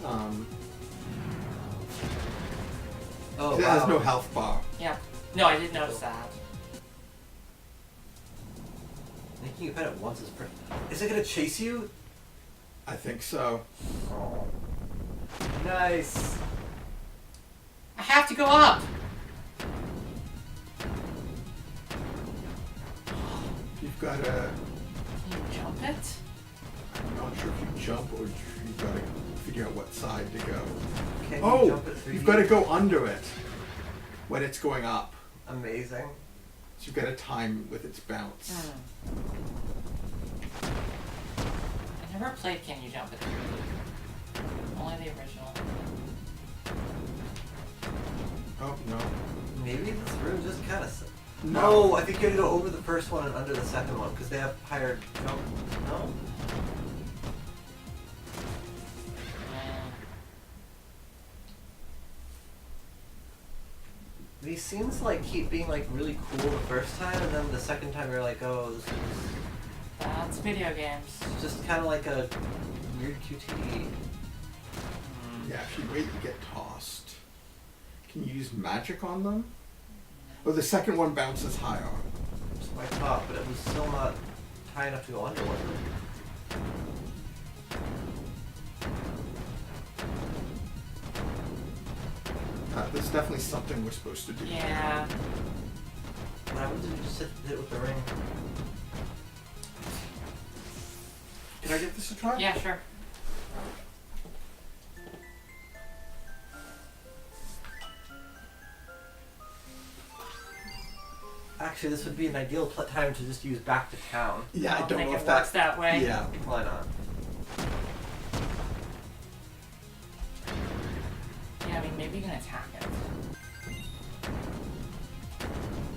Oh, it has no health bar. Yeah. No, I didn't notice that. Making you pet it once is pretty... Is it gonna chase you? I think so. Nice. I have to go up! You've got to... Can you jump it? I'm not sure if you jump or if you've got to figure out what side to go. Can you Oh! jump at 3D? You've got to go under it when it's going up. Amazing. So you've got to time with its bounce. I never played Can You Jump It 3D. Only the original. Oh no. Maybe this room just kind of. No. No, I think you have to go over the first one and under the second one because they have higher jump. No. These scenes like keep being like really cool the first time, and then the second time you're like, oh, this is That's video games. just kind of like a weird QTE. Yeah, if you wait, you get tossed. Can you use magic on them? Oh, the second one bounces higher. That's what I thought, but it was still not high enough to go under, was it? There's definitely something we're supposed to do. Yeah. What happens if you just hit it with the ring? Can I give this a try? Yeah, sure. Actually, this would be an ideal time to just use back to town. Yeah, I don't think know it if works that way. Yeah. Why not? Yeah, I mean, maybe you can attack it.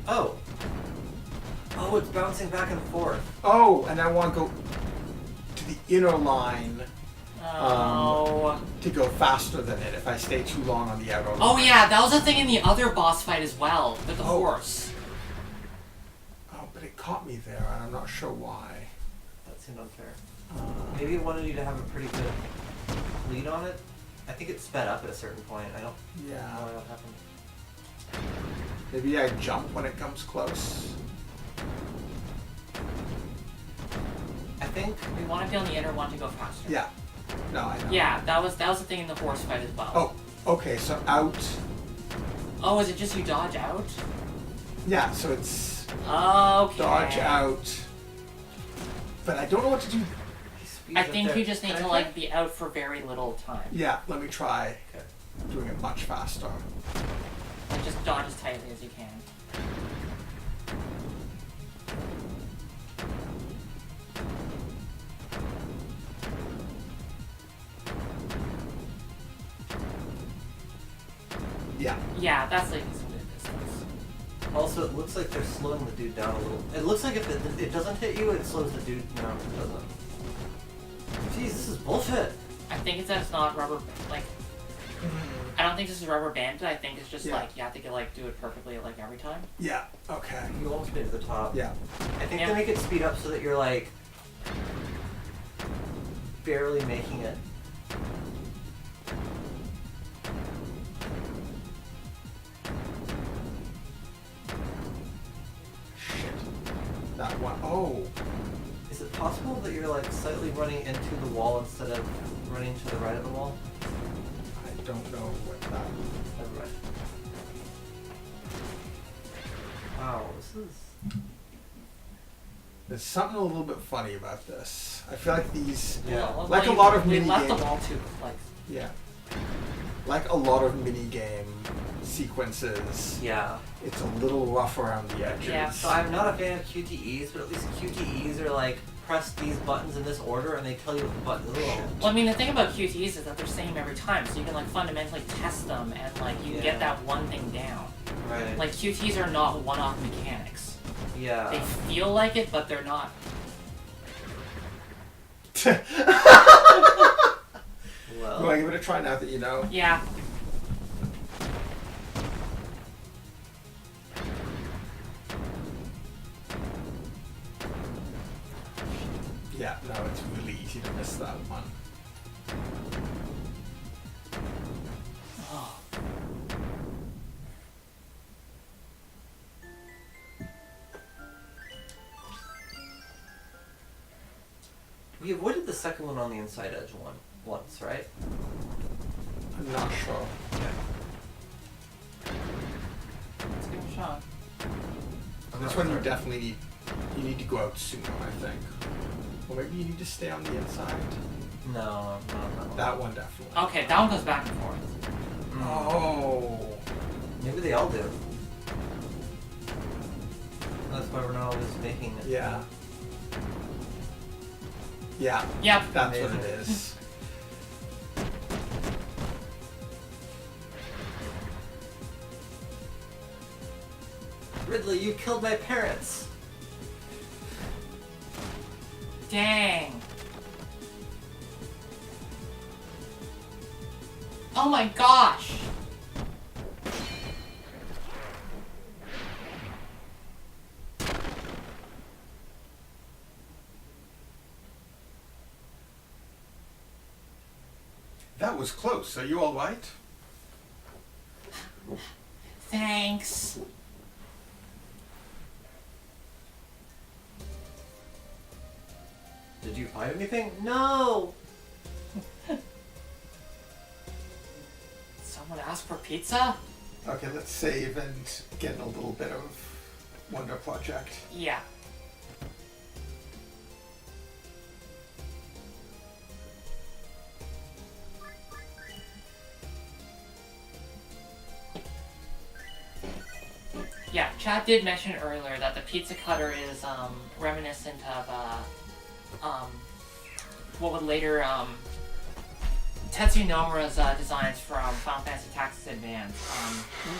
Oh. Oh, it's bouncing back and forth. Oh, and I want to go to the inner line Oh. to go faster than it if I stay too long on the outer line. Oh yeah, that was a thing in the other boss fight as well, with the Oh. horse. Oh, but it caught me there, and I'm not sure why. That seemed unfair. Maybe it wanted you to have a pretty good lead on it. I think it sped up at a certain point. I don't know Yeah. why that happened. Maybe I jump when it comes close. I think We want to be on the inner one to go faster. Yeah. No, I know. Yeah, that was the thing in the horse fight as well. Oh, okay, so out. Oh, is it just you dodge out? Yeah, so it's Okay. dodge out. But I don't know what to do. he speeds I up think there. you just need Can I to try? like be out for very little time. Yeah, let me try Okay. doing it much faster. Like just dodge as tightly as you can. Yeah. Yeah, that's like some good distance. Also, it looks like they're slowing the dude down a little. It looks like if it doesn't hit you, it slows the dude. No, it doesn't. Jeez, this is bullshit. I think it's that it's not rubber like. I don't think this is rubber banded. I think it's just Yeah. like you have to get like do it perfectly like every time. Yeah, okay. You almost made it to the top. Yeah. I think Yeah. they make it speed up so that you're like barely making it. Shit. That one. Oh. Is it possible that you're like slightly running into the wall instead of running to the right of the wall? I don't know what that. Never mind. Wow, this is. There's something a little bit funny about this. I feel like these. Yeah. Well, Like a you- lot of we mini left games. them all too like. Yeah. Like a lot of minigame sequences, Yeah. it's a little rough around the edges. Yeah, So I'm not a fan of QTEs, but at least QTEs are like press these buttons in this order and they tell you what the buttons are. Well, I mean, the thing about QTEs is that they're the same every time, so you can like fundamentally test them and like you can Yeah. get that one thing down. Right. Like QTEs are not one-off mechanics. yeah. They feel like it, but they're not. You want Well. to give it a try now that you know? Yeah. Yeah, no, it's really easy to miss that one. Oh. We avoided the second one on the inside edge once, right? I'm not sure. Let's give it a shot. This one you definitely need to go out sooner, I think. Or maybe you need to stay on the inside. No, not that one. That one definitely. Okay, that one goes back and forth. Oh. Maybe they all do. That's why we're not always making it. Yeah. Yeah, Yep. that's what it Amazing. is. Ridley, you killed my parents. Dang. Oh my gosh! That was close. Are you all right? Thanks. Did you find anything? No! Someone asked for pizza? Okay, let's save and get a little bit of Wonder Project. Yeah. Yeah, Chad did mention earlier that the pizza cutter is reminiscent of what would later Tetsuya Nomura's designs from Final Fantasy Tactics Advance.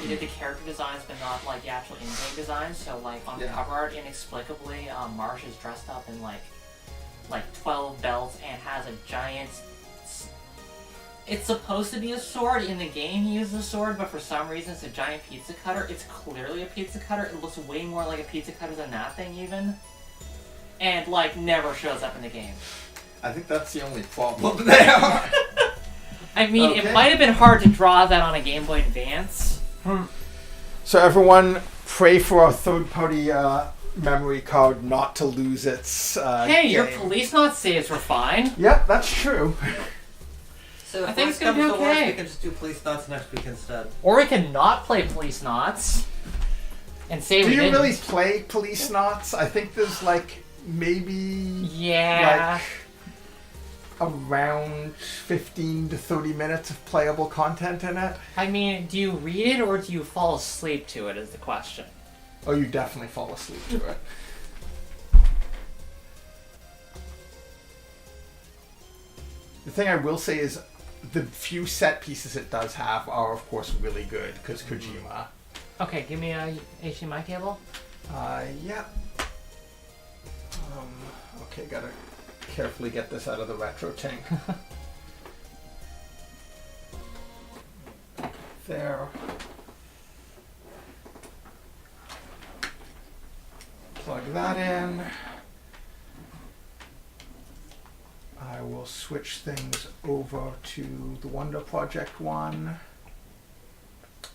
He did the character designs, but not like the actual in-game designs. So like on the Yeah. cover art, inexplicably, Marsh is dressed up in like 12 belts and has a giant. It's supposed to be a sword. In the game, he uses a sword, but for some reason, it's a giant pizza cutter. It's clearly a pizza cutter. It looks way more like a pizza cutter than that thing, even. And, like, never shows up in the game. I think that's the only problem there. I mean, Okay. it might have been hard to draw that on a Game Boy Advance. So everyone, pray for our third-party memory card not to lose its Hey, your game. police not saves were fine. Yep, that's true. So if I think worse it's gonna comes be to worse, okay. we can just do police knots next week instead. Or we can not play police knots. And say Do we you didn't. really play Police Knots? I think there's like maybe Yeah. like around 15 to 30 minutes of playable content in it. I mean, do you read it or do you fall asleep to it is the question. Oh, you definitely fall asleep to it. The thing I will say is the few set pieces it does have are, of course, really good because Kojima. Okay, give me a HDMI cable. Yeah. Okay, gotta carefully get this out of the retro tank. There. Plug that in. I will switch things over to the Wonder Project one.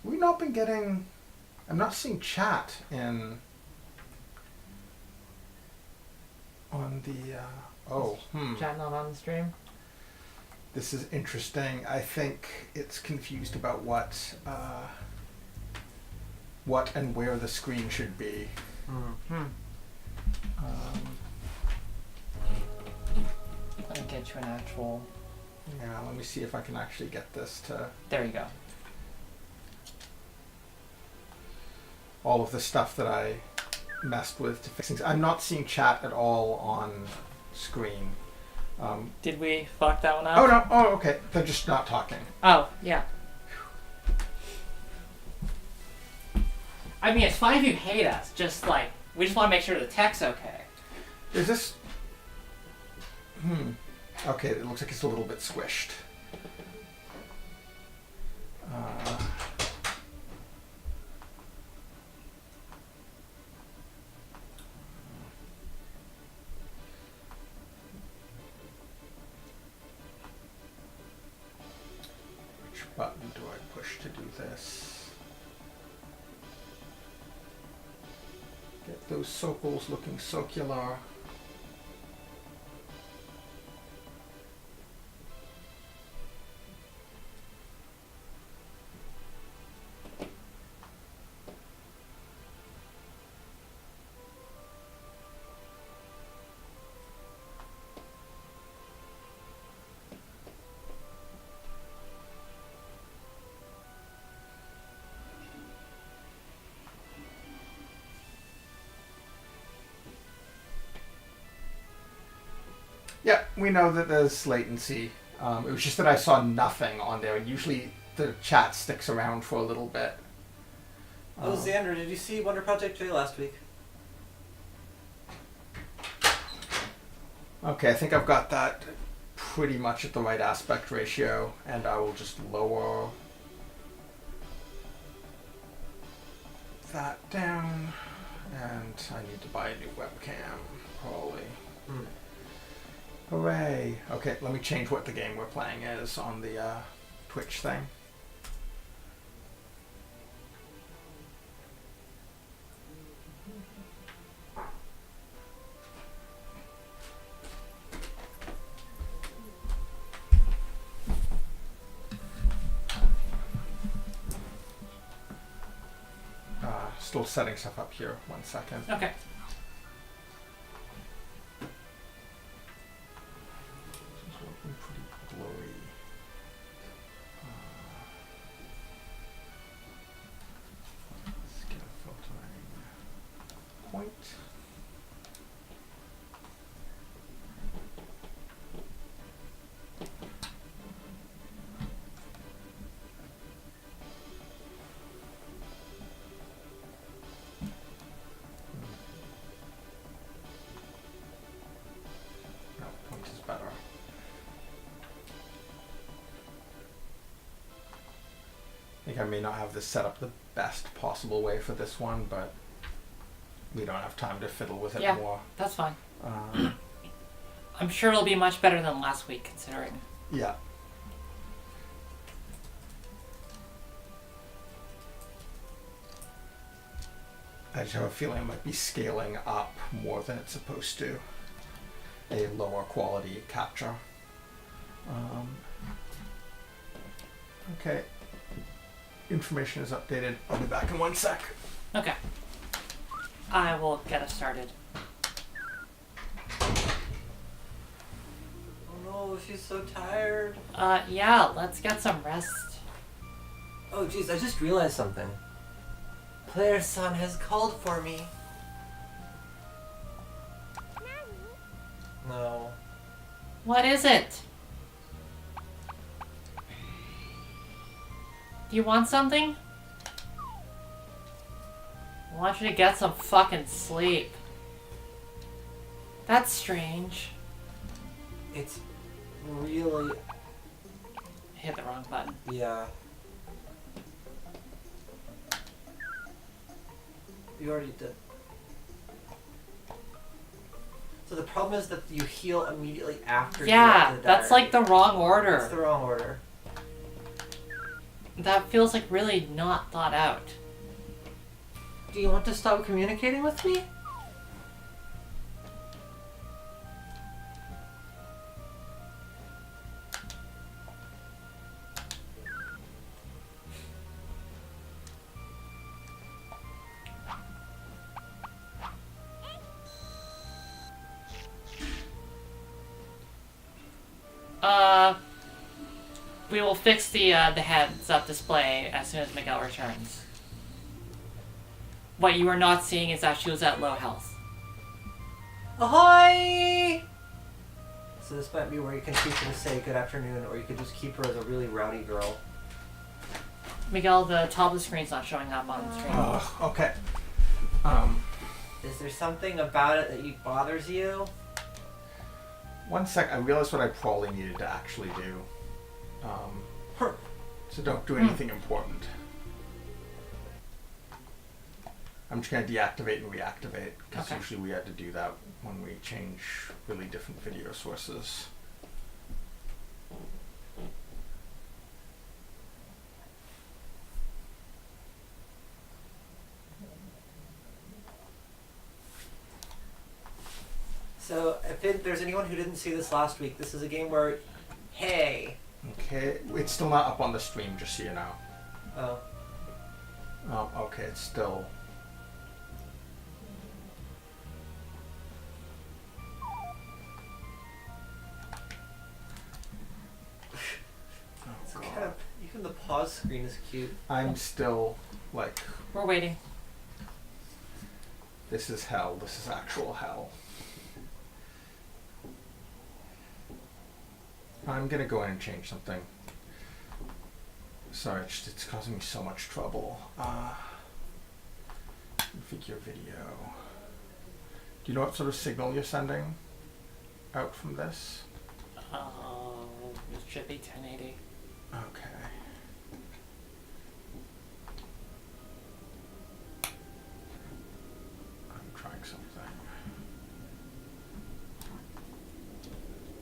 We've not been getting... I'm not seeing chat in... on the... Chat not on the stream. This is interesting. I think it's confused about what and where the screen should be. Let me get you an actual... Yeah, let me see if I can actually get this to... There you go. all of the stuff that I messed with to fix things. I'm not seeing chat at all on screen. Did we fuck that one up? Oh, no. Oh, okay. They're just not talking. Oh, yeah. I mean, it's fine if you hate us. Just like, we just want to make sure the tech's okay. Is this... Okay, it looks like it's a little bit squished. Which button do I push to do this? Get those circles looking circular. Yeah, we know that there's latency. It was just that I saw nothing on there, and usually the chat sticks around for a little bit. Oh, Xander, did you see Wonder Project J last week? Okay, I think I've got that pretty much at the right aspect ratio, and I will just lower that down, and I need to buy a new webcam, probably. Hooray! Okay, let me change what the game we're playing is on the Twitch thing. Still setting stuff up here. 1 second. Okay. This is looking pretty blurry. Let's get a filtering point. No, point is better. I think I may not have this set up the best possible way for this one, but we don't have time to fiddle with it Yeah. more. That's fine. Um, I'm sure it'll be much better than last week, considering. yeah. I just have a feeling it might be scaling up more than it's supposed to. A lower quality capture. Okay. Information is updated. I'll be back in 1 sec. Okay. I will get us started. Oh no, she's so tired. Yeah, let's get some rest. Oh jeez, I just realized something. Player-san has called for me. No. What is it? Do you want something? I want you to get some fucking sleep. That's strange. It's really... Hit the wrong button. Yeah. You already did. So the problem is that you heal immediately after you Yeah, get the that's diary. like the wrong order. That's the wrong order. That feels like really not thought out. Do you want to stop communicating with me? We will fix the heads-up display as soon as Miguel returns. What you are not seeing is that she was at low health. Ahoy! So this might be where you can teach her to say good afternoon, or you could just keep her as a really rowdy girl. Miguel, the top of the screen's not showing up on the stream. Okay. Is there something about it that bothers you? 1 sec. I realized what I probably needed to actually do. So don't do anything important. I'm just going to deactivate and reactivate, because Okay. usually we had to do that when we change really different video sources. So, if there's anyone who didn't see this last week, this is a game where, hey, Okay, it's still not up on the stream, just so you know. oh, Okay, it's still... it's kind of, even the pause screen is cute. I'm still, like, We're waiting. this is hell. This is actual hell. I'm gonna go in and change something. Sorry, it's causing me so much trouble. Configure video. Do you know what sort of signal you're sending out from this? It should be 1080. Okay. I'm trying something.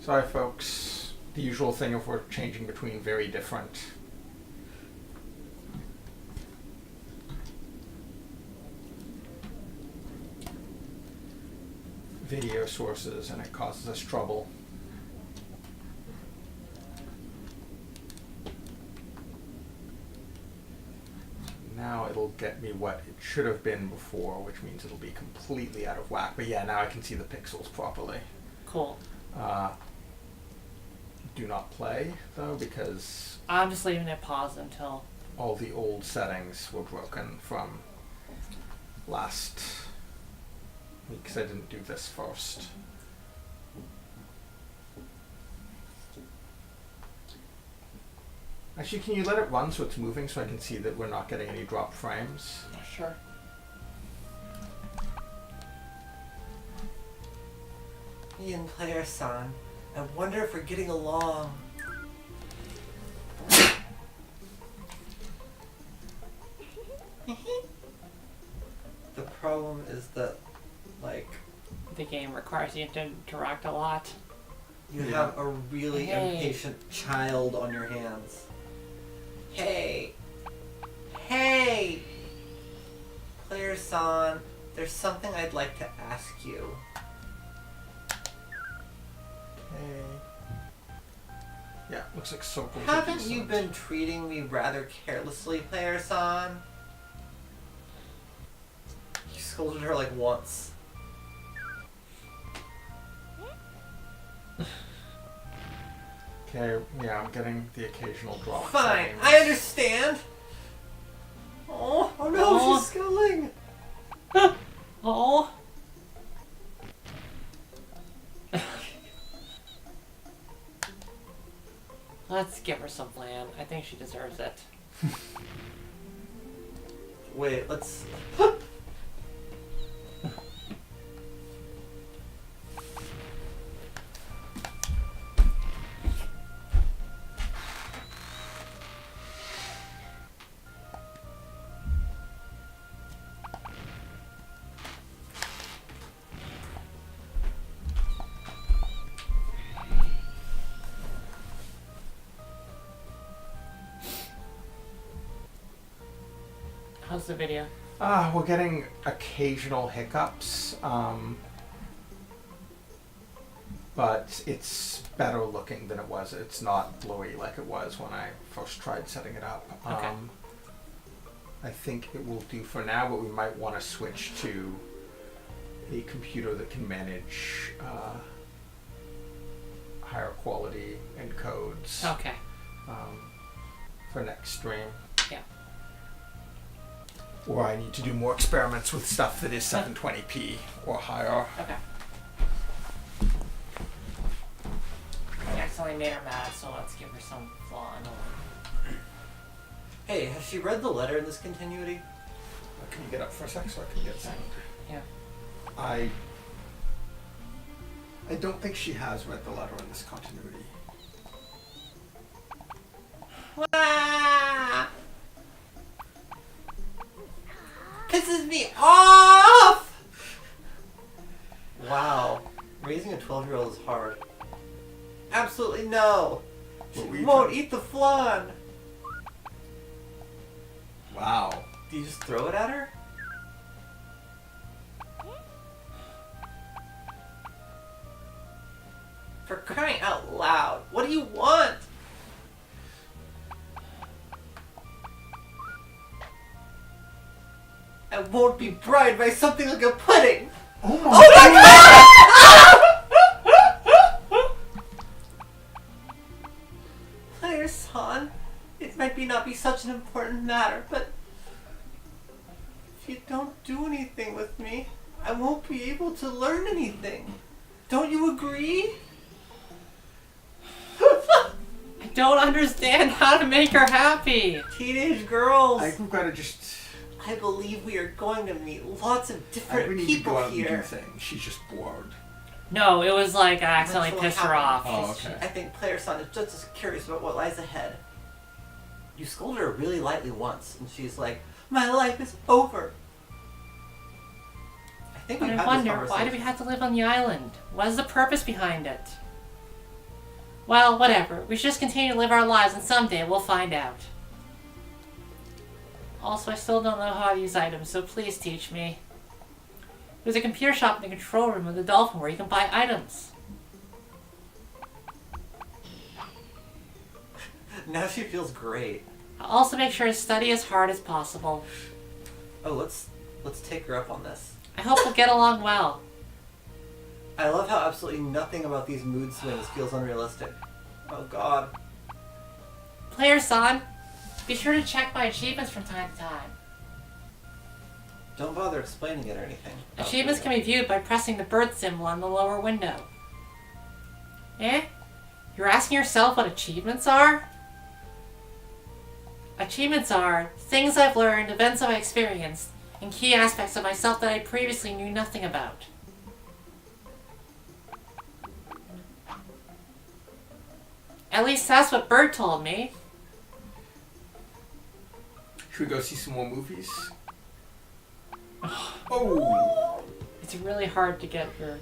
Sorry, folks. The usual thing if we're changing between very different video sources, and it causes us trouble. Now it'll get me what it should have been before, which means it'll be completely out of whack. But yeah, now I can see the pixels properly. Cool. Do not play, though, because I'm just leaving it paused until... all the old settings were broken from last week, because I didn't do this first. Actually, can you let it run so it's moving so I can see that we're not getting any drop frames? Sure. Ian Player-san, I wonder if we're getting along. The problem is that, like, The game requires you to interact a lot. you Yeah. have a really Hey. impatient child on your hands. Hey! Hey! Player-san, there's something I'd like to ask you. Okay. Yeah, looks like circles. Haven't you been treating me rather carelessly, Player-san? He scolded her like once. Okay, yeah, I'm getting the occasional drop. Fine, frames. I understand. Oh no, Aw. she's scolding. Oh. Let's give her some land. I think she deserves it. Wait, let's. How's the video? We're getting occasional hiccups, but it's better looking than it was. It's not blowy like it was when I first tried setting it up. Okay. I think it will do for now, but we might want to switch to a computer that can manage higher quality encodes Okay. for next stream. Yeah. Or I need to do more experiments with stuff that is 720p or higher. Okay. I accidentally made her mad, so let's give her some flaw. Hey, has she read the letter in this continuity? Can you get up for a sec so I can get sound? Yeah. I don't think she has read the letter in this continuity. Ah! Pisses me off! Wow. Raising a 12-year-old is hard. Absolutely no! She What were you won't trying- eat the flan! Wow. Do you just throw it at her? For crying out loud, what do you want? I won't be bribed by something like a pudding! Oh my Player-san, it might not be such an important matter, but if you don't do anything with me, I won't be able to learn anything. Don't you agree? I don't understand how to make her happy. Teenage girls. I think we've got to just I believe we are going to meet lots of I think different we need to people go out and do here. things. She's just bored. No, it was like I accidentally That's what pissed her off. happened. Oh, She's- okay. I think Player Son is just as curious about what lies ahead. You scolded her really lightly once, and she's like, "My life is over." I think we But had I this wonder, conversation. why do we have to live on the island? What is the purpose behind it? Well, whatever. We should just continue to live our lives, and someday we'll find out. Also, I still don't know how to use items, so please teach me. There's a computer shop in the control room of the Dolphin where you can buy items. Now she feels great. I'll also make sure to study as hard as possible. Oh, let's take her up on this. I hope we'll get along well. I love how absolutely nothing about these mood swings feels unrealistic. Oh God. Player Son, be sure to check my achievements from time to time. Don't bother explaining it or anything. Achievements can be viewed by pressing the bird symbol on the lower window. Eh? You're asking yourself what achievements are? Achievements are things I've learned, events I've experienced, and key aspects of myself that I previously knew nothing about. At least that's what Bird told me. Should we go see some more movies? Oh! It's really hard to get Bird.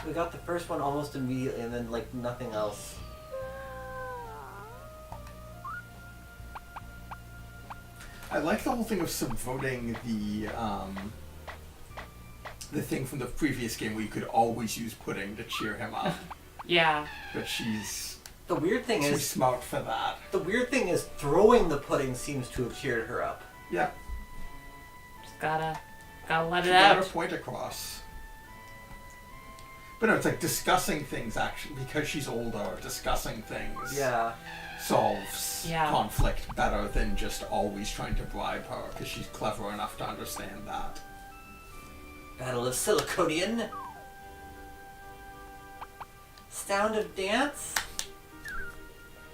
We got the first one almost immediately, and then like nothing else. I like the whole thing of subverting the thing from the previous game where you could always use pudding to cheer him up. Yeah. But she's The weird thing too is, smart for that. throwing the pudding seems to have cheered her up. Yeah. Just gotta let She it got her out. point across. But no, it's like discussing things actually, because she's older, discussing things Yeah. solves Yeah. conflict better than just always trying to bribe her, because she's clever enough to understand that. Battle of Siliconian. Sound of Dance.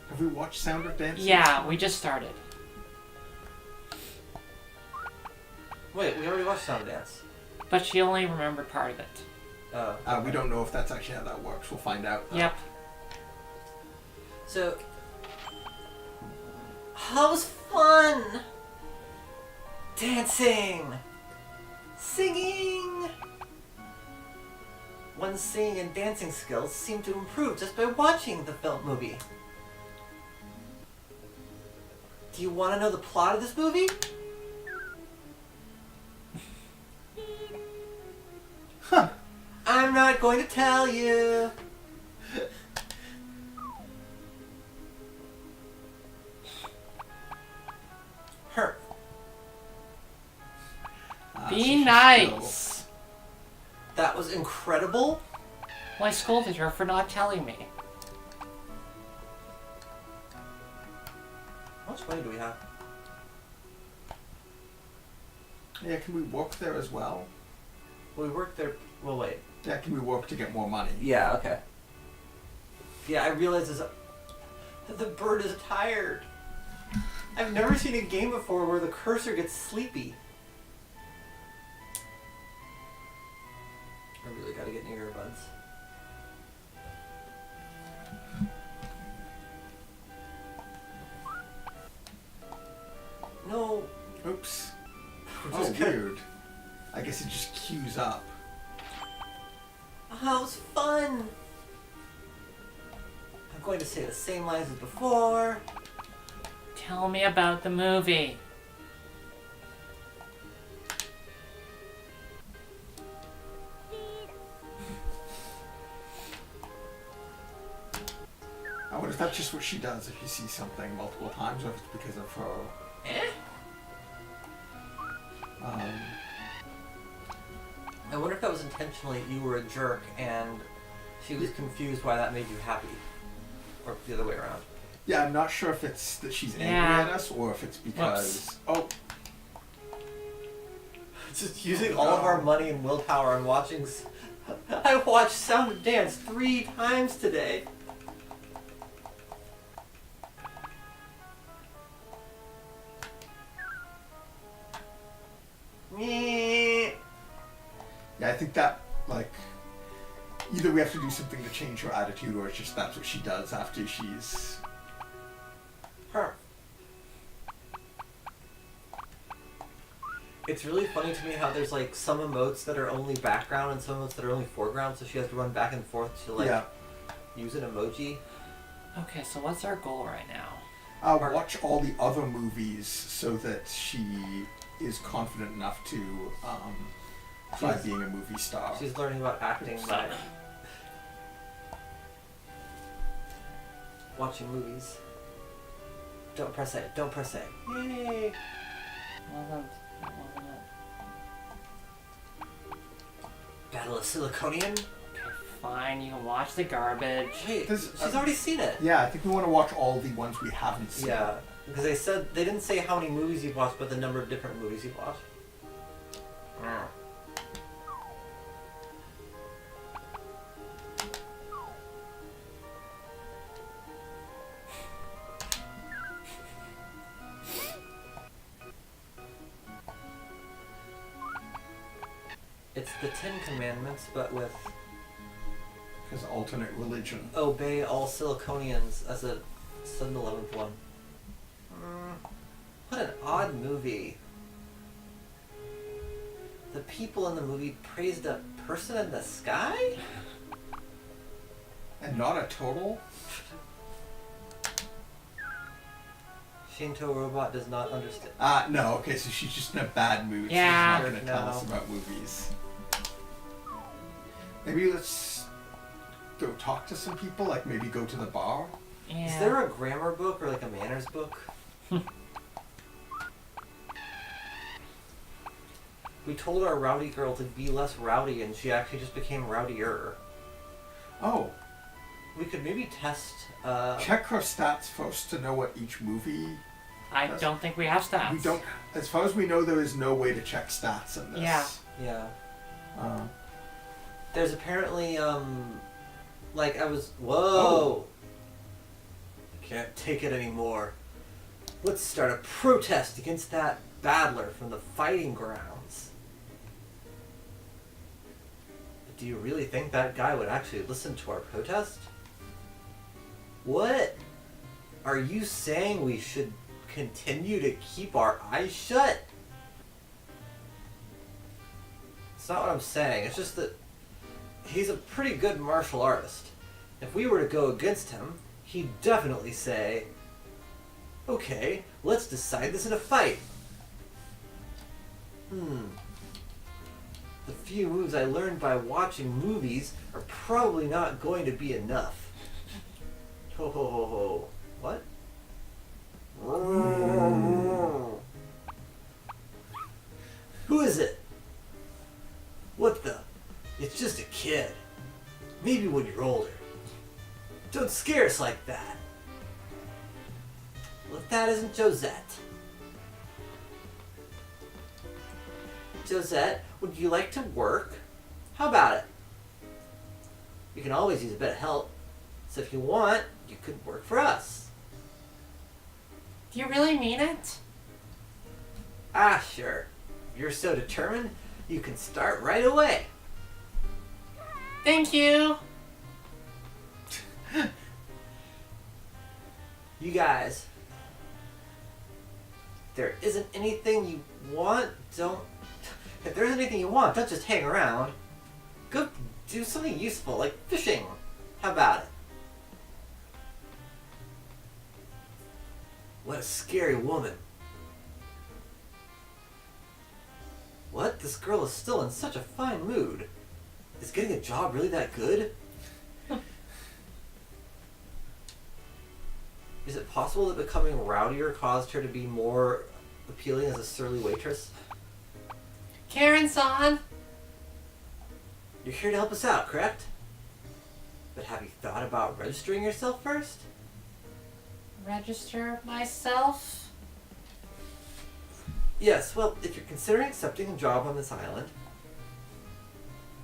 Have we watched Sound of Dance? Yeah, we just started. Wait, we already watched Sound of Dance. But she only remembered part of it. Oh. We don't know if that's actually how that works. We'll find out. though. Yep. So, how's fun? Dancing, singing. One's singing and dancing skills seem to improve just by watching the film movie. Do you want to know the plot of this movie? Huh. I'm not going to tell you. Her. Be she's nice. That was incredible. Well, I scolded her for not telling me. How much money do we have? still- Yeah, can we work there as well? Well, we worked there. Well, wait. Yeah, can we work to get more money? Yeah, okay. Yeah, I realize that the bird is tired. I've never seen a game before where the cursor gets sleepy. I really gotta get new earbuds. No. Oops. We're Oh, just gonna- weird. I guess it just queues up. How's fun? I'm going to say the same lines as before. Tell me about the movie. I wonder if that's just what she does if you see something multiple times, or if it's because of her. Eh? I wonder if that was intentionally you were a jerk and she was confused why that made you happy. Or the other way around. Yeah, I'm not sure if it's that she's angry Yeah. at us, or if it's because. Oh, Just using all of our money and willpower on watching. I watched Sound of Dance 3 times today. Meh. Yeah, I think that, like, either we have to do something to change her attitude, or it's just that's what she does after she's... Her. It's really funny to me how there's like some emotes that are only background and some emotes that are only foreground, so she has to run back and forth to like use an emoji. Okay, so what's our goal right now? Watch all the other movies so that she is confident enough to try being a movie star. She's learning about acting by watching movies. Don't press A. Don't press A. Yay! Battle of Siliconian? Okay, fine, you can watch the garbage. Wait, she's already seen it. Yeah, I think we want to watch all the ones we haven't seen. Yeah, because they didn't say how many movies you've watched, but the number of different movies you've watched. It's the Ten Commandments, but with Because alternate religion. obey all Siliconians as a 7-11th one. What an odd movie. The people in the movie praised a person in the sky? And not a total? Shinto Robot does not understand. No, okay, so she's just in a bad mood. Yeah. So she's not going to tell No. us about movies. Maybe let's go talk to some people, like maybe go to the bar. Yeah. Is there a grammar book or like a manners book? We told our rowdy girl to be less rowdy and she actually just became rowdier. Oh, We could maybe test check her stats first to know what each movie... I don't think we have stats. We don't... As far as we know, there is no way to check stats in this. Yeah. yeah. Uh, There's apparently like I was whoa. Oh. I can't take it anymore. Let's start a protest against that battler from the fighting grounds. But do you really think that guy would actually listen to our protest? What? Are you saying we should continue to keep our eyes shut? It's not what I'm saying. It's just that he's a pretty good martial artist. If we were to go against him, he'd definitely say, okay, let's decide this in a fight. The few moves I learned by watching movies are probably not going to be enough. Ho ho ho ho. What? Who is it? What the? It's just a kid. Maybe when you're older. Don't scare us like that. Well, if that isn't Josette. Josette, would you like to work? How about it? You can always use a bit of help. So if you want, you could work for us. Do you really mean it? Ah, sure. If you're so determined, you can start right away. Thank you. You guys, if there isn't anything you want, don't just hang around. Go do something useful, like fishing. How about it? What a scary woman. What? This girl is still in such a fine mood. Is getting a job really that good? Is it possible that becoming rowdier caused her to be more appealing as a surly waitress? Karen-san. You're here to help us out, correct? But have you thought about registering yourself first? Register myself? Yes, well, if you're considering accepting a job on this island,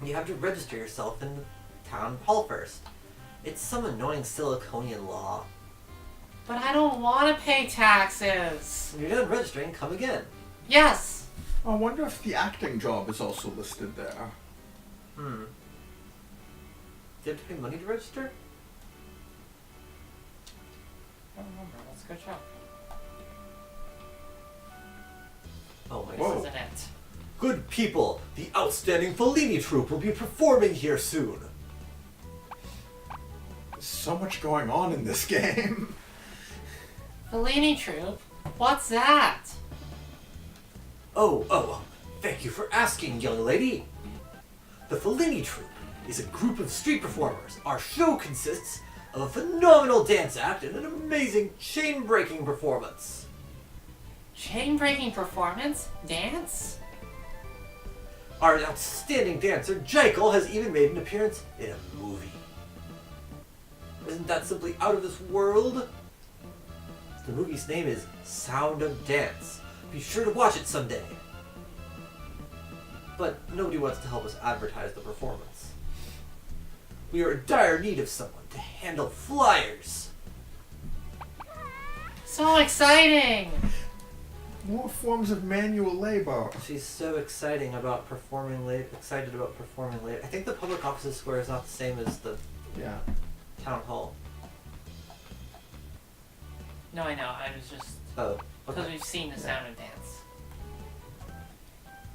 you have to register yourself in the town hall first. It's some annoying Siliconian law. But I don't want to pay taxes. When you're done registering, come again. Yes. I wonder if the acting job is also listed there. Do you have to pay money to register? I don't remember. Let's go check. Oh my This god. isn't it. Good people, the outstanding Fellini troupe will be performing here soon. There's so much going on in this game. Fellini Troop? What's that? Oh, thank you for asking, young lady. The Fellini troupe is a group of street performers. Our show consists of a phenomenal dance act and an amazing chain-breaking performance. Chain-breaking performance? Dance? Our outstanding dancer, Jekyll, has even made an appearance in a movie. Isn't that simply out of this world? The movie's name is Sound of Dance. Be sure to watch it someday. But nobody wants to help us advertise the performance. We are in dire need of someone to handle flyers. So exciting! More forms of manual labor. She's so excited about performing late. I think the public offices square is not the same as the Yeah. town hall. No, I know. I was just... Oh, Because okay. we've seen the Sound of Dance.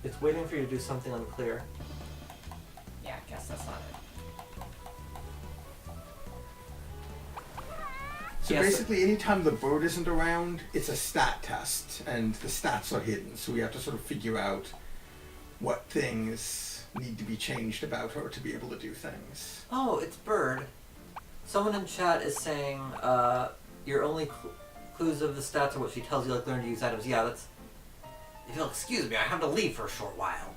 It's waiting for you to do something unclear. Yeah, I guess that's not it. So Yes. basically, anytime the bird isn't around, it's a stat test, and the stats are hidden. So we have to sort of figure out what things need to be changed about her to be able to do things. Oh, it's Bird. Someone in chat is saying, your only clues of the stats are what she tells you, like learn to use items. Yeah, that's... If you'll excuse me, I have to leave for a short while.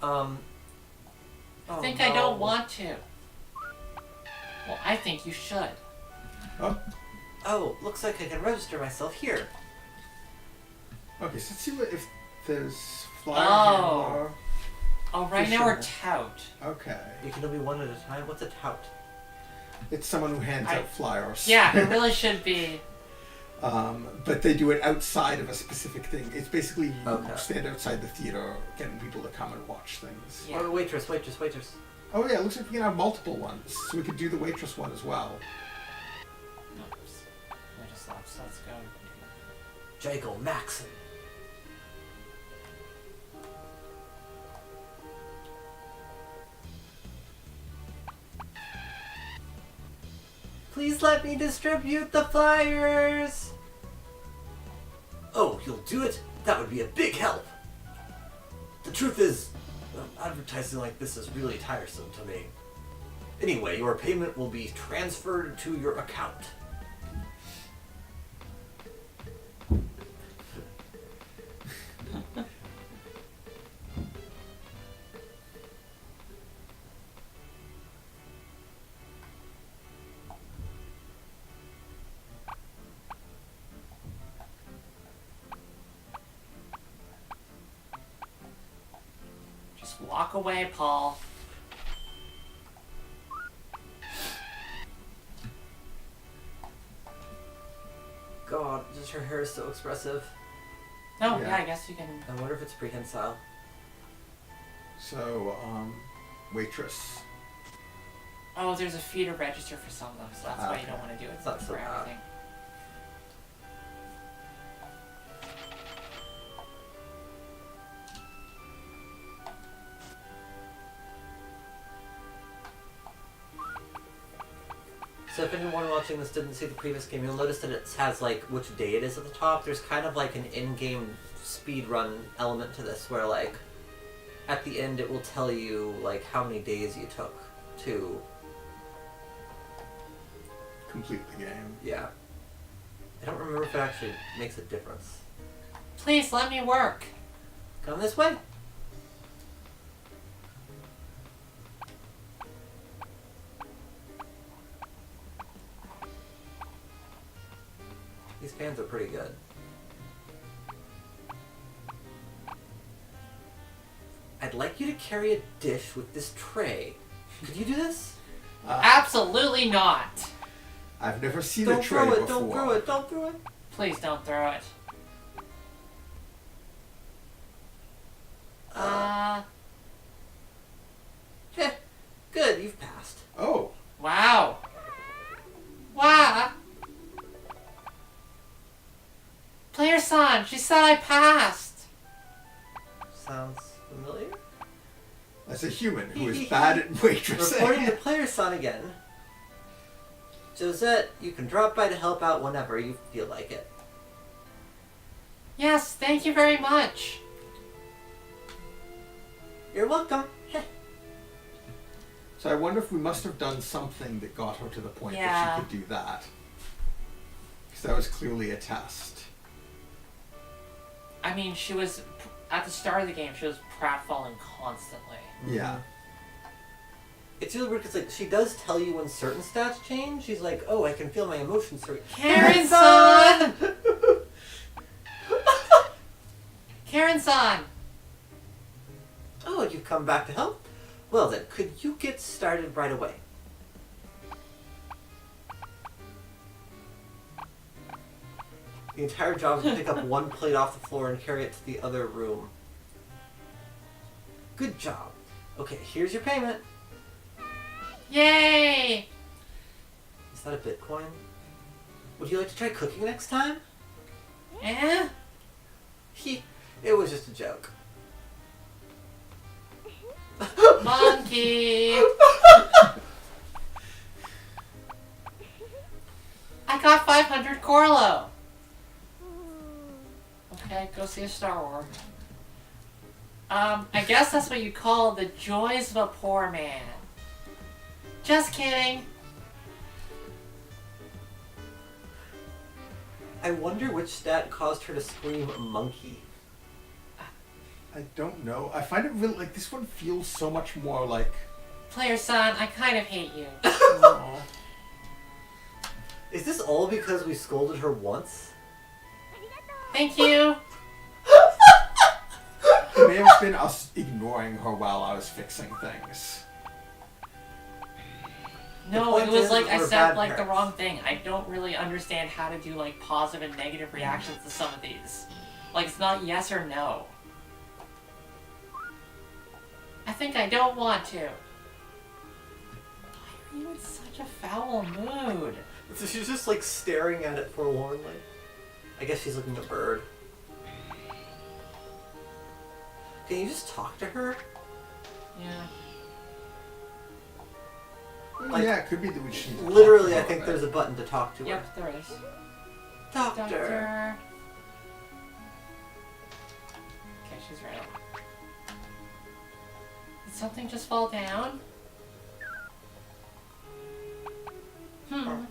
I think I don't want to. Well, I think you should. Oh, Oh, looks like I can register myself here. okay. So let's see if there's flyer Oh. handler. Oh, right For now we're sure. tout. Okay. You can only one at a time. What's a tout? It's someone who hands out flyers. Yeah, it really should be. But they do it outside of a specific thing. It's basically you Okay. stand outside the theater getting people to come and watch things. Yeah. Oh, waitress. Oh yeah, it looks like we can have multiple ones. So we could do the waitress one as well. Oops. I just left, so let's go. Jekyll Maxon. Please let me distribute the flyers! Oh, you'll do it? That would be a big help! The truth is, advertising like this is really tiresome to me. Anyway, your payment will be transferred to your account. Just walk away, Paul. God, just her hair is so expressive. Oh, Yeah. yeah, I guess you can. I wonder if it's prehensile. So, waitress. Oh, there's a fee to register for some of them, so that's why you don't want to do it It's not so for bad. everything. So if anyone watching this didn't see the previous game, you'll notice that it has like which day it is at the top. There's kind of like an in-game speed run element to this where like at the end it will tell you like how many days you took to Complete the game. yeah. I don't remember if it actually makes a difference. Please let me work. Come this way. These fans are pretty good. I'd like you to carry a dish with this tray. Could you do this? Absolutely not. I've never seen a Don't tray throw it, before. don't throw it, don't throw it. Please don't throw it. passed. Oh. Wow. Wow. Player-san, she said I passed. Sounds familiar? As a human who is bad at waitressing. Reporting to Player-san again. Josette, you can drop by to help out whenever you feel like it. Yes, thank you very much. You're welcome. So I wonder if we must have done something that got her to the point that Yeah. she could do that. Because that was clearly a test. I mean, she was, at the start of the game, she was pratfalling constantly. Yeah. It's really weird because like she does tell you when certain stats change. She's like, "Oh, I can feel my emotions." Karen-san! Karen-san! Oh, you've come back to help? Well then, could you get started right away? The entire job is to pick up one plate off the floor and carry it to the other room. Good job. Okay, here's your payment. Yay! Is that a Bitcoin? Would you like to try cooking next time? Eh? It was just a joke. Monkey! I got 500 Corlo! Okay, go see a Star Wars. I guess that's what you call the joys of a poor man. Just kidding. I wonder which stat caused her to scream monkey. I don't know. I find it really, like, this one feels so much more like... Player-san, I kind of hate you. Aw. Is this all because we scolded her once? Thank you. It may have been us ignoring her while I was fixing things. No, point it was is, like I we're said bad like the parents. wrong thing. I don't really understand how to do like positive and negative reactions to some of these. Like it's not yes or no. I think I don't want to. Why are you in such a foul mood? So she's just like staring at it forlornly. I guess she's looking at a bird. Can you just talk to her? Yeah. Like, yeah, it could be that we should... Literally, I think there's a button to talk to her. Yep, there is. Doctor. Doctor. Okay, she's right. Did something just fall down? Hmm.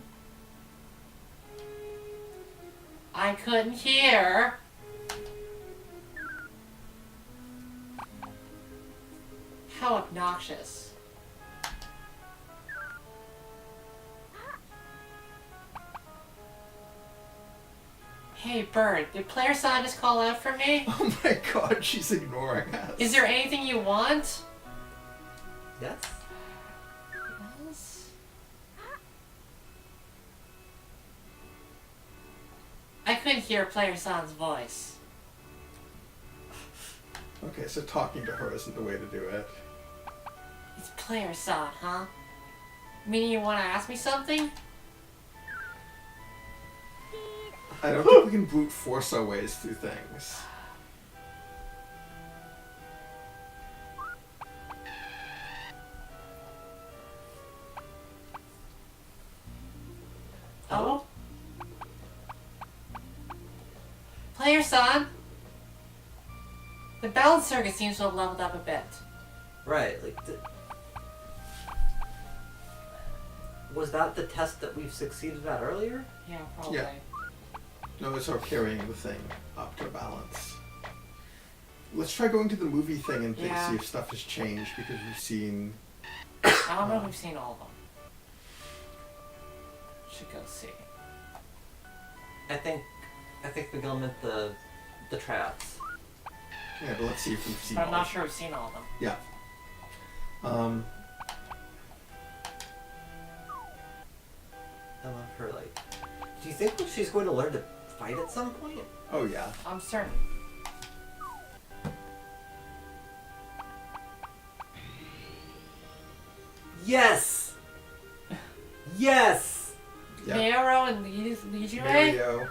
I couldn't hear. How obnoxious. Hey, Bird, did Player Sign just call out for me? Oh my god, she's ignoring us. Is there anything you want? Yes? Yes. I couldn't hear Player San's voice. Okay, so talking to her isn't the way to do it. It's Player San, huh? Meaning you want to ask me something? I don't think we can brute force our ways through things. Oh? Player San? The balance circuit seems to have leveled up a bit. Right, like... Was that the test that we've succeeded at earlier? Yeah, probably. Yeah. No, it's her carrying the thing up to balance. Let's try going to the movie thing and Yeah. see if stuff has changed, because we've seen... I don't know if we've seen all of them. Should go see. I think Miguel meant the tryouts. Yeah, but let's see if we've seen But I'm all not of sure we've seen all of them. Yeah. I love her, like... Do you think she's going to learn to fight at some point? Oh yeah. I'm certain. Yes! Yes! Yeah. Nero and Legio? Mario.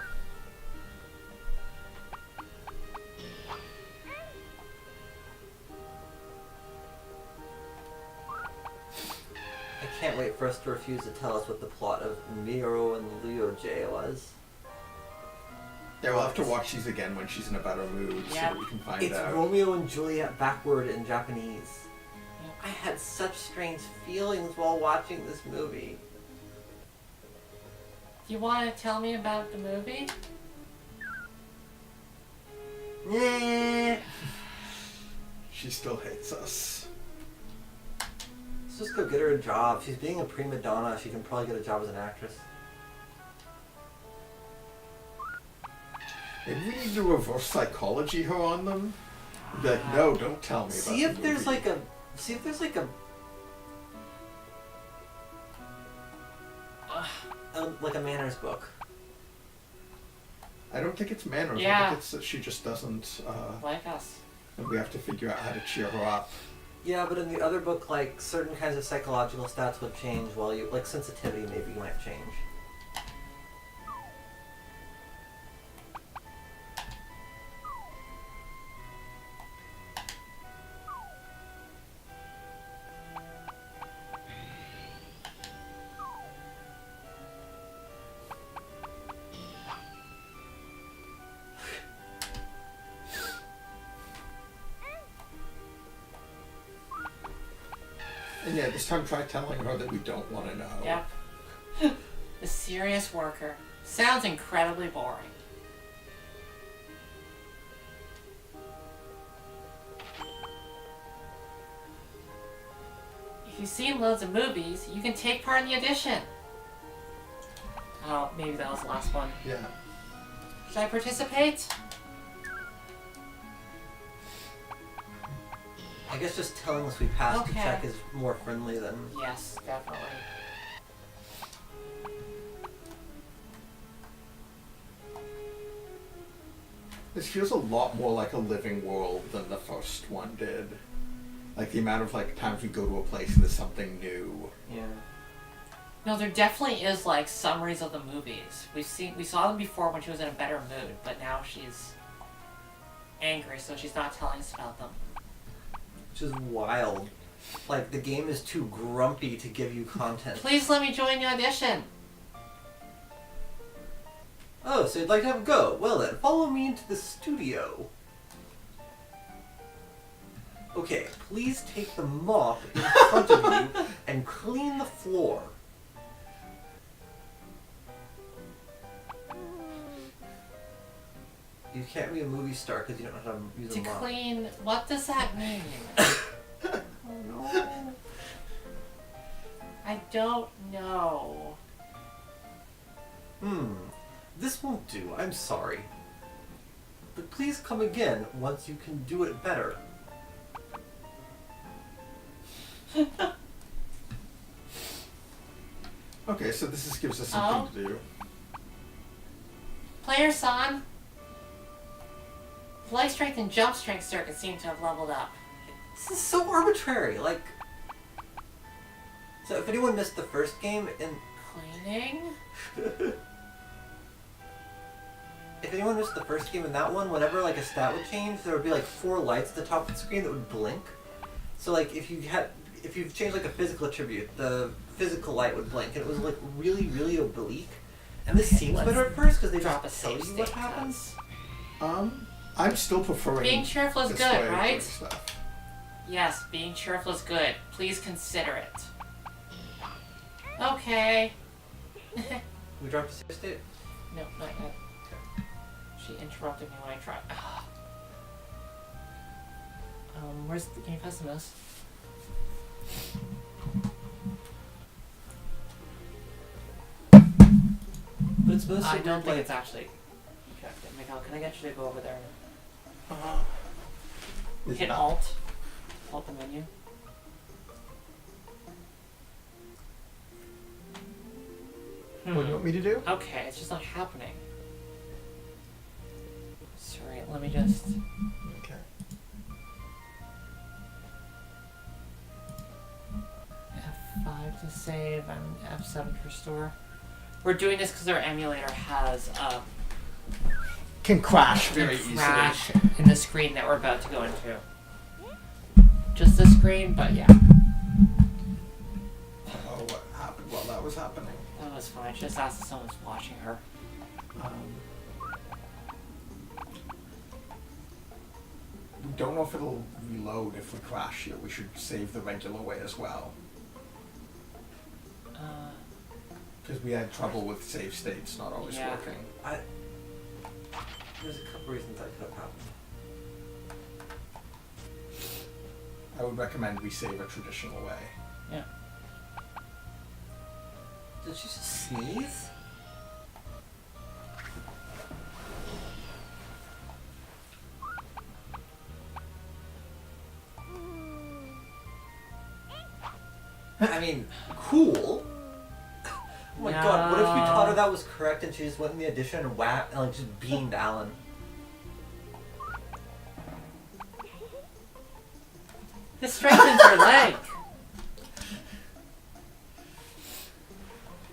I can't wait for us to refuse to tell us what the plot of Miro and Leo J was. Yeah, we'll have to watch these again when she's in a better mood so Yeah. that we can find It's out. Romeo and Juliet backward in Japanese. I had such strange feelings while watching this movie. Do you want to tell me about the movie? Yeah. She still hates us. Let's just go get her a job. She's being a prima donna. She can probably get a job as an actress. Maybe we need to reverse psychology her on them. Be like, no, don't tell me See about if the there's movie. like a. See if there's like a. Like a manners book. I don't think it's manners. Yeah. I think it's that she just doesn't. Like us. And we have to figure out how to cheer her up. Yeah, but in the other book, like certain kinds of psychological stats would change while you like sensitivity maybe might change. And yeah, this time try telling her that we don't want to know. Yep. The serious worker. Sounds incredibly boring. If you've seen loads of movies, you can take part in the audition. Oh, maybe that was the last one. Yeah. Should I participate? I guess just telling us we passed the Okay. check is more friendly than. Yes, definitely. This feels a lot more like a living world than the first one did. Like the amount of like times we go to a place and there's something new. Yeah. No, there definitely is like summaries of the movies. We saw them before when she was in a better mood, but now she's angry, so she's not telling us about them. Which is wild. Like the game is too grumpy to give you content. Please let me join the audition. Oh, so you'd like to have a go? Well then, follow me into the studio. Okay, please take the mop in front of you and clean the floor. You can't be a movie star because you don't know how to use To a mop. clean, what does that mean? Oh no. I don't know. This won't do, I'm sorry. But please come again once you can do it better. Okay, so this gives us something to do. Player San. Play strength and jump strength circuits seem to have leveled up. This is so arbitrary, like... So if anyone missed the first game, and Cleaning? if anyone missed the first game in that one, whenever like a stat would change, there would be like 4 lights at the top of the screen that would blink. So like if you've changed like a physical attribute, the physical light would blink, and it was like really, really oblique. And this seems let's better at first because they drop just a tell save you what state happens. I'm still preferring Being cheerful is this good, way of right? doing stuff. Yes, being cheerful is good. Please consider it. Okay. We dropped a save state? No, not yet. She interrupted me when I tried. Where's the game pessimist? But it's mostly I don't weird, think it's actually checked in. Miguel, can I get you to go over there and Is hit it not? Alt? Alt the menu. What do you want me to do? Okay, it's just not happening. Sorry, let me just... Okay. F5. F5 to save and F7 to restore. We're doing this because our emulator has Can crash very easily. crash in the screen that we're about to go into. Just the screen, but yeah. Oh, what happened while that was happening? That was fine. She just asked if someone's watching her. We don't know if it'll reload if we crash here. We should save the regular way as well. Because we had trouble with save states not always Yeah. working. There's a couple reasons that could have happened. I would recommend we save a traditional way. Yeah. Did she just sneeze? I mean, cool. Oh my god, what if we taught her that was correct and she just went in the addition and whacked and like just beamed Alan? This strengthens her leg.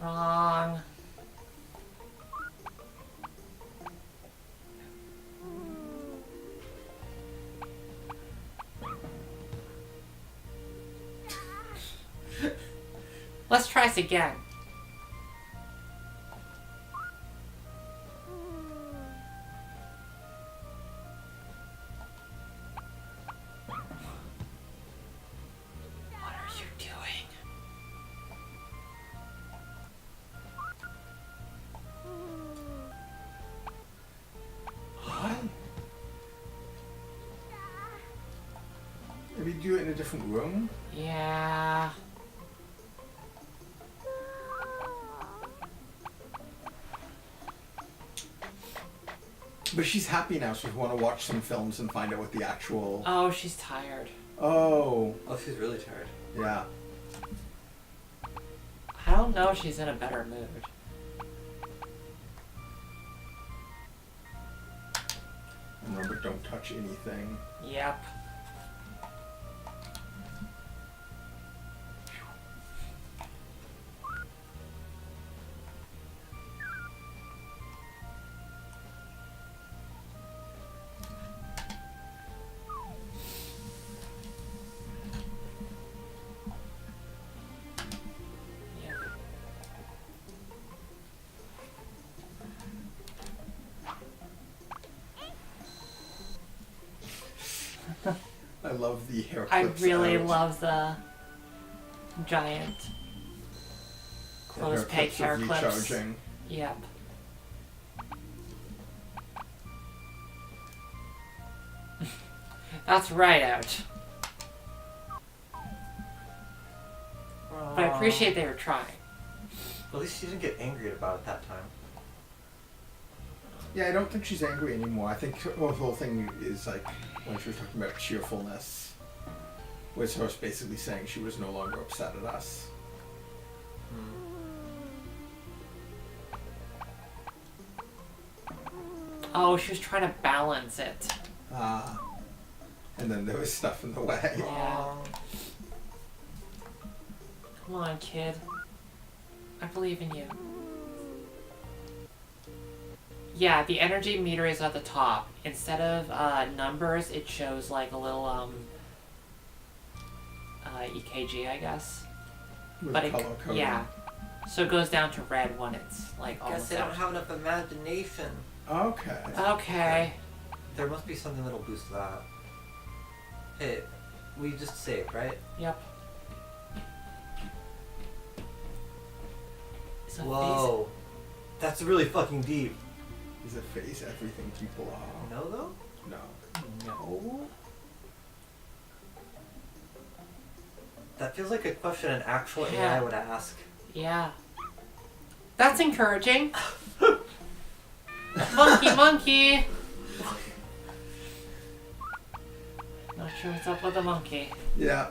Wrong. Let's try this again. What are you doing? What? Maybe do it in a different room? Yeah. But she's happy now, so we want to watch some films and find out what the actual... Oh, she's tired. Oh, Oh, she's really tired. yeah. I don't know if she's in a better mood. Remember, don't touch anything. Yep. Yep. I love the hair I clips really out. love the giant The close peg hair of you clips. charging. Yep. That's right out. But I appreciate they were trying. At least she didn't get angry about it that time. Yeah, I don't think she's angry anymore. I think the whole thing is like when she was talking about cheerfulness, was her basically saying she was no longer upset at us. Oh, she was trying to balance it. And then there was stuff in the way. Yeah. Come on, kid. I believe in you. Yeah, the energy meter is at the top. Instead of numbers, it shows like a little EKG, I guess. With But color coding. yeah. So it goes down to red when it's like Guess almost they don't out. have enough imagination. Okay. Okay. There must be something that'll boost that. Hey, we just saved, right? Yep. Is that Whoa. That's really fucking deep. Is a face everything people are? No, though? No. No. That feels like a question an actual Yeah. AI would ask. Yeah. That's encouraging. Monkey, monkey. Not sure what's up with the monkey. Yeah.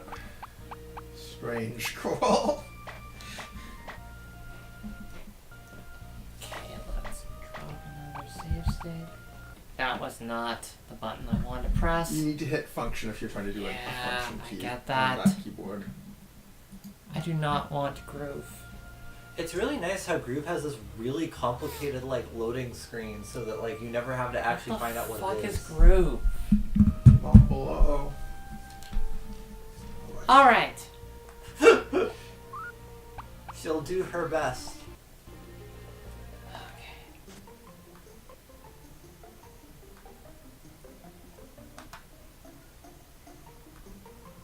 Strange crawl. Okay, let's drop another save state. That was not the button I wanted to press. You need to hit function if you're trying to do Yeah, a function I key get on that. that keyboard. I do not want groove. It's really nice how Groove has this really complicated like loading screen, so that like you never have to actually find out what What it the is. fuck is groove? Below. All right. She'll do her best. Okay.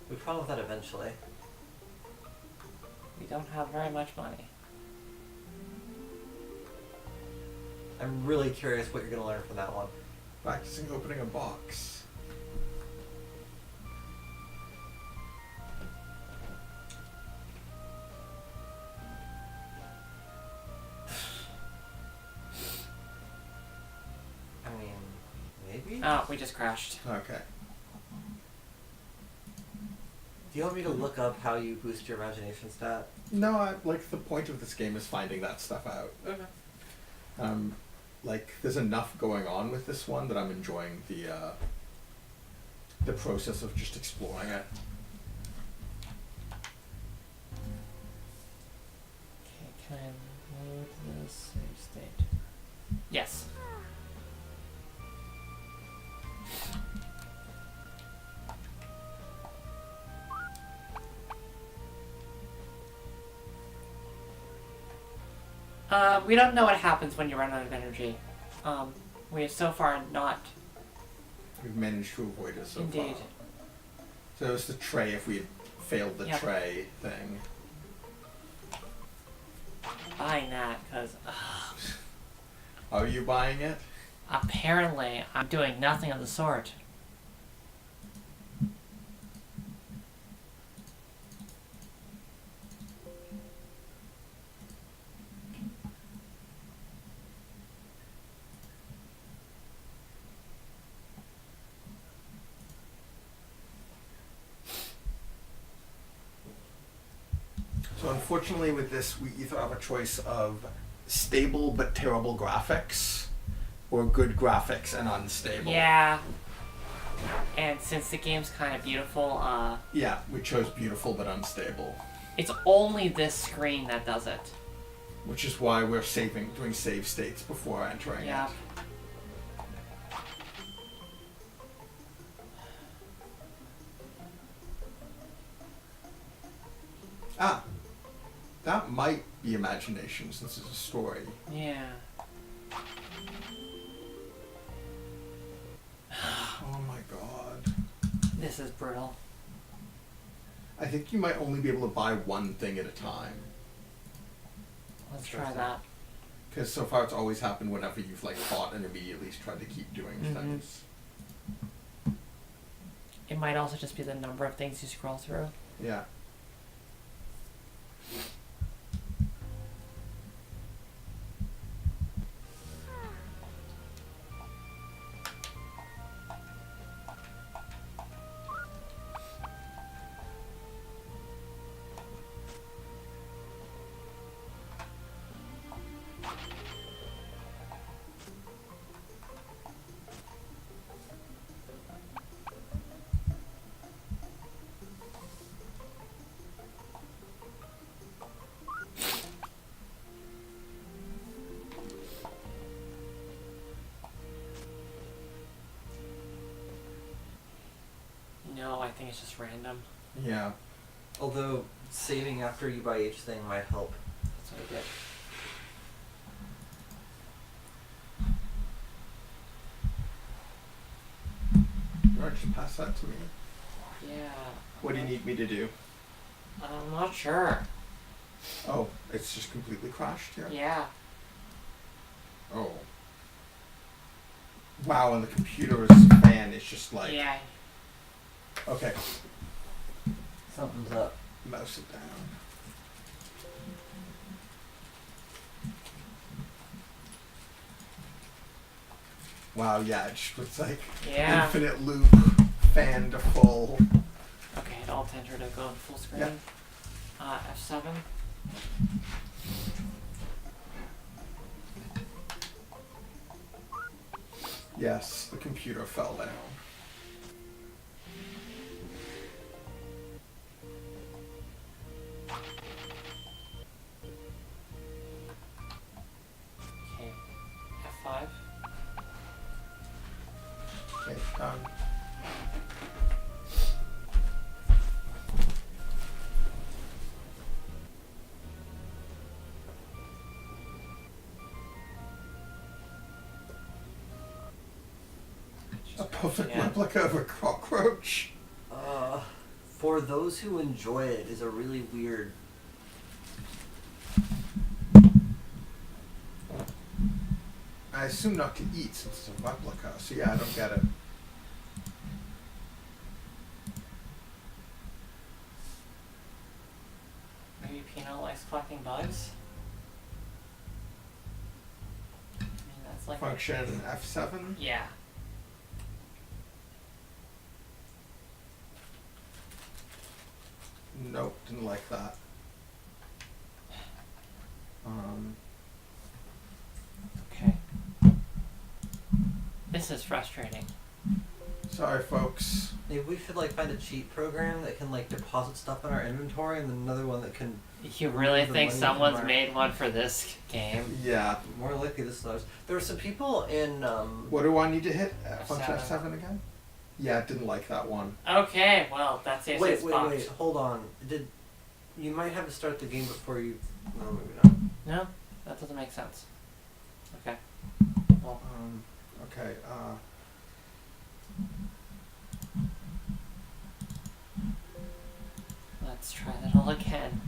We probably have that eventually. We don't have very much money. I'm really curious what you're gonna learn from that one. Practicing opening a box. I mean, maybe? Oh, we just crashed. Okay. Do you want me to look up how you boost your imagination stat? No, like the point of this game is finding that stuff out. Okay. Like there's enough going on with this one that I'm enjoying the process of just exploring it. Okay, can I load the save state? Yes. We don't know what happens when you run out of energy. We have so far not. We've managed to avoid it so Indeed. far. So it's the tray if we had failed the Yep. tray thing. Buying that, because Are you buying it? apparently I'm doing nothing of the sort. So unfortunately with this, we either have a choice of stable but terrible graphics, or good graphics and unstable. Yeah. And since the game's kind of beautiful, Yeah, we chose beautiful but unstable, it's only this screen that does it. which is why we're doing save states before entering Yeah. it. Ah, that might be imagination since it's a story. Yeah. Oh my god. This is brutal. I think you might only be able to buy one thing at a time. Let's try that. Because so far it's always happened whenever you've like bought and immediately tried to keep doing things. It might also just be the number of things you scroll through. Yeah. No, I think it's just random. Yeah. Although saving after you buy each thing might help. That's what I did. You want to just pass that to me? Yeah. What do you need me to do? I'm not sure. Oh, it's just completely crashed here? Yeah. Oh. Wow, and the computer's fan is just like... Yeah. Okay, Something's up. mouse it down. Wow, yeah, it just looks like Yeah. infinite loop, fan to full. Okay, hit Alt Enter to go in full screen. Yeah. F7. Yes, the computer fell down. A perfect Yeah. replica of a cockroach. For those who enjoy it is a really weird. I assume not to eat since it's a replica, so yeah, I don't get it. Maybe Pino likes collecting bugs? I mean, that's like... Function F7. Yeah. Nope, didn't like that. Okay. This is frustrating. Sorry, folks. Maybe we should like find a cheat program that can like deposit stuff in our inventory, and then another one that can. You really The think money someone's from our- made one for this game? Yeah. More likely this is ours. There were some people in. What do I need to hit? Function F7. F7 again? Yeah, didn't like that one. Okay, well, that saves Wait, his wait, box. wait! Hold on. Did you might have to start the game before you? No, maybe not. No, that doesn't make sense. Okay. Well, Okay, let's try that all again.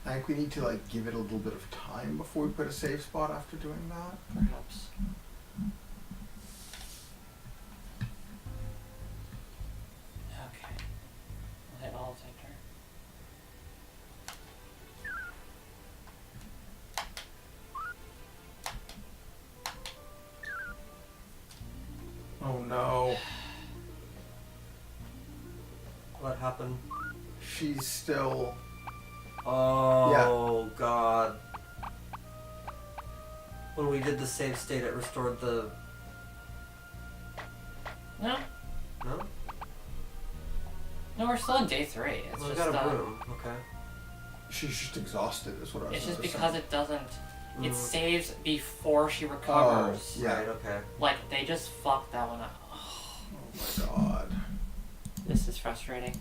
I think we need to like give it a little bit of time before we put a save spot after doing that. Perhaps. Okay. We'll hit alt enter. Oh no. What happened? She's still... Oh God! When we did the save state, it restored the. No, No. no, we're still on day 3. It's Well, we just got a broom. Okay. She's just exhausted is what I was it's just noticing. because it doesn't. It Mm. saves before she recovers. Yeah. Right. Okay. Like they just fucked that one up. Oh my god. This is frustrating.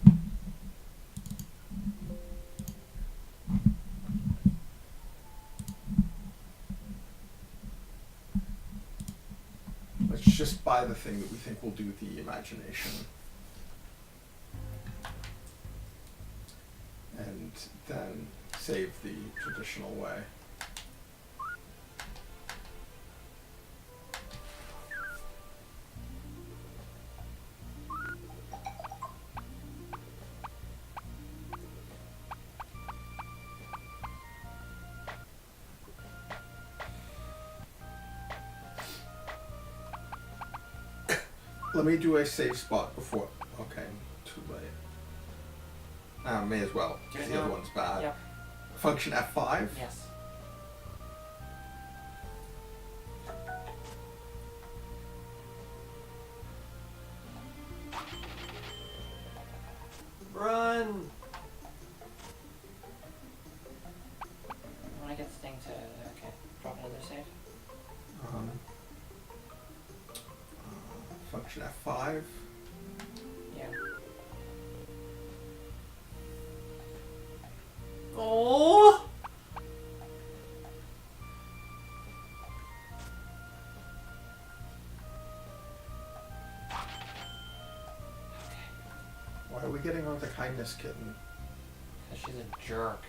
Let's just buy the thing that we think will do the imagination. And then save the traditional way. Let me do a save spot before. Okay, too late. May as well, because the other one's bad. Yep. Function F5. Yes. Run! I want to get this thing to drop another save. Um, function F5. Yeah. Oh! Why are we getting her the kindness kitten? Because she's a jerk.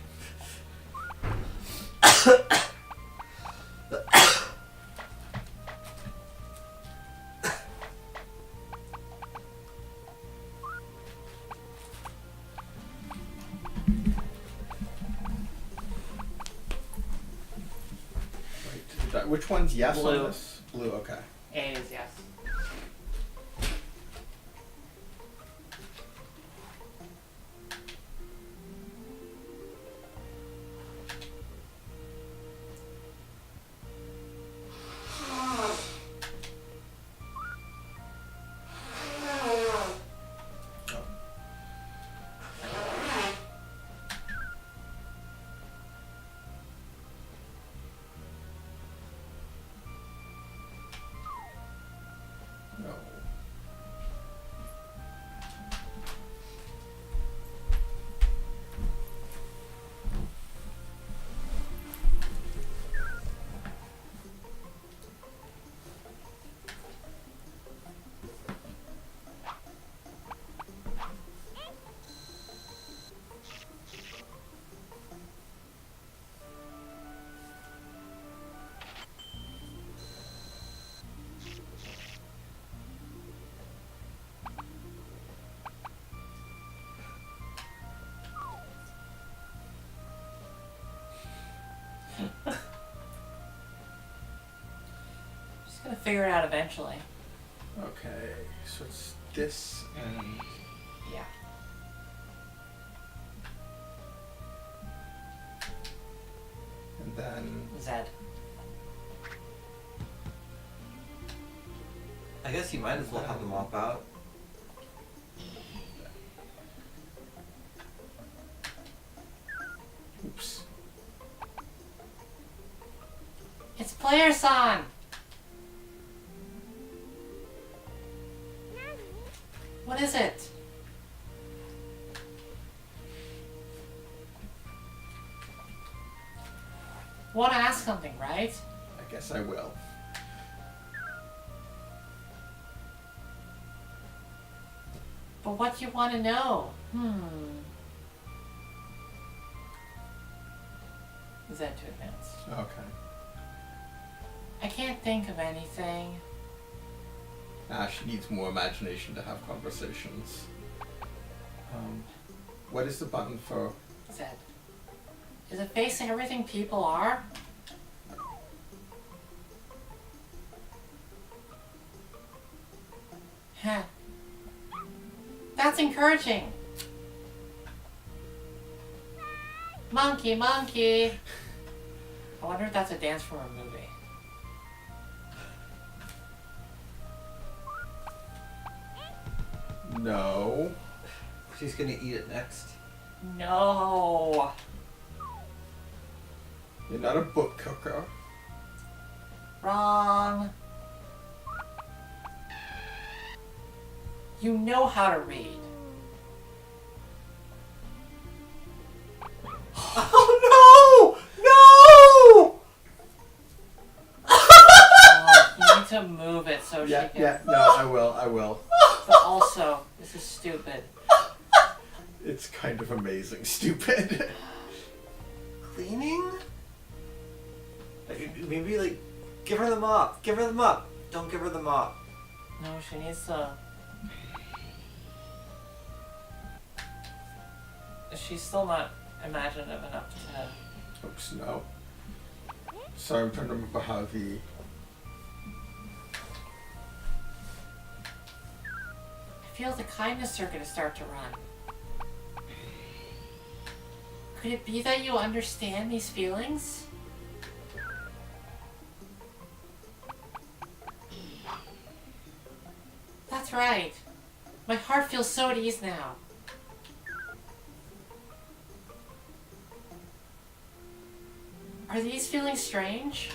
Wait, which one's yes Blue. on this? Blue, okay. A is yes. Just gonna figure it out eventually. Okay, so it's this and Yeah. then Zed. I guess you might as well have them mop out. oops. It's player-san! What is it? Want to ask something, right? I guess I will. But what do you want to know? Zed to advance. Okay. I can't think of anything. She needs more imagination to have conversations. What is the button for? Zed. Is it facing everything people are? Huh. That's encouraging. Monkey, monkey. I wonder if that's a dance from a movie. No. She's gonna eat it next. No. You're not a book cooker. Wrong. You know how to read. Oh no! No! Oh, you need to move it so Yeah, she can. yeah, no, I will. But also, this is stupid. It's kind of amazing, stupid. Cleaning? Maybe like, give her the mop. Give her the mop. Don't give her the mop. No, she needs to. She's still not imaginative enough to. Oops, no. Sorry, I'm trying to remember how the... I feel the kindness circuit is start to run. Could it be that you understand these feelings? That's right. My heart feels so at ease now. Are these feelings strange?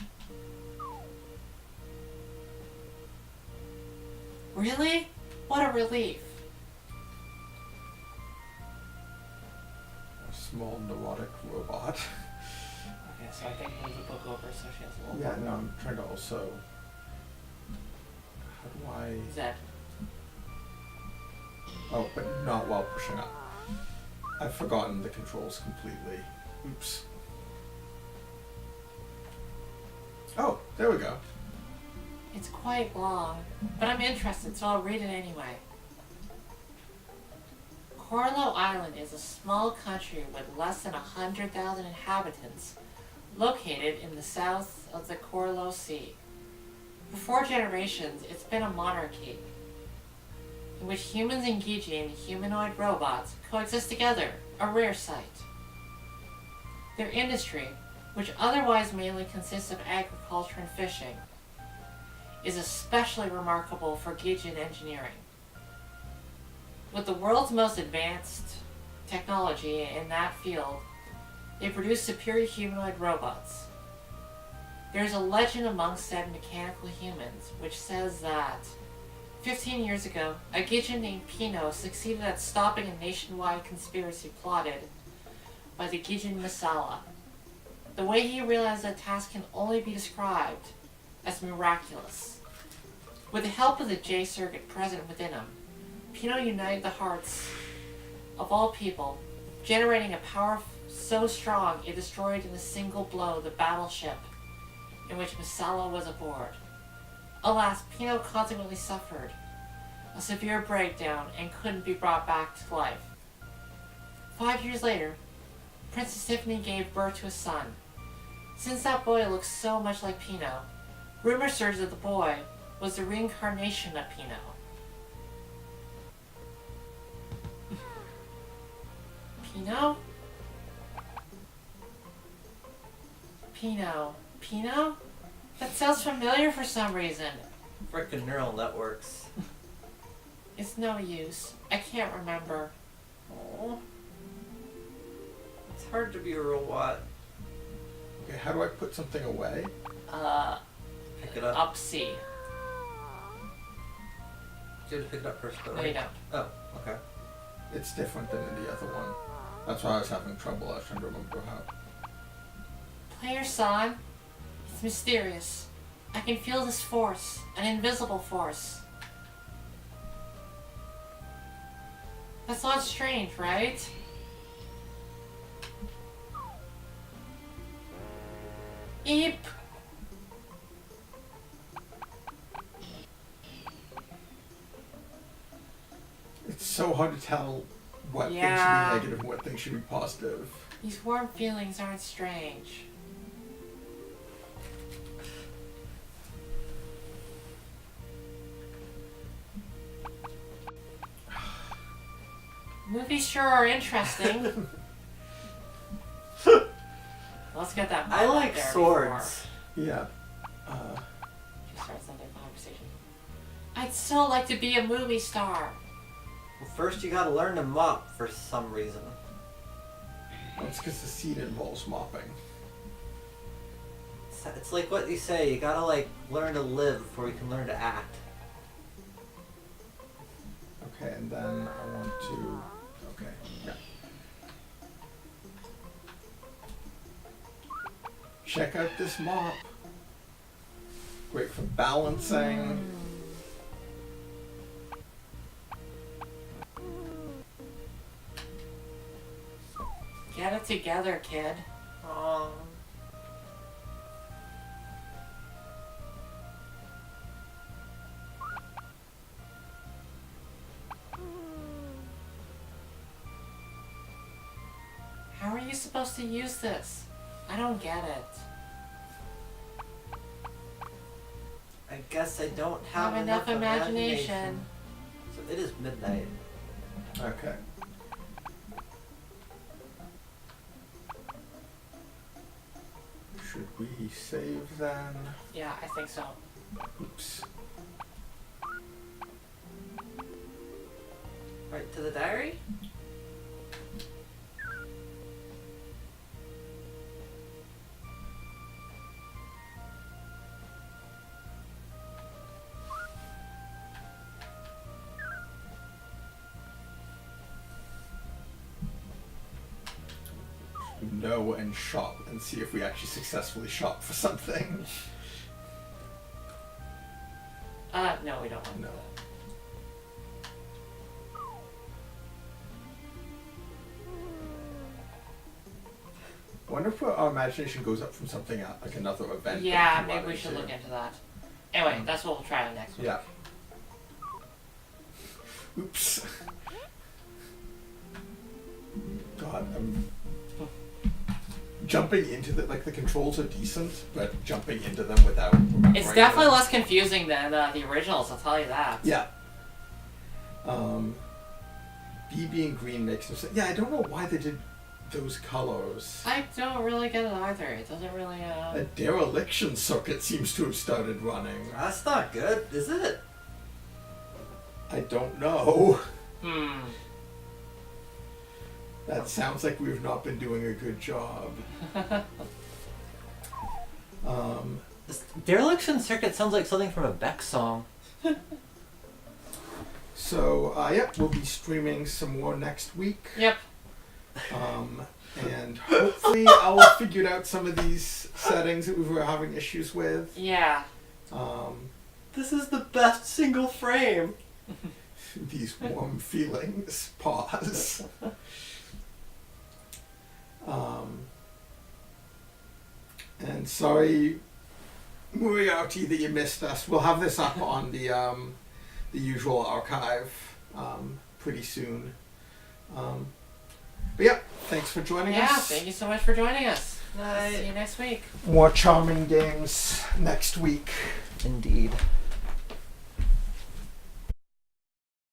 Really? What a relief. A small neurotic robot. Okay, so I think move the book over so she has a little Yeah, more no, room. I'm trying to also... How do I... Zed. Oh, but not while pushing up. I've forgotten the controls completely. Oops. Oh, there we go. It's quite long, but I'm interested, so I'll read it anyway. Corlo Island is a small country with less than 100,000 inhabitants, located in the south of the Corlo Sea. For 4 generations, it's been a monarchy, in which humans and Gijin humanoid robots coexist together, a rare sight. Their industry, which otherwise mainly consists of agriculture and fishing, is especially remarkable for Gijin engineering. With the world's most advanced technology in that field, they produce superior humanoid robots. There is a legend amongst said mechanical humans which says that 15 years ago, a Gijin named Pino succeeded at stopping a nationwide conspiracy plotted by the Gijin Masala. The way he realized that task can only be described as miraculous. With the help of the J circuit present within him, Pino united the hearts of all people, generating a power so strong it destroyed in a single blow the battleship in which Masala was aboard. Alas, Pino consequently suffered a severe breakdown and couldn't be brought back to life. 5 years later, Princess Tiffany gave birth to a son, Since that boy looks so much like Pino, rumor surged that the boy was the reincarnation of Pino. Pino? Pino? That sounds familiar for some reason. Frickin' neural networks. It's no use. I can't remember. Aw. It's hard to be a robot. Okay, how do I put something away? Pick it up. Up C. You have to pick it up first, though, No, right? you don't. Oh, okay. It's different than in the other one. That's why I was having trouble. I was trying to remember how. Player San, it's mysterious. I can feel this force, an invisible force. That's not strange, right? Eep. It's so hard to tell what Yeah. things should be negative and what things should be positive. These warm feelings aren't strange. Movies sure are interesting. Let's get that. I ball like there swords. Yeah. before she starts that conversation. I'd so like to be a movie star. Well, first you gotta learn to mop for some reason. That's because the scene involves mopping. It's like what you say, you gotta like learn to live before you can learn to act. Okay, and then I want to. Okay, yeah. Check out this mop. Great for balancing. Get it together, kid. How are you supposed to use this? I don't get it. I guess I don't Have enough imagination. So it is midnight. Okay. Should we save then? Yeah, I think so. Oops. Right to the diary? Know and shop and see if we actually successfully shop for something. No, we don't want to No. do that. I wonder if our imagination goes up from something else, like another event. Yeah, that we maybe can we run should into. look into that. Anyway, that's what we'll try on next week. Yeah. Oops. God, I'm jumping into the controls are decent, but jumping into them without remembering It's definitely them. less confusing than the originals, I'll tell you that. Yeah. B being green makes no sense. Yeah, I don't know why they did those colors. I don't really get it either. It doesn't really, A dereliction circuit seems to have started running. That's not good, is it? I don't know. That sounds like we've not been doing a good job. This dereliction circuit sounds like something from a Beck song. So, yeah, we'll be streaming some more next week. Yep. And hopefully I'll have figured out some of these settings that we were having issues with. Yeah. This is the best single frame. These warm feelings. Pause. And sorry, Moriarty, that you missed us. We'll have this up on the usual archive pretty soon. But yeah, thanks for joining us. Yeah, thank you so much for joining us. See you next week. More charming games next week. Indeed.